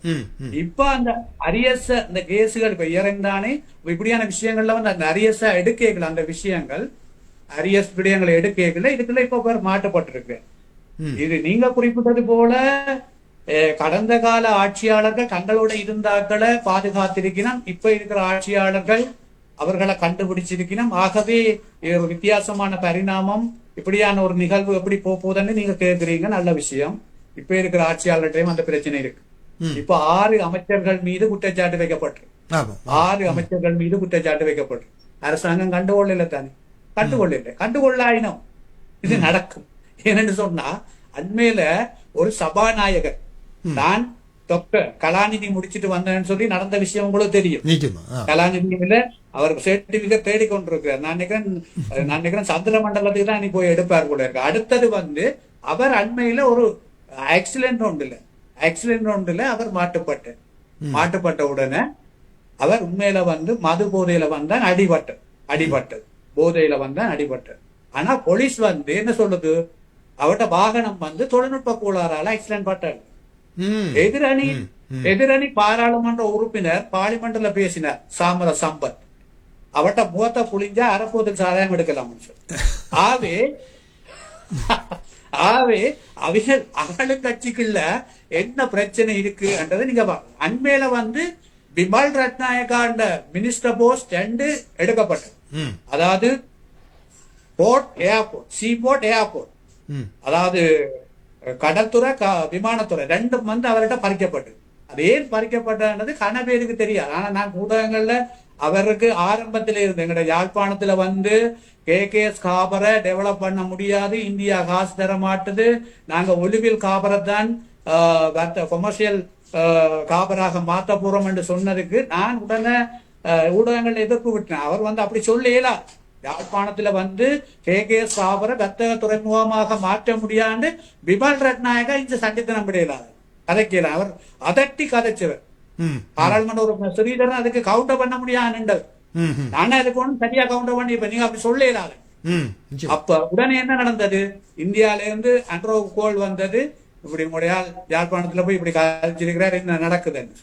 இப்ப அந்த அரியஸ் அந்த கேஸுகள் இப்ப இறந்தானே இப்படியான விஷயங்கள்ல வந்து அந்த அரியஸ எடுக்கல, அந்த விஷயங்கள் அரியஸ் விடயங்களை எடுக்கல, இதுக்குள்ள இப்ப பேர் மாற்றப்பட்டிருக்கு. இது நீங்க குறிப்பிட்டது போல கடந்த கால ஆட்சியாளர்கள் தங்களோட இருந்தாக்களை பாதுகாத்திருக்கணும், இப்ப இருக்கிற ஆட்சியாளர்கள் அவர்களை கண்டுபிடிச்சிருக்கணும். ஆகவே ஒரு வித்தியாசமான பரிணாமம், இப்படியான ஒரு நிகழ்வு எப்படி போகுதுன்னு நீங்க கேட்கிறீங்க, நல்ல விஷயம். இப்ப இருக்கிற ஆட்சியாளர்கிட்டையும் அந்த பிரச்சனை இருக்கு. இப்ப 6 அமைச்சர்கள் மீது குற்றச்சாட்டு வைக்கப்பட்டிருக்கு. 6 அமைச்சர்கள் மீது குற்றச்சாட்டு வைக்கப்பட்டு அரசாங்கம் கண்டுகொள்ளல தானே, கண்டுகொள்ளாயினும் இது நடக்கும். ஏன்னு சொன்னா அண்மையில ஒரு சபாநாயகர் நான் டாக்டர் கலாநிதி முடிச்சிட்டு வந்தேன்னு சொல்லி நடந்த விஷயம் உங்களுக்கு தெரியும். கலாநிதியில அவர் சர்டிபிகேட் தேடி கொண்டிருக்கிறார். நான் நினைக்கிறேன் சந்திர மண்டலத்துக்கு தான் நீ போய் எடுப்பார் போல இருக்கு. அடுத்தது வந்து அவர் அண்மையில ஒரு ஆக்சிடென்ட் ஒன்றுல அவர் மாட்டுப்பட்ட உடனே அவர் உண்மையில வந்து மது போதையில வந்தான் அடிபட்டது போதையில வந்தான் அடிபட்டது. ஆனா போலீஸ் வந்து என்ன சொல்லுது, அவர்கிட்ட வாகனம் வந்து தொழில்நுட்ப கோளாறால ஆக்சிடென்ட் பட்டாரு. எதிரணி பாராளுமன்ற உறுப்பினர் பார்லிமெண்ட்ல பேசினார் சாமர சம்பத், அவட்ட முகத்தை புளிஞ்சா அரப்போதுக்கு சாராயம் எடுக்கலாம். ஆவே அவர்கள் கட்சிக்குள்ள என்ன பிரச்சனை இருக்கு என்றது நீங்க அண்மையில வந்து பிமல் ரத்நாயகாண்ட மினிஸ்டர் போஸ்ட் 2 எடுக்கப்பட்டது. அதாவது சீபோர்ட் ஏர்போர்ட், அதாவது கடற்துறை விமானத்துறை 2 வந்து அவர்கிட்ட பறிக்கப்பட்டது. அது ஏன் பறிக்கப்பட்டது கன பேருக்கு தெரியாது. ஆனா நான் ஊடகங்கள்ல அவருக்கு ஆரம்பத்தில இருந்து எங்கட யாழ்ப்பாணத்துல வந்து KKS காபரை டெவலப் பண்ண முடியாது, இந்தியா காசு தர மாட்டுது, நாங்க ஒலிவில் காபரை தான் கொமர்ஷியல் காபராக மாத்த போறோம் என்று சொன்னதுக்கு நான் உடனே ஊடகங்கள் எதிர்ப்பு விட்டேன். அவர் வந்து அப்படி சொல்லல, யாழ்ப்பாணத்துல வந்து KKS காபரை வர்த்தக துறைமுகமாக மாற்ற முடியாது பிமல் ரத்நாயகா இந்த சண்டித்தனம் விடையிலார் கதைக்கல. அவர் அதட்டி கதைச்சவர். பாராளுமன்ற உறுப்பினர் ஸ்ரீதரன் அதுக்கு கவுண்டர் பண்ண முடியாது. நானே அதுக்கு ஒன்றும் சரியா கவுண்டர் பண்ணி இப்ப நீங்க அப்படி சொல்லலாரு. அப்ப உடனே என்ன நடந்தது, இந்தியால இருந்து அண்ட்ரோ கோல் வந்தது, இப்படி உடையால் யாழ்ப்பாணத்துல போய் இப்படி கழிச்சிருக்கிறார், என்ன நடக்குதுன்னு.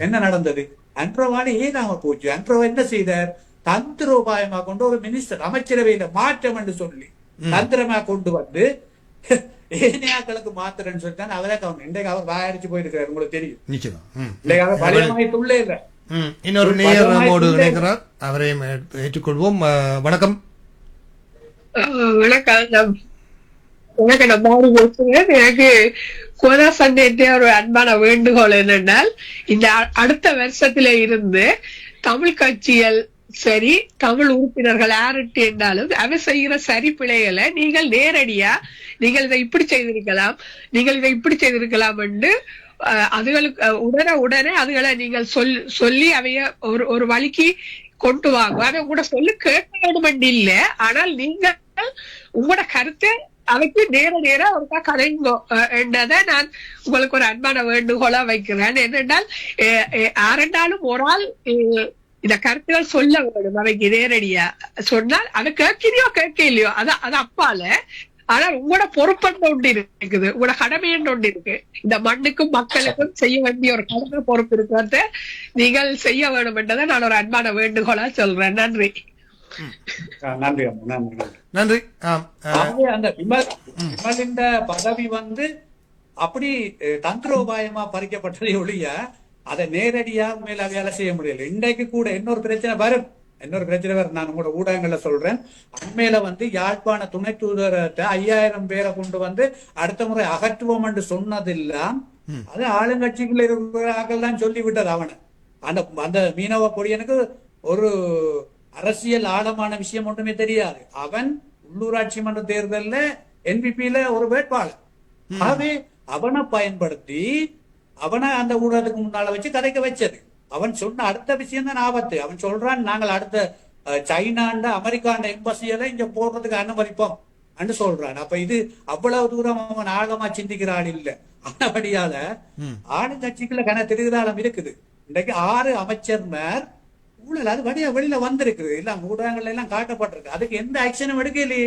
என்ன நடந்தது? அன்றவாடு ஏனாம போச்சு. அன்றவா என்ன செய்தார்? தந்திரோபாயமா கொண்டு ஒரு மினிஸ்டர் அமைச்சரவையில மாற்றம் என்று சொல்லி தந்திரமா கொண்டு வந்து ஏனையாக்களுக்கு மாத்திரன்னு சொல்லித்தான் அவரே கவனம். இன்றைக்கு அவர் வாயடிச்சு போயிருக்கிறார், உங்களுக்கு தெரியும். இன்றைக்கு அவர் பழையமாயிட்டுள்ளே இல்லை. இன்னொரு நேயர் நம்மோடு இணைக்கிறார், அவரையும் ஏற்றுக்கொள்வோம். வணக்கம். வணக்கம். எனக்கு கோதாசண்டே ஒரு அன்பான வேண்டுகோள் என்னென்னால், இந்த அடுத்த வருஷத்துல இருந்து தமிழ் கட்சிகள் சரி, தமிழ் உறுப்பினர்கள் யாருட்டு என்றாலும் அவர் செய்கிற சரி பிழைகளை நீங்கள் நேரடியா நீங்கள் இதை இப்படி செய்திருக்கலாம், நீங்கள் இதை இப்படி செய்திருக்கலாம் என்று அதுகளுக்கு உடனே அதுகளை நீங்கள் சொல்லி அவைய ஒரு வழிக்கு கொண்டு வாங்க. அதை கூட சொல்லி கேட்க வேண்டும் இல்ல, ஆனால் நீங்கள் உங்களோட கருத்தை அவைக்கு நேர ஒருக்கா கலைங்கோ என்றதை நான் உங்களுக்கு ஒரு அன்பான வேண்டுகோளா வைக்கிறேன். என்னென்றால் யாரென்றாலும் ஒரு ஆள் இந்த கருத்துகள் சொல்ல வேண்டும், அவைக்கு நேரடியா சொன்னால் அதை கேட்கிறியோ கேட்க இல்லையோ அது அப்பால. ஆனால் உங்களோட பொறுப்பென்று ஒன்று இருக்குது, உங்களோட கடமை என்று ஒன்று இருக்கு. இந்த மண்ணுக்கும் மக்களுக்கும் செய்ய வேண்டிய ஒரு கடமை பொறுப்பு இருக்கிறத நீங்கள் செய்ய வேண்டும் என்றதை நான் ஒரு அன்பான வேண்டுகோளா சொல்றேன். நன்றி. நன்றி நன்றி. அந்த விமலின் பதவி அப்படி தந்திரோபாயமா பறிக்கப்பட்டதை ஒழிய அதை நேரடியா மேல வேலை செய்ய முடியல. இன்றைக்கு கூட இன்னொரு பிரச்சனை வரும். நான் உங்களோட ஊடகங்கள்ல சொல்றேன். அண்மையில யாழ்ப்பாண துணை தூதரத்தை 5000 பேரை கொண்டு அடுத்த முறை அகற்றுவோம் என்று சொன்னதெல்லாம் அது ஆளுங்கட்சிக்குள்ள இருக்கிறார்கள் தான் சொல்லி விட்டது. அவனை அந்த மீனவ பொடியனுக்கு ஒரு அரசியல் ஆழமான விஷயம் ஒன்றுமே தெரியாது. அவன் உள்ளூராட்சி மன்ற தேர்தல்ல என்பிபியில ஒரு வேட்பாளர். ஆகவே அவனை பயன்படுத்தி அவனை அந்த ஊடகத்துக்கு முன்னால வச்சு கதைக்க வச்சது. அவன் சொன்ன அடுத்த விஷயம் தான் ஆபத்து. அவன் சொல்றான், நாங்கள் அடுத்த சைனாண்ட அமெரிக்காண்ட எம்பசியில இங்க போடுறதுக்கு அனுமதிப்போம் என்று சொல்றான். அப்ப இது அவ்வளவு தூரம் அவன் ஆழமா சிந்திக்கிறாள் இல்ல. ஆனபடியால ஆளுங்கட்சிக்குள்ள திருதாளம் இருக்குது. இன்றைக்கு 6 அமைச்சர்மார் ஊழல் அது வெளியில வந்திருக்குது, எல்லாம் ஊடகங்கள்ல எல்லாம் காட்டப்பட்டிருக்கு. அதுக்கு எந்த ஆக்ஷனும் எடுக்கலையே.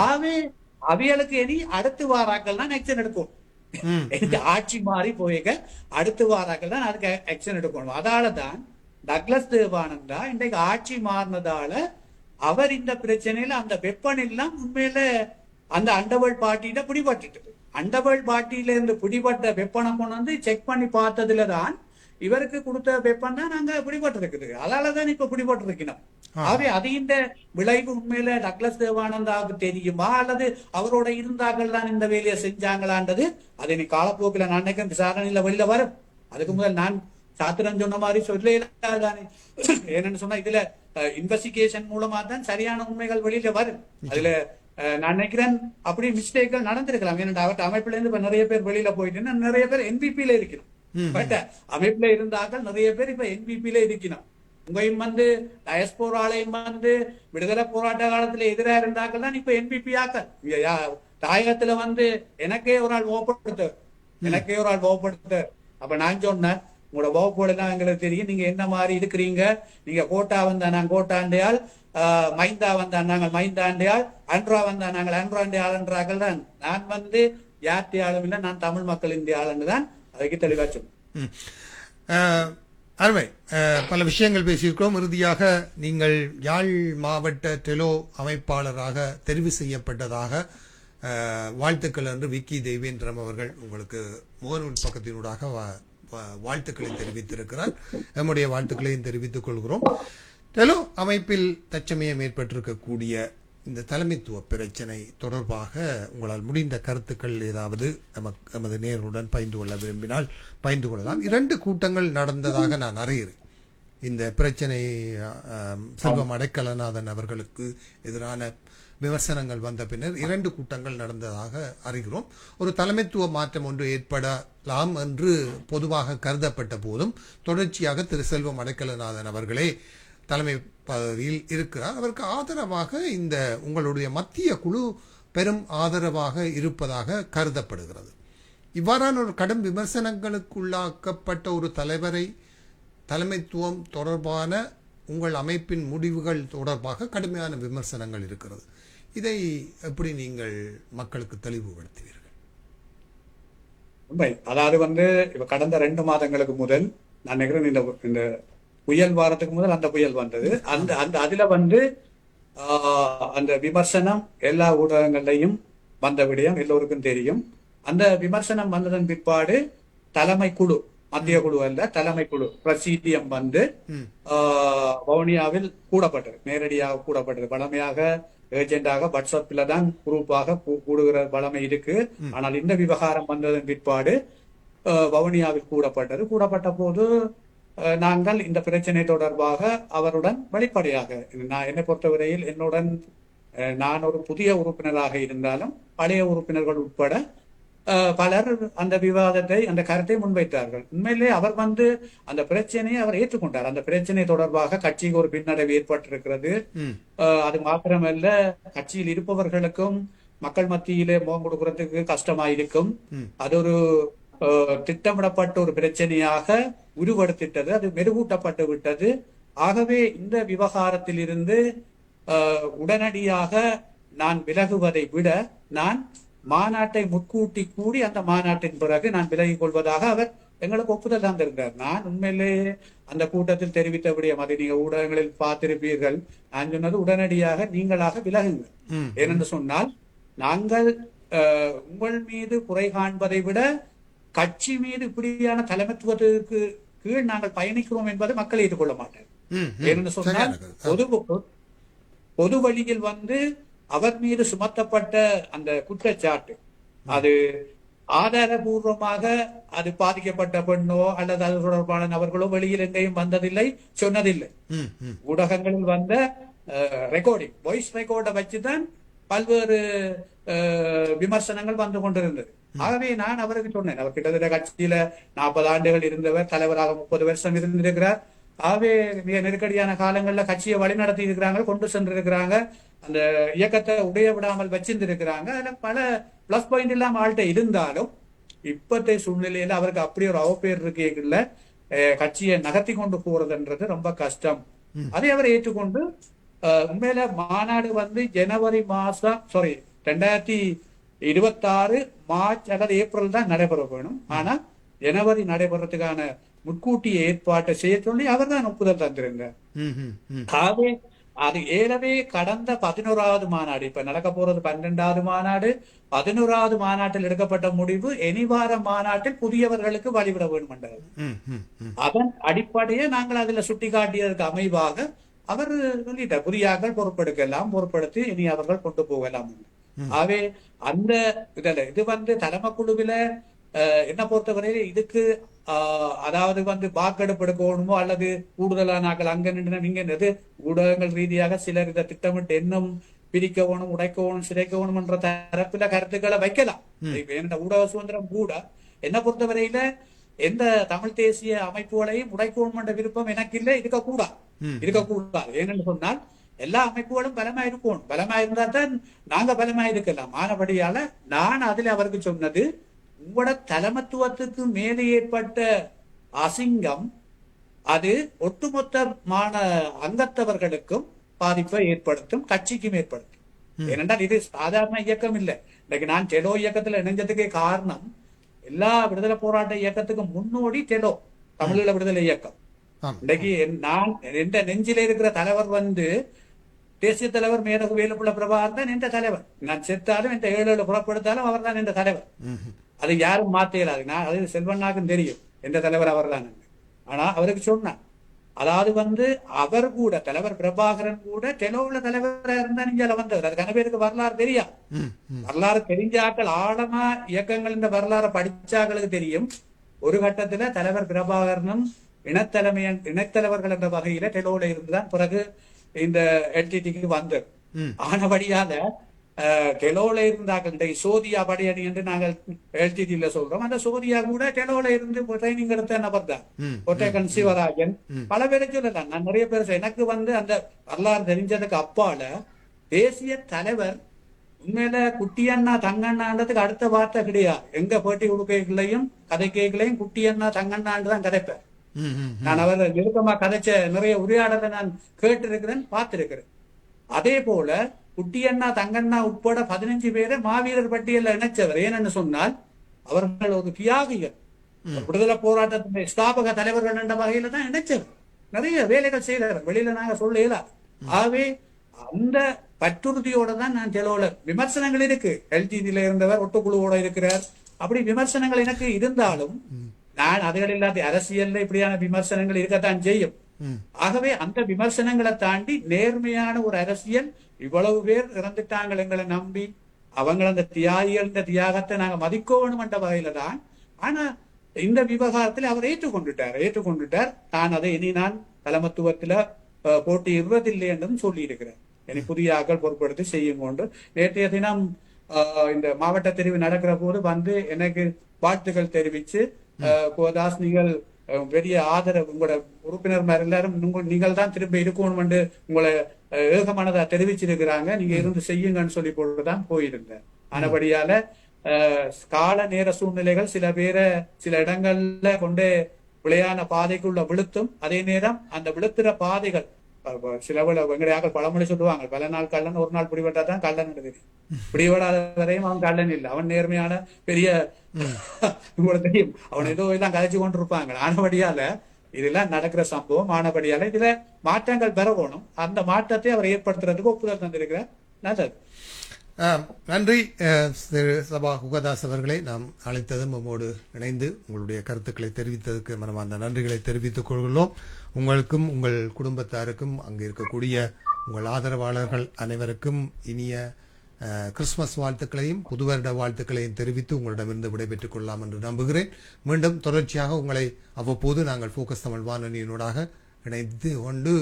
ஆகவே அவைகளுக்கு இனி அடுத்து வாராக்கள் தான் ஆக்ஷன் எடுக்கும். ஆட்சி மாறி போய்க அடுத்து வாராக்கள் தான் அதுக்கு ஆக்ஷன் எடுக்கணும். அதாலதான் டக்ளஸ் தேவானந்தா இன்றைக்கு ஆட்சி மாறினதால அவர் இந்த பிரச்சனையில அந்த வெப்பன் எல்லாம் உண்மையில அந்த அண்டர்வேர்ல்ட் பார்ட்டியில பிடிபட்டுட்டு, அண்டர்வேர்ல்ட் பார்ட்டியில இருந்து பிடிபட்ட வெப்பனை கொண்டு செக் பண்ணி பார்த்ததுலதான் இவருக்கு கொடுத்த வெப்பன் தான் நாங்க பிடிபட்டிருக்குது. அதாலதான் இப்ப பிடிபட்டிருக்கணும். ஆகவே அது இந்த விளைவு உண்மையில டக்ளஸ் தேவானந்தாவுக்கு தெரியுமா அல்லது அவரோட இருந்தார்கள் தான் இந்த வேலையை செஞ்சாங்களான்றது அது நீ காலப்போக்கில நான் நினைக்கிறேன் விசாரணையில வெளியில வரும். அதுக்கு முதல் நான் சாத்திரம் சொன்ன மாதிரி சொல்லதானே. என்னன்னு சொன்னா இதுல இன்வெஸ்டிகேஷன் மூலமா தான் சரியான உண்மைகள் வெளியில வரும். அதுல நான் நினைக்கிறேன் அப்படி மிஸ்டேக்கள் நடந்திருக்கலாம். ஏன்னா அவர்கிட்ட அமைப்புல இருந்து இப்ப நிறைய பேர் வெளியில போயிட்டு நிறைய பேர் என்பிபியில இருக்கணும். பட் அமைப்புல இருந்தார்கள் நிறைய பேர் இப்ப என்பிபியில இருக்கணும். உங்கையும் டயஸ்போராலையும் விடுதலை போராட்ட காலத்துல எதிராக இருந்தாக்கள் தான் இப்ப என்பிபி ஆக்கள். தாயகத்துல எனக்கே ஒரு ஆள் ஓப்படுத்த அப்ப நான் சொன்னேன், உங்களோட வகுப்போட தான் எங்களுக்கு தெரியும், நீங்க என்ன மாதிரி இருக்கிறீங்க. நீங்க கோட்டா வந்தா நாங்க கோட்டாண்டையால், மைந்தா வந்தா நாங்கள் மைந்தாண்டையால், அன்றா வந்தா நாங்கள் அன்றாண்டையாள் என்றார்கள் தான். நான் யார்ட்டி ஆளும் இல்லை, நான் தமிழ் மக்கள் இந்திய ஆளுன்னு தான் அதுக்கு தெளிவா சொன்னேன். அருமை. பல விஷயங்கள் பேசியிருக்கிறோம். இறுதியாக நீங்கள் யாழ் மாவட்ட டெலோ அமைப்பாளராக தெரிவு செய்யப்பட்டதாக வாழ்த்துக்கள் என்று விக்கி தேவேந்திரம் அவர்கள் உங்களுக்கு முகநூல் பக்கத்தினூடாக வாழ்த்துக்களை தெரிவித்திருக்கிறார். நம்முடைய வாழ்த்துக்களையும் தெரிவித்துக் கொள்கிறோம். டெலோ அமைப்பில் தற்சமயம் ஏற்பட்டிருக்கக்கூடிய இந்த தலைமைத்துவ பிரச்சனை தொடர்பாக உங்களால் முடிந்த கருத்துக்கள் ஏதாவது நமது நேயர்களுடன் பகிர்ந்து கொள்ள விரும்பினால் பகிர்ந்து கொள்ளலாம். 2 கூட்டங்கள் நடந்ததாக நான் அறிகிறேன். இந்த பிரச்சனை செல்வம் அடைக்கலநாதன் அவர்களுக்கு எதிரான விமர்சனங்கள் வந்த பின்னர் 2 கூட்டங்கள் நடந்ததாக அறிகிறோம். ஒரு தலைமைத்துவ மாற்றம் ஒன்று ஏற்படலாம் என்று பொதுவாக கருதப்பட்ட போதும் தொடர்ச்சியாக திரு செல்வம் அடைக்கலநாதன் அவர்களே தலைமை பதவியில் இருக்கிறார். அவருக்கு ஆதரவாக இந்த உங்களுடைய மத்திய குழு பெரும் ஆதரவாக இருப்பதாக கருதப்படுகிறது. இவ்வாறான ஒரு கடும் விமர்சனங்களுக்குள்ளாக்கப்பட்ட ஒரு தலைவரை தலைமைத்துவம் தொடர்பான உங்கள் அமைப்பின் முடிவுகள் தொடர்பாக கடுமையான விமர்சனங்கள் இருக்கிறது. இதை எப்படி நீங்கள் மக்களுக்கு தெளிவுபடுத்துவீர்கள்? உண்மை. அதாவது இப்ப கடந்த 2 மாதங்களுக்கு முதல் நான் நினைக்கிறேன் இந்த புயல் வாரத்துக்கு முதல் அந்த புயல் வந்தது. அந்த அந்த அதுல அந்த விமர்சனம் எல்லா ஊடகங்கள்லையும் வந்த விடயம் எல்லோருக்கும் தெரியும். அந்த விமர்சனம் வந்ததன் பிற்பாடு தலைமை குழு, மத்திய குழு அல்ல, தலைமை குழு பிரசிடியம் வவுனியாவில் கூடப்பட்டது, நேரடியாக கூடப்பட்டது. பழமையாக ஏஜெண்டாக வாட்ஸ்அப்ல தான் குரூப்பாக கூடுகிற பழமை இருக்கு. ஆனால் இந்த விவகாரம் வந்ததன் பிற்பாடு வவுனியாவில் கூடப்பட்ட போது நாங்கள் இந்த பிரச்சனை தொடர்பாக அவருடன் வெளிப்படையாக, நான் என்னை பொறுத்தவரையில் என்னுடன் நான் ஒரு புதிய உறுப்பினராக இருந்தாலும் பழைய உறுப்பினர்கள் உட்பட பலர் அந்த விவாதத்தை, அந்த கருத்தை முன்வைத்தார்கள். உண்மையிலே அவர் அந்த பிரச்சனையை அவர் ஏற்றுக்கொண்டார். அந்த பிரச்சனை தொடர்பாக கட்சிக்கு ஒரு பின்னடைவு ஏற்பட்டிருக்கிறது. அது மாத்திரமல்ல, கட்சியில் இருப்பவர்களுக்கும் மக்கள் மத்தியிலே முகம் கொடுக்கறதுக்கு கஷ்டமாயிருக்கும். அது ஒரு திட்டமிடப்பட்ட ஒரு பிரச்சனையாக உருவெடுத்திட்டது, அது மெருகூட்டப்பட்டு விட்டது. ஆகவே இந்த விவகாரத்தில் இருந்து உடனடியாக நான் விலகுவதை விட நான் மாநாட்டை முன்கூட்டி கூடி அந்த மாநாட்டின் பிறகு நான் விலகிக் கொள்வதாக அவர் எங்களுக்கு ஒப்புதல் தந்திருக்கிறார். நான் உண்மையிலேயே அந்த கூட்டத்தில் தெரிவித்த விடயம், அதை நீங்க ஊடகங்களில் பார்த்திருப்பீர்கள். நான் சொன்னது உடனடியாக நீங்களாக விலகுங்கள். ஏனென்று சொன்னால் நாங்கள் உங்கள் மீது குறை காண்பதை விட கட்சி மீது இப்படியான தலைமைத்துவத்துக்கு கீழ் நாங்கள் பயணிக்கிறோம் என்பதை மக்கள் ஏற்றுக்கொள்ள மாட்டார். ஏனென்று சொன்னால் பொது வழியில் அவர் மீது சுமத்தப்பட்ட அந்த குற்றச்சாட்டு அது ஆதாரபூர்வமாக அது பாதிக்கப்பட்ட பெண்ணோ அல்லது அது தொடர்பான நபர்களோ வெளியில் எங்கேயும் வந்ததில்லை, சொன்னதில்லை. ஊடகங்களில் வந்த ரெக்கார்டிங், வாய்ஸ் ரெக்கார்டை வச்சுதான் பல்வேறு விமர்சனங்கள் வந்து கொண்டிருந்தது. ஆகவே நான் அவருக்கு சொன்னேன், அவர் கிட்டத்தட்ட கட்சியில 40 ஆண்டுகள் இருந்தவர், தலைவராக 30 வருஷம் இருந்திருக்கிறார். ஆகவே மிக நெருக்கடியான காலங்கள்ல கட்சியை வழிநடத்தி இருக்கிறாங்க, கொண்டு சென்றிருக்கிறாங்க, அந்த இயக்கத்தை உடைய விடாமல் வச்சிருந்திருக்கிறாங்க. அதுல பல பிளஸ் பாயிண்ட் இல்லாம ஆள்கிட்ட இருந்தாலும் இப்பத்தைய சூழ்நிலையில அவருக்கு அப்படி ஒரு அவப்பேர் இருக்கல, கட்சியை நகர்த்தி கொண்டு போறதுன்றது ரொம்ப கஷ்டம். அதை அவர் ஏற்றுக்கொண்டு உண்மையில மாநாடு ஜனவரி மாசம் 2026 மார்ச் அல்லது ஏப்ரல் தான் நடைபெற வேணும். ஆனா ஜனவரி நடைபெறதுக்கான முன்கூட்டிய ஏற்பாட்டை செய்ய சொல்லி அவர் தான் ஒப்புதல் தந்திருந்தார். ஆகவே அது ஏலவே கடந்த 11வது மாநாடு, இப்ப நடக்க போறது 12வது மாநாடு. 11வது மாநாட்டில் எடுக்கப்பட்ட முடிவு எனிவார மாநாட்டில் புதியவர்களுக்கு வழிவிட வேண்டும் என்றது. அதன் அடிப்படையை நாங்கள் அதுல சுட்டிக்காட்டியதற்கு அமைவாக அவர் சொல்லிட்டார், புதியாக்கள் பொறுப்பெடுக்கலாம், பொறுப்படுத்தி இனி அவர்கள் கொண்டு போகலாம். ஆகவே அந்த இது தலைமை குழுவில என்ன பொறுத்தவரையில இதுக்கு அதாவது வாக்கெடுப்பு எடுக்கணுமோ அல்லது கூடுதலான நாங்கள் அங்க நின்று இங்க ஊடகங்கள் ரீதியாக சிலர் இதை திட்டமிட்டு இன்னும் பிரிக்கணும், உடைக்கணும், சிதைக்கணும் என்ற தரப்புல கருத்துக்களை வைக்கலாம். இப்ப ஊடக சுதந்திரம் கூட என்ன பொறுத்தவரையில எந்த தமிழ் தேசிய அமைப்புகளையும் உடைக்கணும் என்ற விருப்பம் எனக்கு இல்லை, இருக்கக்கூடாது. ஏனென்று சொன்னால் எல்லா அமைப்புகளும் பலமா இருக்கணும், பலமா இருந்தா தான் நாங்க பலமா இருக்கலாம். ஆனபடியால நான் அதுல அவருக்கு சொன்னது, உங்களோட தலைமத்துவத்துக்கு மேலே ஏற்பட்ட அசிங்கம் அது ஒட்டுமொத்தமான அங்கத்தவர்களுக்கும் பாதிப்பை ஏற்படுத்தும், கட்சிக்கும் ஏற்படுத்தும். ஏனென்றால் இது சாதாரண இயக்கம் இல்லை. இன்னைக்கு நான் டெலோ இயக்கத்துல இணைஞ்சதுக்கே காரணம், எல்லா விடுதலை போராட்ட இயக்கத்துக்கும் முன்னோடி டெலோ, தமிழீழ விடுதலை இயக்கம். இன்னைக்கு நான் எந்த நெஞ்சில இருக்கிற தலைவர் தேசிய தலைவர் மேதகு வேலுப்பிள்ளை பிரபாகர் தான் எந்த தலைவர். நான் செத்தாலும் இந்த 7 புறப்படுத்தாலும் அவர் தான் எந்த தலைவர். அது யாரும் மாத்தேலாது. நான் அது செல்வண்ணாக்கும் தெரியும் எந்த தலைவர் அவர் தான். ஆனா அவருக்கு சொன்னான், அதாவது அவர் கூட தலைவர் பிரபாகரன் கூட டெலோவுல தலைவராக இருந்தா நீங்க வந்தவர். அது கன பேருக்கு வரலாறு தெரியா, வரலாறு தெரிஞ்ச ஆட்கள் ஆழமா இயக்கங்கள் இந்த வரலாறு படிச்சாக்களுக்கு தெரியும். ஒரு கட்டத்துல தலைவர் பிரபாகரனும் இனத்தலைவர்கள் என்ற வகையில டெலோல இருந்துதான் பிறகு இந்த எல்டிடிக்கு வந்தது. ஆனபடியால டெலோல இருந்தார்கள். இந்த சோதியா படையணி என்று நாங்கள் எல்டிடில சொல்றோம். அந்த சோதியா கூட டெலோல இருந்து ட்ரைனிங் எடுத்த நபர் தான், ஒற்றைக்கன் சிவராஜன். பல பேரை சொல்லலாம், நான் நிறைய பேர். எனக்கு அந்த வரலாறு தெரிஞ்சதுக்கு அப்பால தேசிய தலைவர் உண்மையில குட்டியண்ணா தங்கண்ணான்றதுக்கு அடுத்த வார்த்தை கிடையாது. எங்க பேட்டி கொடுக்கைகளையும் கதை கேட்கலையும் குட்டியண்ணா தங்கண்ணான்னு தான் கதைப்பேன். நான் அவர் நெருக்கமா கதைச்ச நிறைய உரையாடலை நான் கேட்டிருக்கிறேன், பார்த்திருக்கிறேன். அதே போல குட்டியண்ணா தங்கண்ணா உட்பட 15 பேரை மாவீரர் பட்டியல இணைச்சவர். ஏன்னு சொன்னால் அவர்கள் ஒரு தியாகிகள், விடுதலை போராட்டத்தின் ஸ்தாபக தலைவர்கள் என்ற வகையில தான் நினைச்சது. நிறைய வேலைகள் செய்யறாரு, வெளியில நாங்க சொல்லலாம். ஆகவே அந்த பற்றுறுதியோட தான் நான் செலவுல விமர்சனங்கள் இருக்கு. எல்டிடியில இருந்தவர் ஒட்டுக்குழுவோட இருக்கிறார், அப்படி விமர்சனங்கள் எனக்கு இருந்தாலும் நான் அதுகள் இல்லாத அரசியல்ல இப்படியான விமர்சனங்கள் இருக்கத்தான் செய்யும். ஆகவே அந்த விமர்சனங்களை தாண்டி நேர்மையான ஒரு அரசியல், இவ்வளவு பேர் இறந்துட்டாங்க எங்களை நம்பி, அவங்க அந்த தியாகிகள் இந்த தியாகத்தை நாங்க மதிக்கணும் என்ற வகையில தான். ஆனா இந்த விவகாரத்தில் அவர் ஏற்றுக்கொண்டுட்டார். நான் அதை இனி நான் தலைமத்துவத்துல போட்டியிடுவதில்லை என்றும் சொல்லி இருக்கிறேன். இனி புதிய ஆக்கள் பொறுப்படுத்தி செய்யும் கொண்டு நேற்றைய தினம் இந்த மாவட்ட தெரிவு நடக்கிற போது வந்து எனக்கு வாழ்த்துக்கள் தெரிவிச்சு, கோதாஸ் நீங்கள் பெரிய ஆதரவு, உங்களோட உறுப்பினர் எல்லாரும் நீங்கள் தான் திரும்ப இருக்கணும் என்று உங்களை ஏகமானதா தெரிவிச்சிருக்கிறாங்க, நீங்க இருந்து செய்யுங்கன்னு சொல்லி போட்டுதான் போயிருந்தேன். ஆனபடியால கால நேர சூழ்நிலைகள் சில பேரை சில இடங்கள்ல கொண்டு விளையான பாதைக்குள்ள விழுத்தும், அதே நேரம் அந்த விழுத்துற பாதைகள் சில எங்கடையாக பழமொழி சொல்லுவாங்க, பல நாள் கள்ளன் ஒரு நாள் பிடிபட்டா தான் கள்ளன் தெரியும். பிடிபடாத வரையும் அவன் கள்ளன் இல்லை, அவன் நேர்மையான பெரிய உங்களுக்கு தெரியும், அவன் ஏதோ எல்லாம் கதைச்சு கொண்டிருப்பாங்க. ஆனபடியால இதெல்லாம் நடக்கிற சம்பவம். ஆனபடியால இதுல மாற்றங்கள் பெறணும். அந்த மாற்றத்தை அவர் ஏற்படுத்துறதுக்கு ஒப்புதல் தந்திருக்கிறார். நல்லது. நன்றி திரு சபா குகதாஸ் அவர்களை நாம் அழைத்ததும் நம்மோடு இணைந்து உங்களுடைய கருத்துக்களை தெரிவித்ததற்கு மனமார்ந்த நன்றிகளை தெரிவித்துக் கொள்கிறோம். உங்களுக்கும் உங்கள் குடும்பத்தாருக்கும் அங்கு இருக்கக்கூடிய உங்கள் ஆதரவாளர்கள் அனைவருக்கும் இனிய கிறிஸ்துமஸ் வாழ்த்துக்களையும் புது வருட வாழ்த்துக்களையும் தெரிவித்து உங்களிடமிருந்து விடைபெற்றுக் கொள்ளலாம் என்று நம்புகிறேன். மீண்டும் தொடர்ச்சியாக உங்களை அவ்வப்போது நாங்கள் போக்கஸ் தமிழ் வானொலியினூடாக இணைந்து கொண்டு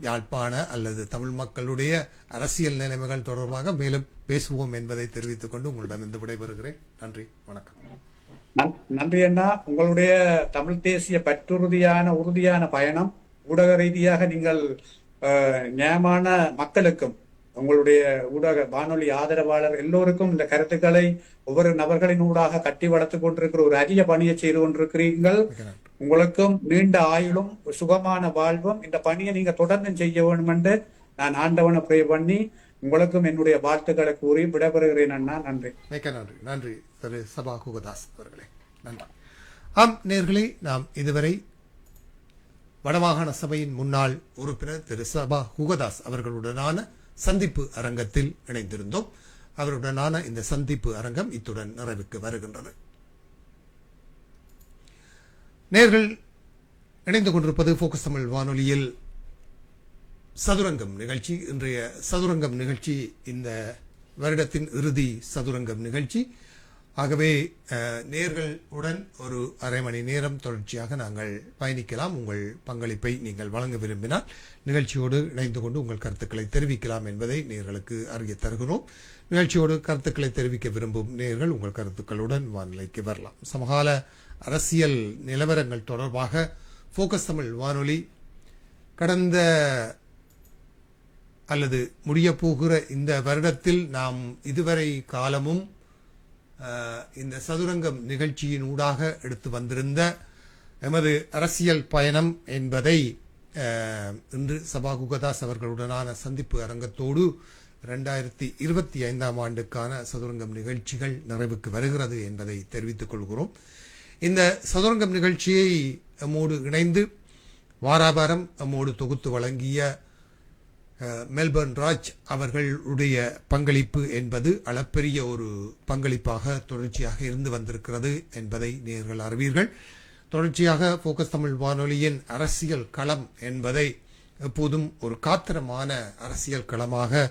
யாழ்ப்பாண அல்லது தமிழ் மக்களுடைய அரசியல் நிலைமைகள் தொடர்பாக மேலும் பேசுவோம் என்பதை தெரிவித்துக் கொண்டு உங்களிடமிருந்து விடைபெறுகிறேன். நன்றி, வணக்கம். நன்றி அண்ணா. உங்களுடைய தமிழ் தேசிய உறுதியான பயணம் ஊடக ரீதியாக நீங்கள் நியாயமான மக்களுக்கும் உங்களுடைய ஊடக வானொலி ஆதரவாளர் எல்லோருக்கும் இந்த கருத்துக்களை ஒவ்வொரு நபர்களின் ஊடாக கட்டி வளர்த்துக் கொண்டிருக்கிற ஒரு அரிய பணியை செய்து கொண்டிருக்கிறீர்கள். உங்களுக்கும் நீண்ட ஆயுளும் சுகமான வாழ்வும், இந்த பணியை நீங்க தொடர்ந்து செய்ய வேண்டும் என்று நான் ஆண்டவனை ப்ரே பண்ணி உங்களுக்கும் என்னுடைய வாழ்த்துக்களை கூறி விடைபெறுகிறேன் அண்ணா. நன்றி. நன்றி. நன்றி திரு சபா குகதாஸ் அவர்களே. நன்றி. நேயர்களே, நாம் இதுவரை வடமாகாண சபையின் முன்னாள் உறுப்பினர் திரு சபா குகதாஸ் அவர்களுடனான சந்திப்பு அரங்கத்தில் இணைந்திருந்தோம். அவருடனான இந்த சந்திப்பு அரங்கம் இத்துடன் நிறைவுக்கு வருகின்றது. நேர்கள் இணைந்து கொண்டிருப்பது போக்கஸ் தமிழ் வானொலியில் சதுரங்கம் நிகழ்ச்சி. இன்றைய சதுரங்கம் நிகழ்ச்சி இந்த வருடத்தின் இறுதி சதுரங்கம் நிகழ்ச்சி. ஆகவே நேர்களுடன் ஒரு அரை மணி நேரம் தொடர்ச்சியாக நாங்கள் பயணிக்கலாம். உங்கள் பங்களிப்பை நீங்கள் வழங்க விரும்பினால் நிகழ்ச்சியோடு இணைந்து கொண்டு உங்கள் கருத்துக்களை தெரிவிக்கலாம் என்பதை நேர்களுக்கு அறிய தருகிறோம். நிகழ்ச்சியோடு கருத்துக்களை தெரிவிக்க விரும்பும் நேர்கள் உங்கள் கருத்துக்களுடன் வானிலைக்கு வரலாம். சமகால அரசியல் நிலவரங்கள் தொடர்பாக போக்கஸ் தமிழ் வானொலி கடந்த அல்லது முடிய போகிற இந்த வருடத்தில் நாம் இதுவரை காலமும் இந்த சதுரங்கம் நிகழ்ச்சியின் ஊடாக எடுத்து வந்திருந்த எமது அரசியல் பயணம் என்பதை இன்று சபா குகதாஸ் அவர்களுடனான சந்திப்பு அரங்கத்தோடு 2025 ஆண்டுக்கான சதுரங்கம் நிகழ்ச்சிகள் நிறைவுக்கு வருகிறது என்பதை தெரிவித்துக் கொள்கிறோம். இந்த சதுரங்கம் நிகழ்ச்சியை நம்மோடு இணைந்து வாராபாரம் நம்மோடு தொகுத்து வழங்கிய மெல்பர்ன் ராஜ் அவர்களுடைய பங்களிப்பு என்பது அளப்பெரிய ஒரு பங்களிப்பாக தொடர்ச்சியாக இருந்து வந்திருக்கிறது என்பதை நேர்கள் அறிவீர்கள். தொடர்ச்சியாக போக்கஸ் தமிழ் வானொலியின் அரசியல் களம் என்பதை எப்போதும் ஒரு காத்திரமான அரசியல் களமாக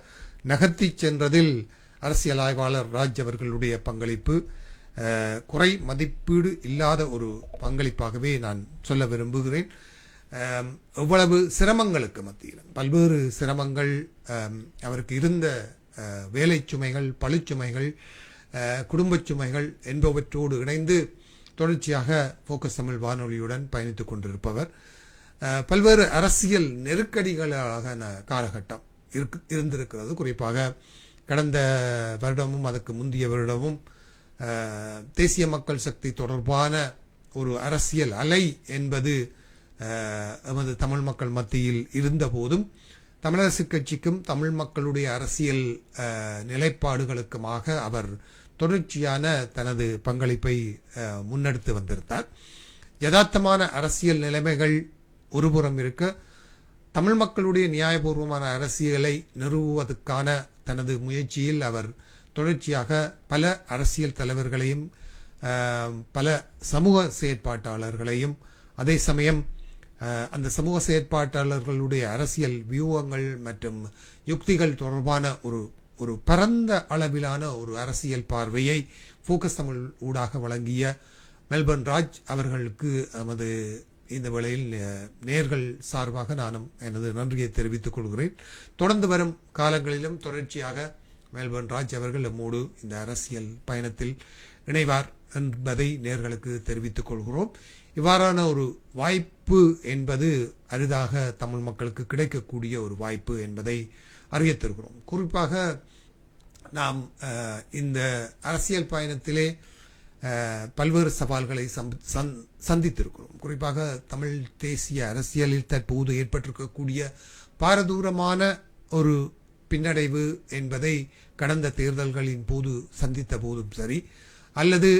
நகர்த்தி சென்றதில் அரசியல் ஆய்வாளர் ராஜ் அவர்களுடைய பங்களிப்பு குறை மதிப்பீடு இல்லாத ஒரு பங்களிப்பாகவே நான் சொல்ல விரும்புகிறேன். எவ்வளவு சிரமங்களுக்கு மத்தியில் பல்வேறு சிரமங்கள், அவருக்கு இருந்த வேலை சுமைகள், பழுச்சுமைகள், குடும்பச் சுமைகள் என்பவற்றோடு இணைந்து தொடர்ச்சியாக போக்கஸ் தமிழ் வானொலியுடன் பயணித்துக் கொண்டிருப்பவர். பல்வேறு அரசியல் நெருக்கடிகளாக காலகட்டம் இருந்திருக்கிறது. குறிப்பாக கடந்த வருடமும் அதற்கு முந்தைய வருடமும் தேசிய மக்கள் சக்தி தொடர்பான ஒரு அரசியல் அலை என்பது எமது தமிழ் மக்கள் மத்தியில் இருந்த போதும் தமிழரசு கட்சிக்கும் தமிழ் மக்களுடைய அரசியல் நிலைப்பாடுகளுக்குமாக அவர் தொடர்ச்சியான தனது பங்களிப்பை முன்னெடுத்து வந்திருந்தார். யதார்த்தமான அரசியல் நிலைமைகள் ஒருபுறம் இருக்க, தமிழ் மக்களுடைய நியாயபூர்வமான அரசியலை நிறுவுவதற்கான தனது முயற்சியில் அவர் தொடர்ச்சியாக பல அரசியல் தலைவர்களையும் பல சமூக செயற்பாட்டாளர்களையும், அதே சமயம் அந்த சமூக செயற்பாட்டாளர்களுடைய அரசியல் வியூகங்கள் மற்றும் யுக்திகள் தொடர்பான ஒரு பரந்த அளவிலான ஒரு அரசியல் பார்வையை ஃபோக்கஸ் தமிழ் ஊடாக வழங்கிய மெல்பர்ன் ராஜ் அவர்களுக்கு நமது இந்த வேளையில் நேர்கள் சார்பாக நானும் எனது நன்றியை தெரிவித்துக் கொள்கிறேன். தொடர்ந்து வரும் காலங்களிலும் தொடர்ச்சியாக மெல்பர்ன் ராஜ் அவர்கள் நம்மோடு இந்த அரசியல் பயணத்தில் இணைவார் என்பதை நேர்களுக்கு தெரிவித்துக் கொள்கிறோம். இவ்வாறான ஒரு வாய்ப்பு என்பது அரிதாக தமிழ் மக்களுக்கு கிடைக்கக்கூடிய ஒரு வாய்ப்பு என்பதை அறியத்திருக்கிறோம். குறிப்பாக நாம் இந்த அரசியல் பயணத்திலே பல்வேறு சவால்களை சந்தித்திருக்கிறோம். குறிப்பாக தமிழ் தேசிய அரசியலில் தற்போது ஏற்பட்டிருக்கக்கூடிய பாரதூரமான ஒரு பின்னடைவு என்பதை கடந்த தேர்தல்களின் போது சந்தித்த போதும் சரி, அல்லது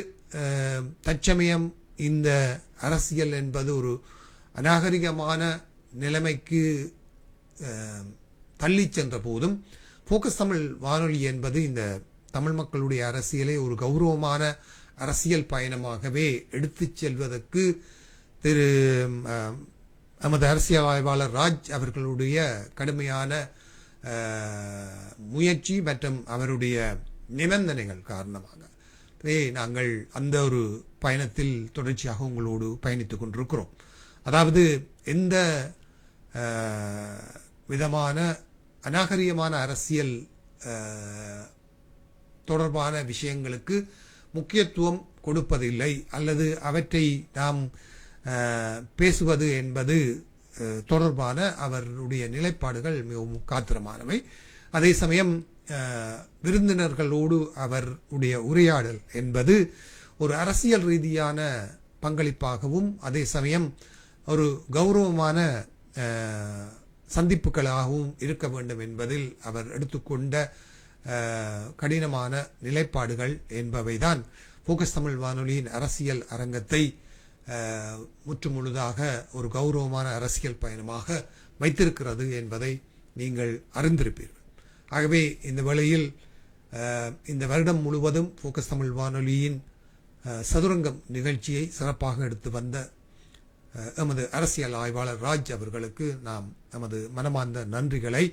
தற்சமயம் இந்த அரசியல் என்பது ஒரு அநாகரிகமான நிலைமைக்கு தள்ளி சென்ற போதும் ஃபோக்கஸ் தமிழ் வானொலி என்பது இந்த தமிழ் மக்களுடைய அரசியலை ஒரு கௌரவமான அரசியல் பயணமாகவே எடுத்துச் செல்வதற்கு நமது அரசியல் ஆய்வாளர் ராஜ் அவர்களுடைய கடுமையான முயற்சி மற்றும் அவருடைய நிபந்தனைகள் காரணமாக நாங்கள் அந்த ஒரு பயணத்தில் தொடர்ச்சியாக உங்களோடு பயணித்துக் கொண்டிருக்கிறோம். அதாவது எந்த விதமான அநாகரிகமான அரசியல் தொடர்பான விஷயங்களுக்கு முக்கியத்துவம் கொடுப்பதில்லை, அல்லது அவற்றை நாம் பேசுவது என்பது தொடர்பான அவருடைய நிலைப்பாடுகள் மிகவும் காத்திரமானவை. அதே சமயம் விருந்தினர்களோடு அவருடைய உரையாடல் என்பது ஒரு அரசியல் ரீதியான பங்களிப்பாகவும் அதே சமயம் ஒரு கௌரவமான சந்திப்புகளாகவும் இருக்க வேண்டும் என்பதில் அவர் எடுத்துக்கொண்ட கடினமான நிலைப்பாடுகள் என்பவைதான் ஃபோக்கஸ் தமிழ் வானொலியின் அரசியல் அரங்கத்தை முற்றுமுழுதாக ஒரு கௌரவமான அரசியல் பயணமாக வைத்திருக்கிறது என்பதை நீங்கள் அறிந்திருப்பீர்கள். ஆகவே இந்த வேளையில் இந்த வருடம் முழுவதும் ஃபோக்கஸ் தமிழ் வானொலியின் சதுரங்கம் நிகழ்ச்சியை சிறப்பாக எடுத்து வந்த எமது அரசியல் ஆய்வாளர் ராஜ் அவர்களுக்கு நாம் நமது மனமார்ந்த நன்றிகளை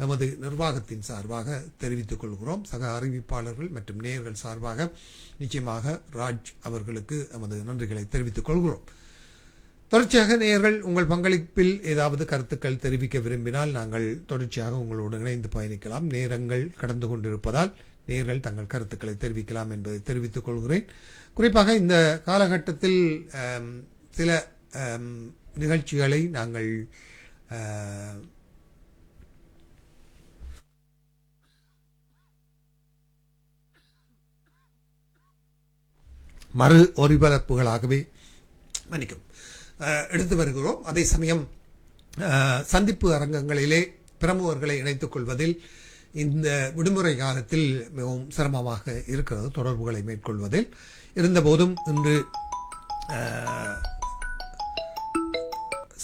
எமது நிர்வாகத்தின் சார்பாக தெரிவித்துக் கொள்கிறோம். சக அறிவிப்பாளர்கள் மற்றும் நேயர்கள் சார்பாக நிச்சயமாக ராஜ் அவர்களுக்கு எமது நன்றிகளை தெரிவித்துக் கொள்கிறோம். தொடர்ச்சியாக நேயர்கள் உங்கள் பங்களிப்பில் ஏதாவது கருத்துக்கள் தெரிவிக்க விரும்பினால் நாங்கள் தொடர்ச்சியாக உங்களோடு இணைந்து பயணிக்கலாம். நேரங்கள் கடந்து கொண்டிருப்பதால் நேயர்கள் தங்கள் கருத்துக்களை தெரிவிக்கலாம் என்பதை தெரிவித்துக் கொள்கிறேன். குறிப்பாக இந்த காலகட்டத்தில் சில நிகழ்ச்சிகளை நாங்கள் மறு ஒலிபரப்புகளாகவே எடுத்து வருகிறோம். அதே சமயம் சந்திப்பு அரங்கங்களிலே பிரமுகர்களை இணைத்துக் கொள்வதில் இந்த விடுமுறை காலத்தில் மிகவும் சிரமமாக இருக்கிறது, தொடர்புகளை மேற்கொள்வதில். இருந்தபோதும் இன்று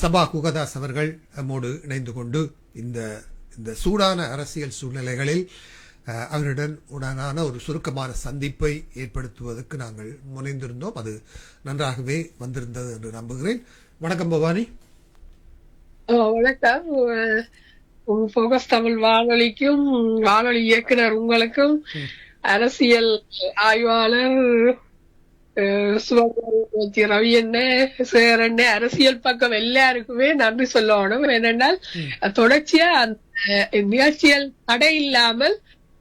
சபா குகதாஸ் அவர்கள் நம்மோடு இணைந்து கொண்டு இந்த சூடான அரசியல் சூழ்நிலைகளில் அவருடனான ஒரு சுருக்கமான சந்திப்பை ஏற்படுத்துவதற்கு நாங்கள் முனைந்திருந்தோம். அது நன்றாகவே வந்திருந்தது என்று நம்புகிறேன். வணக்கம் பவானி. வணக்கம். ஃபோக்கஸ் தமிழ் வானொலிக்கும் வானொலி இயக்குனர் உங்களுக்கும் அரசியல் ஆய்வாளர் ரவி என்ன சேர் என்ன அரசியல் பக்கம் எல்லாருக்குமே நன்றி சொல்லணும். ஏனென்றால் தொடர்ச்சியா அந்த நிகழ்ச்சிகள் தடை இல்லாமல்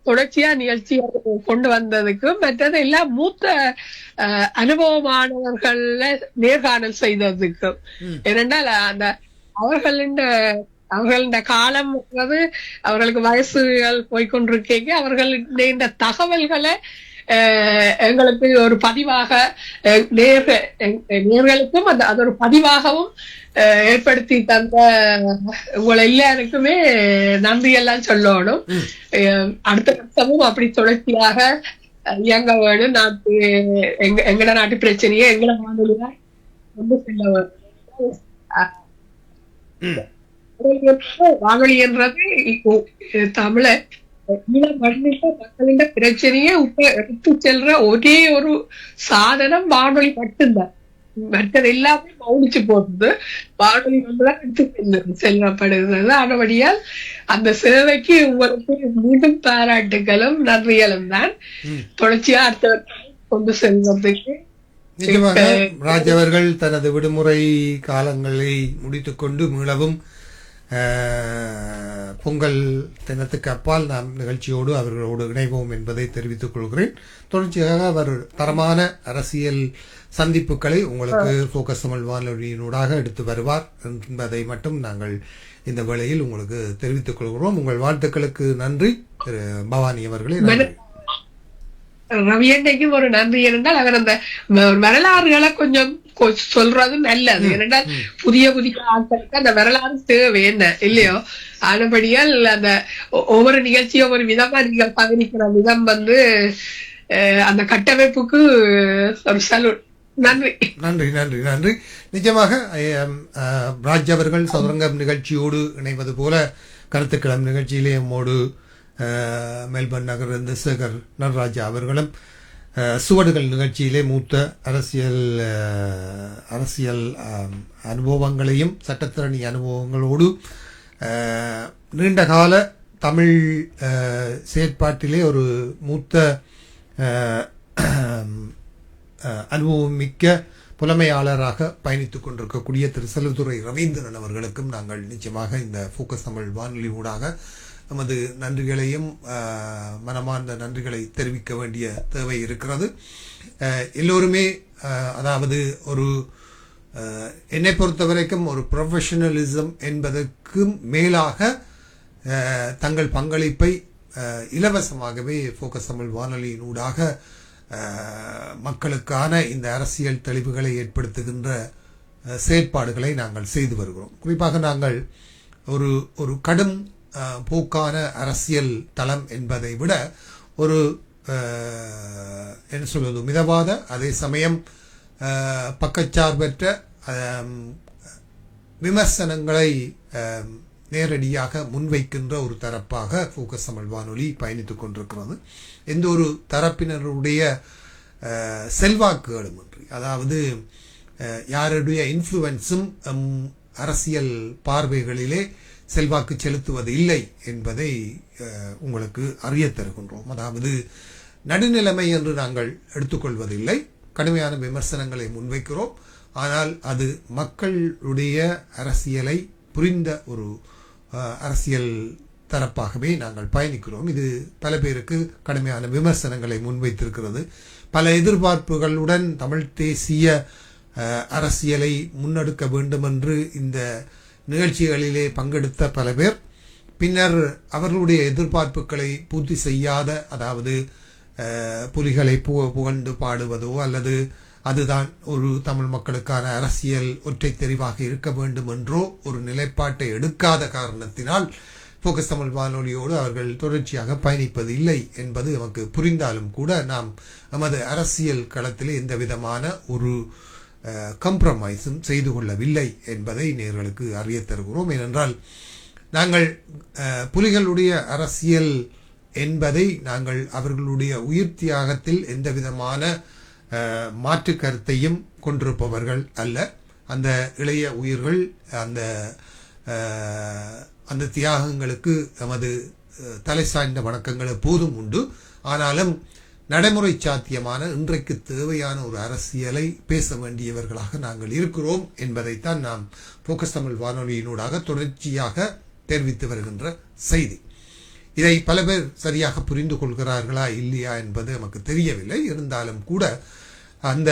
தொடர்ச்சியா நிகழ்ச்சியை கொண்டு வந்ததுக்கும் மற்றது எல்லாம் மூத்த அனுபவமானவர்கள நேர்காணல் செய்ததுக்கும். ஏனென்றால் அந்த அவர்களின் காலம் அவர்களுக்கு வயசுகள் போய்கொண்டிருக்கீங்க. அவர்களுடைய இந்த தகவல்களை எங்களுக்கு ஒரு பதிவாக நேர்களுக்கும் அது ஒரு பதிவாகவும் ஏற்படுத்தி தந்த உங்களை எல்லாருக்குமே நன்றி எல்லாம் சொல்லணும். அடுத்த கட்டமும் அப்படி தொடர்ச்சியாக இயங்க வேணும். நாட்டு எங்கட நாட்டு பிரச்சனையே எங்கட வானொலிதான் கொண்டு செல்ல வேணும். வானொலி என்றது தமிழ மண்ணிட்ட மக்களிட பிரச்சனையே எடுத்து செல்ற ஒரே ஒரு சாதனம் வானொலி மட்டும்தான். மற்றது எல்லாமே மௌனிச்சு போடுது. வானொலி வந்துதான் எடுத்து செல்லப்படுகிறது. ஆனபடியால் அந்த சேவைக்கு உங்களுக்கு மீண்டும் பாராட்டுகளும் நன்றிகளும் தான். தொடர்ச்சியா அடுத்த கொண்டு செல்வதற்கு நிச்சயமாக ராஜ் அவர்கள் தனது விடுமுறை காலங்களை முடித்துக்கொண்டு மீளவும் பொங்கல் தினத்துக்கு அப்பால் நாம் நிகழ்ச்சியோடு அவர்களோடு இணைவோம் என்பதை தெரிவித்துக் கொள்கிறேன். தொடர்ச்சியாக அவர் தரமான அரசியல் சந்திப்புகளை உங்களுக்கு போக்கஸ் தமிழ் வானொலியினூடாக எடுத்து வருவார் என்பதை மட்டும் நாங்கள் இந்த வேளையில் உங்களுக்கு தெரிவித்துக் கொள்கிறோம். உங்கள் வாழ்த்துக்களுக்கு நன்றி திரு பவானி அவர்களே. நன்றி. ரவியண்டைக்கும் ஒரு நன்றி என்றால் அவர் அந்த வரலாறுகளை கொஞ்சம் சொல்றது நல்லது. ஏனென்றால் புதிய ஆட்களுக்கு அந்த வரலாறு தேவை என்ன இல்லையோ. ஆனபடியால் அந்த ஒவ்வொரு நிகழ்ச்சியும் ஒரு விதமா நீங்கள் பகிர்க்கிற விதம் அந்த கட்டமைப்புக்கு ஒரு சலூட். நன்றி நன்றி நன்றி நன்றி. நிஜமாக ராஜ் அவர்கள் சதுரங்கம் நிகழ்ச்சியோடு இணைவது போல கருத்துக்கிழமை நிகழ்ச்சியிலே நம்மோடு மெல்பர்ன் நகர் சேகர் நடராஜா அவர்களும் சுவடுகள் நிகழ்ச்சியிலே மூத்த அரசியல் அனுபவங்களையும் சட்டத்திரணி அனுபவங்களோடு நீண்டகால தமிழ் செயற்பாட்டிலே ஒரு மூத்த அனுபவம் மிக்க புலமையாளராக பயணித்துக் கொண்டிருக்கக்கூடிய திரு செல்வதுரை ரவீந்திரன் அவர்களுக்கும் நாங்கள் நிச்சயமாக இந்த போக்கஸ் தமிழ் வானொலி ஊடாக நமது நன்றிகளையும் மனமார்ந்த நன்றிகளை தெரிவிக்க வேண்டிய தேவை இருக்கிறது. எல்லோருமே அதாவது ஒரு என்னை பொறுத்த வரைக்கும் ஒரு ப்ரொஃபஷனலிசம் என்பதற்கும் மேலாக தங்கள் பங்களிப்பை இலவசமாகவே போக்கஸ் தமிழ் வானொலியினூடாக மக்களுக்கான இந்த அரசியல் தெளிவுகளை ஏற்படுத்துகின்ற செயற்பாடுகளை நாங்கள் செய்து வருகிறோம். குறிப்பாக நாங்கள் ஒரு கடும் போக்கான அரசியல் தளம் என்பதை விட ஒரு என்ன சொல்வது மிதவாத அதே சமயம் பக்கச்சார்பற்ற விமர்சனங்களை நேரடியாக முன்வைக்கின்ற ஒரு தரப்பாக போக்கஸ் தமிழ் வானொலி பயணித்துக் கொண்டிருக்கிறது. எந்த ஒரு தரப்பினருடைய செல்வாக்குகளும் இன்றி, அதாவது யாருடைய இன்ஃப்ளூயன்ஸும் அரசியல் பார்வைகளிலே செல்வாக்கு செலுத்துவது இல்லை என்பதை உங்களுக்கு அறிய தருகின்றோம். அதாவது நடுநிலைமை என்று நாங்கள் எடுத்துக்கொள்வதில்லை. கடுமையான விமர்சனங்களை முன்வைக்கிறோம். ஆனால் அது மக்களுடைய அரசியலை புரிந்த ஒரு அரசியல் தரப்பாகவே நாங்கள் பயணிக்கிறோம். இது பல பேருக்கு கடுமையான விமர்சனங்களை முன்வைத்திருக்கிறது. பல எதிர்பார்ப்புகளுடன் தமிழ் தேசிய அரசியலை முன்னெடுக்க வேண்டும் என்று இந்த நிகழ்ச்சிகளிலே பங்கெடுத்த பல பேர் பின்னர் அவர்களுடைய எதிர்பார்ப்புகளை பூர்த்தி செய்யாத, அதாவது புலிகளை புகழ்ந்து பாடுவதோ அல்லது அதுதான் ஒரு தமிழ் மக்களுக்கான அரசியல் ஒற்றை தெரிவாக இருக்க வேண்டும் என்றோ ஒரு நிலைப்பாட்டை எடுக்காத காரணத்தினால் போக்கஸ் தமிழ் வானொலியோடு அவர்கள் தொடர்ச்சியாக பயணிப்பது இல்லை என்பது நமக்கு புரிந்தாலும் கூட நாம் நமது அரசியல் களத்தில் எந்த விதமான ஒரு கம்ப்ரமைஸும் செய்து கொள்ளவில்லை என்பதை நேயர்களுக்கு அறிய தருகிறோம். ஏனென்றால் நாங்கள் புலிகளுடைய அரசியல் என்பதை நாங்கள் அவர்களுடைய உயிர் தியாகத்தில் எந்த விதமான மாற்று கருத்தையும் கொண்டிருப்பவர்கள் அல்ல. அந்த இளைய உயிர்கள் அந்த தியாகங்களுக்கு நமது தலை சாய்ந்த வணக்கங்கள் எப்போதும் உண்டு. ஆனாலும் நடைமுறை சாத்தியமான இன்றைக்கு தேவையான ஒரு அரசியலை பேச வேண்டியவர்களாக நாங்கள் இருக்கிறோம் என்பதைத்தான் நாம் போக்கஸ் தமிழ் வானொலியினூடாக தொடர்ச்சியாக தெரிவித்து வருகின்ற செய்தி. இதை பல பேர் சரியாக புரிந்து கொள்கிறார்களா இல்லையா என்பது நமக்கு தெரியவில்லை. இருந்தாலும் கூட அந்த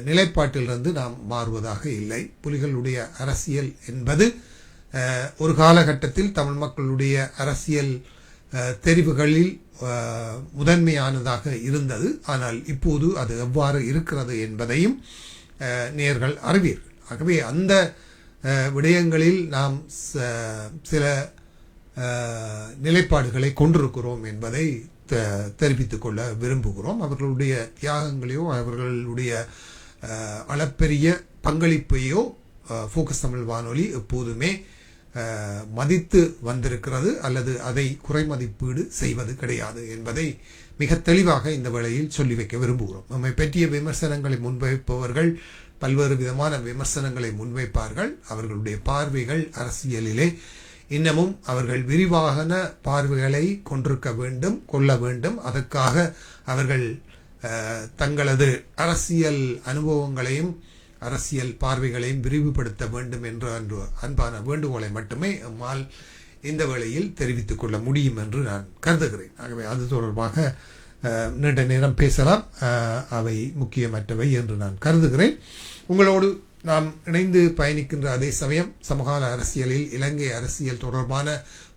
நிலைப்பாட்டிலிருந்து நாம் மாறுவதாக இல்லை. புலிகளுடைய அரசியல் என்பது ஒரு காலகட்டத்தில் தமிழ் மக்களுடைய அரசியல் தெரிவுகளில் முதன்மையானதாக இருந்தது. ஆனால் இப்போது அது எவ்வாறு இருக்கிறது என்பதையும் நேயர்கள் அறிவீர்கள். ஆகவே அந்த விடயங்களில் நாம் சில நிலைப்பாடுகளை கொண்டிருக்கிறோம் என்பதை தெரிவித்துக் கொள்ள விரும்புகிறோம். அவர்களுடைய தியாகங்களையோ அவர்களுடைய அளப்பெரிய பங்களிப்பையோ ஃபோக்கஸ் தமிழ் வானொலி எப்போதுமே மதித்து வந்திருக்கிறது அல்லது அதை குறைமதிப்பீடு செய்வது கிடையாது என்பதை மிக தெளிவாக இந்த வேளையில் சொல்லி வைக்க விரும்புகிறோம். நம்மை பற்றிய விமர்சனங்களை முன்வைப்பவர்கள் பல்வேறு விதமான விமர்சனங்களை முன்வைப்பார்கள். அவர்களுடைய பார்வைகள் அரசியலிலே இன்னமும் அவர்கள் விரிவான பார்வைகளை கொள்ள வேண்டும். அதற்காக அவர்கள் தங்களது அரசியல் அனுபவங்களையும் அரசியல் பார்வைகளையும் விரிவுபடுத்த வேண்டும் என்ற அன்பான வேண்டுகோளை மட்டுமே நம்மால் இந்த வேளையில் தெரிவித்துக் கொள்ள முடியும் என்று நான் கருதுகிறேன். ஆகவே அது தொடர்பாக நீண்ட நேரம் பேசலாம். அவை முக்கியமற்றவை என்று நான் கருதுகிறேன். உங்களோடு நாம் இணைந்து பயணிக்கின்ற அதே சமயம் சமகால அரசியலில் இலங்கை அரசியல் தொடர்பான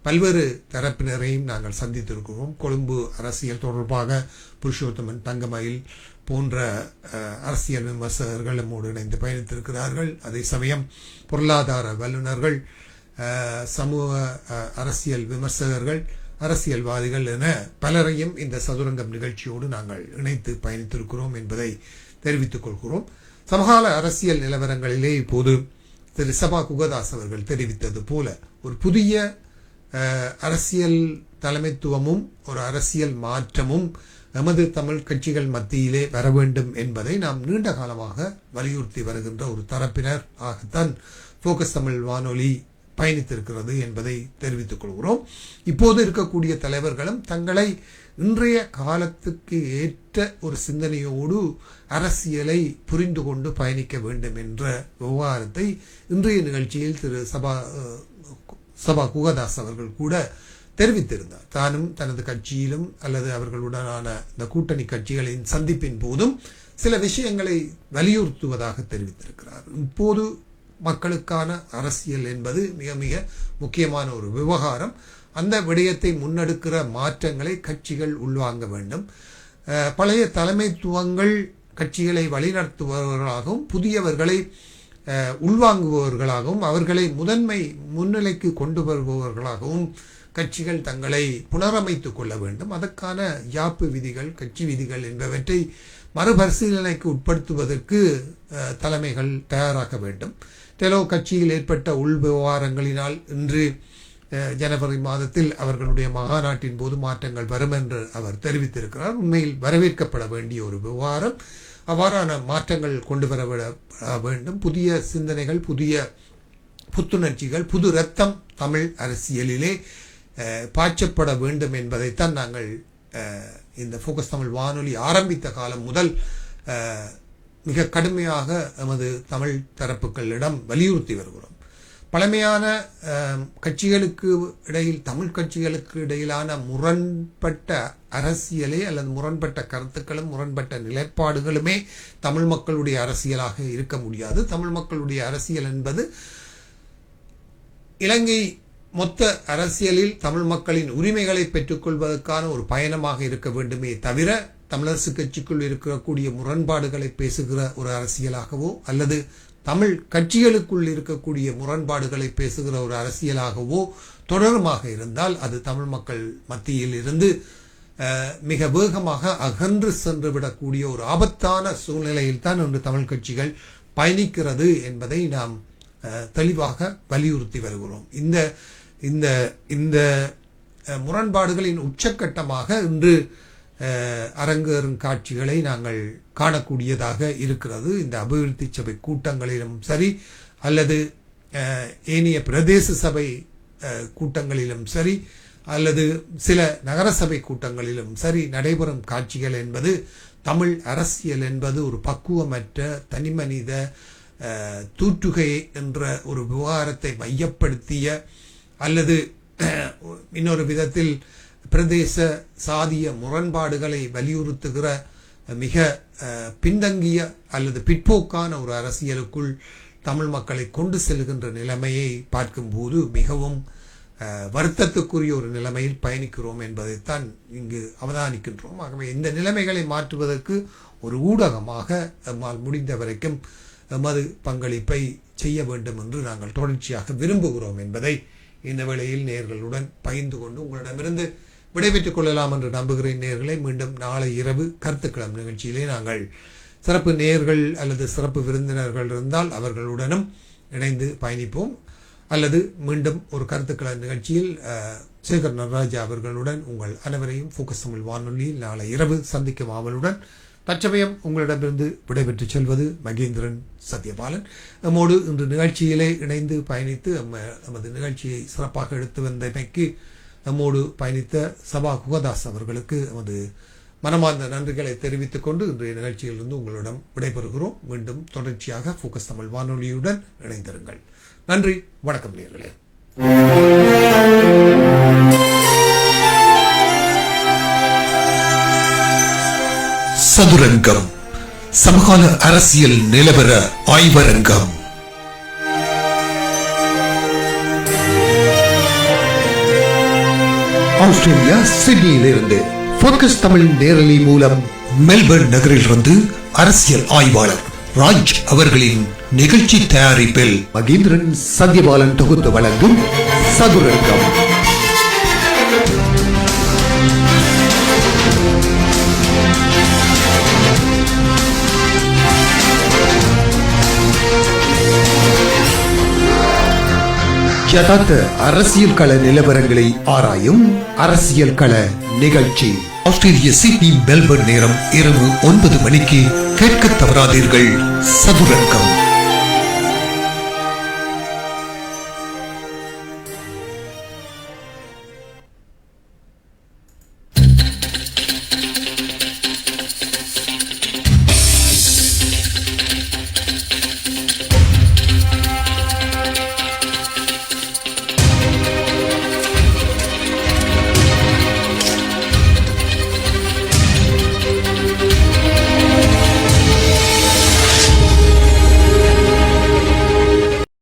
பல்வேறு தரப்பினரையும் நாங்கள் சந்தித்திருக்கிறோம். கொழும்பு அரசியல் தொடர்பாக புருஷோத்தமன் தங்கமயில் போன்ற அரசியல் விமர்சகர்கள் நம்மோடு இணைந்து பயணித்திருக்கிறார்கள். அதே சமயம் பொருளாதார வல்லுநர்கள், சமூக அரசியல் விமர்சகர்கள், அரசியல்வாதிகள் என பலரையும் இந்த சதுரங்கம் நிகழ்ச்சியோடு நாங்கள் இணைத்து பயணித்திருக்கிறோம் என்பதை தெரிவித்துக் கொள்கிறோம். சமகால அரசியல் நிலவரங்களிலே இப்போது திரு சபா குகதாஸ் அவர்கள் தெரிவித்தது போல ஒரு புதிய அரசியல் தலைமைத்துவமும் ஒரு அரசியல் மாற்றமும் நமது தமிழ் கட்சிகள் மத்தியிலே வர வேண்டும் என்பதை நாம் நீண்ட காலமாக வலியுறுத்தி வருகின்ற ஒரு தரப்பினர் ஆகத்தான் ஃபோக்கஸ் தமிழ் வானொலி பயணித்திருக்கிறது என்பதை தெரிவித்துக் கொள்கிறோம். இப்போது இருக்கக்கூடிய தலைவர்களும் தங்களை இன்றைய காலத்துக்கு ஏற்ற ஒரு சிந்தனையோடு அரசியலை புரிந்து கொண்டு பயணிக்க வேண்டும் என்ற விவகாரத்தை இன்றைய நிகழ்ச்சியில் திரு சபா குகதாஸ் அவர்கள் கூட தெரிவித்திருந்தார். தானும் தனது கட்சியிலும் அல்லது அவர்களுடனான இந்த கூட்டணி கட்சிகளின் சந்திப்பின் போதும் சில விஷயங்களை வலியுறுத்துவதாக தெரிவித்திருக்கிறார். இப்போது மக்களுக்கான அரசியல் என்பது மிக மிக முக்கியமான ஒரு விவகாரம். அந்த விடயத்தை முன்னெடுக்கிற மாற்றங்களை கட்சிகள் உள்வாங்க வேண்டும். பழைய தலைமைத்துவங்கள் கட்சிகளை வழிநடத்துபவர்களாகவும் புதியவர்களை உள்வாங்குபவர்களாகவும் அவர்களை முன்னிலைக்கு கொண்டு வருபவர்களாகவும் கட்சிகள் தங்களை புனரமைத்துக் கொள்ள வேண்டும். அதற்கான யாப்பு விதிகள், கட்சி விதிகள் என்பவற்றை மறுபரிசீலனைக்கு உட்படுத்துவதற்கு தலைமைகள் தயாராக வேண்டும். டெலோ கட்சியில் ஏற்பட்ட உள் விவகாரங்களினால் இன்று ஜனவரி மாதத்தில் அவர்களுடைய மகாநாட்டின் போது மாற்றங்கள் வரும் என்று அவர் தெரிவித்திருக்கிறார். உண்மையில் வரவேற்கப்பட வேண்டிய ஒரு விவகாரம். அவ்வாறான மாற்றங்கள் கொண்டு வர வேண்டும். புதிய சிந்தனைகள், புதிய புத்துணர்ச்சிகள், புது ரத்தம் தமிழ் அரசியலிலே பாய்ச்சப்பட வேண்டும் என்பதைத்தான் நாங்கள் இந்த ஃபோக்கஸ் தமிழ் வானொலி ஆரம்பித்த காலம் முதல் மிக கடுமையாக எமது தமிழ் தரப்புகளிடம் வலியுறுத்தி வருகிறோம். பழமையான கட்சிகளுக்கு இடையில், தமிழ் கட்சிகளுக்கு இடையிலான முரண்பட்ட அரசியலே அல்லது முரண்பட்ட கருத்துக்களும் முரண்பட்ட நிலைப்பாடுகளுமே தமிழ் மக்களுடைய அரசியலாக இருக்க முடியாது. தமிழ் மக்களுடைய அரசியல் என்பது இலங்கை மொத்த அரசியலில் தமிழ் மக்களின் உரிமைகளை பெற்றுக்கொள்வதற்கான ஒரு பயணமாக இருக்க வேண்டுமே தவிர தமிழரசு கட்சிக்குள் இருக்கக்கூடிய முரண்பாடுகளை பேசுகிற ஒரு அரசியலாகவோ அல்லது தமிழ் கட்சிகளுக்குள் இருக்கக்கூடிய முரண்பாடுகளை பேசுகிற ஒரு அரசியலாகவோ தொடருமாக இருந்தால் அது தமிழ் மக்கள் மத்தியில் இருந்து மிக வேகமாக அகன்று சென்று விடக்கூடிய ஒரு ஆபத்தான சூழ்நிலையில் தான் இன்று தமிழ் கட்சிகள் பயணிக்கிறது என்பதை நாம் தெளிவாக வலியுறுத்தி வருகிறோம். இந்த இந்த முரண்பாடுகளின் உச்சக்கட்டமாக இன்று அரங்கேறும் காட்சிகளை நாங்கள் காணக்கூடியதாக இருக்கிறது. இந்த அபிவிருத்தி சபை கூட்டங்களிலும் சரி அல்லது ஏனைய பிரதேச சபை கூட்டங்களிலும் சரி அல்லது சில நகரசபை கூட்டங்களிலும் சரி நடைபெறும் காட்சிகள் என்பது தமிழ் அரசியல் என்பது ஒரு பக்குவமற்ற தனிமனித தூற்றுகை என்ற ஒரு விவகாரத்தை மையப்படுத்திய அல்லது இன்னொரு விதத்தில் பிரதேச சாதிய முரண்பாடுகளை வலியுறுத்துகிற மிக பின்தங்கிய அல்லது பிற்போக்கான ஒரு அரசியலுக்குள் தமிழ் மக்களை கொண்டு செல்கின்ற நிலைமையை பார்க்கும்போது மிகவும் வருத்தத்துக்குரிய ஒரு நிலைமையில் பயணிக்கிறோம் என்பதைத்தான் இங்கு அவதானிக்கின்றோம். ஆகவே இந்த நிலைமைகளை மாற்றுவதற்கு ஒரு ஊடகமாக நம்மால் முடிந்த வரைக்கும் எமது பங்களிப்பை செய்ய வேண்டும் என்று நாங்கள் தொடர்ச்சியாக விரும்புகிறோம் என்பதை இந்த வேளையில் நேயர்களுடன் பகிர்ந்து கொண்டு உங்களிடமிருந்து விடைபெற்றுக் கொள்ளலாம் என்று நம்புகிறேன். நேயர்களை மீண்டும் நாளை இரவு கருத்துக்களம் நிகழ்ச்சியிலே நாங்கள் சிறப்பு நேயர்கள் அல்லது சிறப்பு விருந்தினர்கள் இருந்தால் அவர்களுடனும் இணைந்து பயணிப்போம். அல்லது மீண்டும் ஒரு கருத்துக்கள நிகழ்ச்சியில் சேகர் நடராஜா அவர்களுடன் உங்கள் அனைவரையும் ஃபோக்கஸ் தமிழ் வானொலியில் நாளை இரவு சந்திக்கும் ஆவலுடன் தற்சமயம் உங்களிடமிருந்து விடைபெற்று செல்வது மகேந்திரன் சத்யபாலன். நம்மோடு இன்று நிகழ்ச்சியிலே இணைந்து பயணித்து நமது நிகழ்ச்சியை சிறப்பாக எடுத்து வந்தமைக்கு நம்மோடு பயணித்த சபா குகதாஸ் அவர்களுக்கு நமது மனமார்ந்த நன்றிகளை தெரிவித்துக் கொண்டு இன்றைய நிகழ்ச்சியிலிருந்து உங்களிடம் விடைபெறுகிறோம். மீண்டும் தொடர்ச்சியாக ஃபோக்கஸ் தமிழ் வானொலியுடன் இணைந்திருங்கள். நன்றி, வணக்கம் நேயர்களே. சதுரங்கம், சமகால அரசியல் நிலவர ஆய்வரங்கம். ஆஸ்திரேலியா சிட்னியிலிருந்து ஃபோக்கஸ் தமிழ் நேரலை மூலம் மெல்பர்ன் நகரிலிருந்து அரசியல் ஆய்வாளர் ராஜ் அவர்களின் நிகழ்ச்சி தயாரிப்பில் மகேந்திரன் சத்யபாலன் தொகுத்து வழங்கும் சதுரங்கம். யதார்த்த அரசியல் கள நிலவரங்களை ஆராயும் அரசியல் கள நிகழ்ச்சி. ஆஸ்திரேலிய சிட்னி மெல்பர்ன் நேரம் இரவு 9 மணிக்கு கேட்க தவறாதீர்கள். சதுரங்கம்.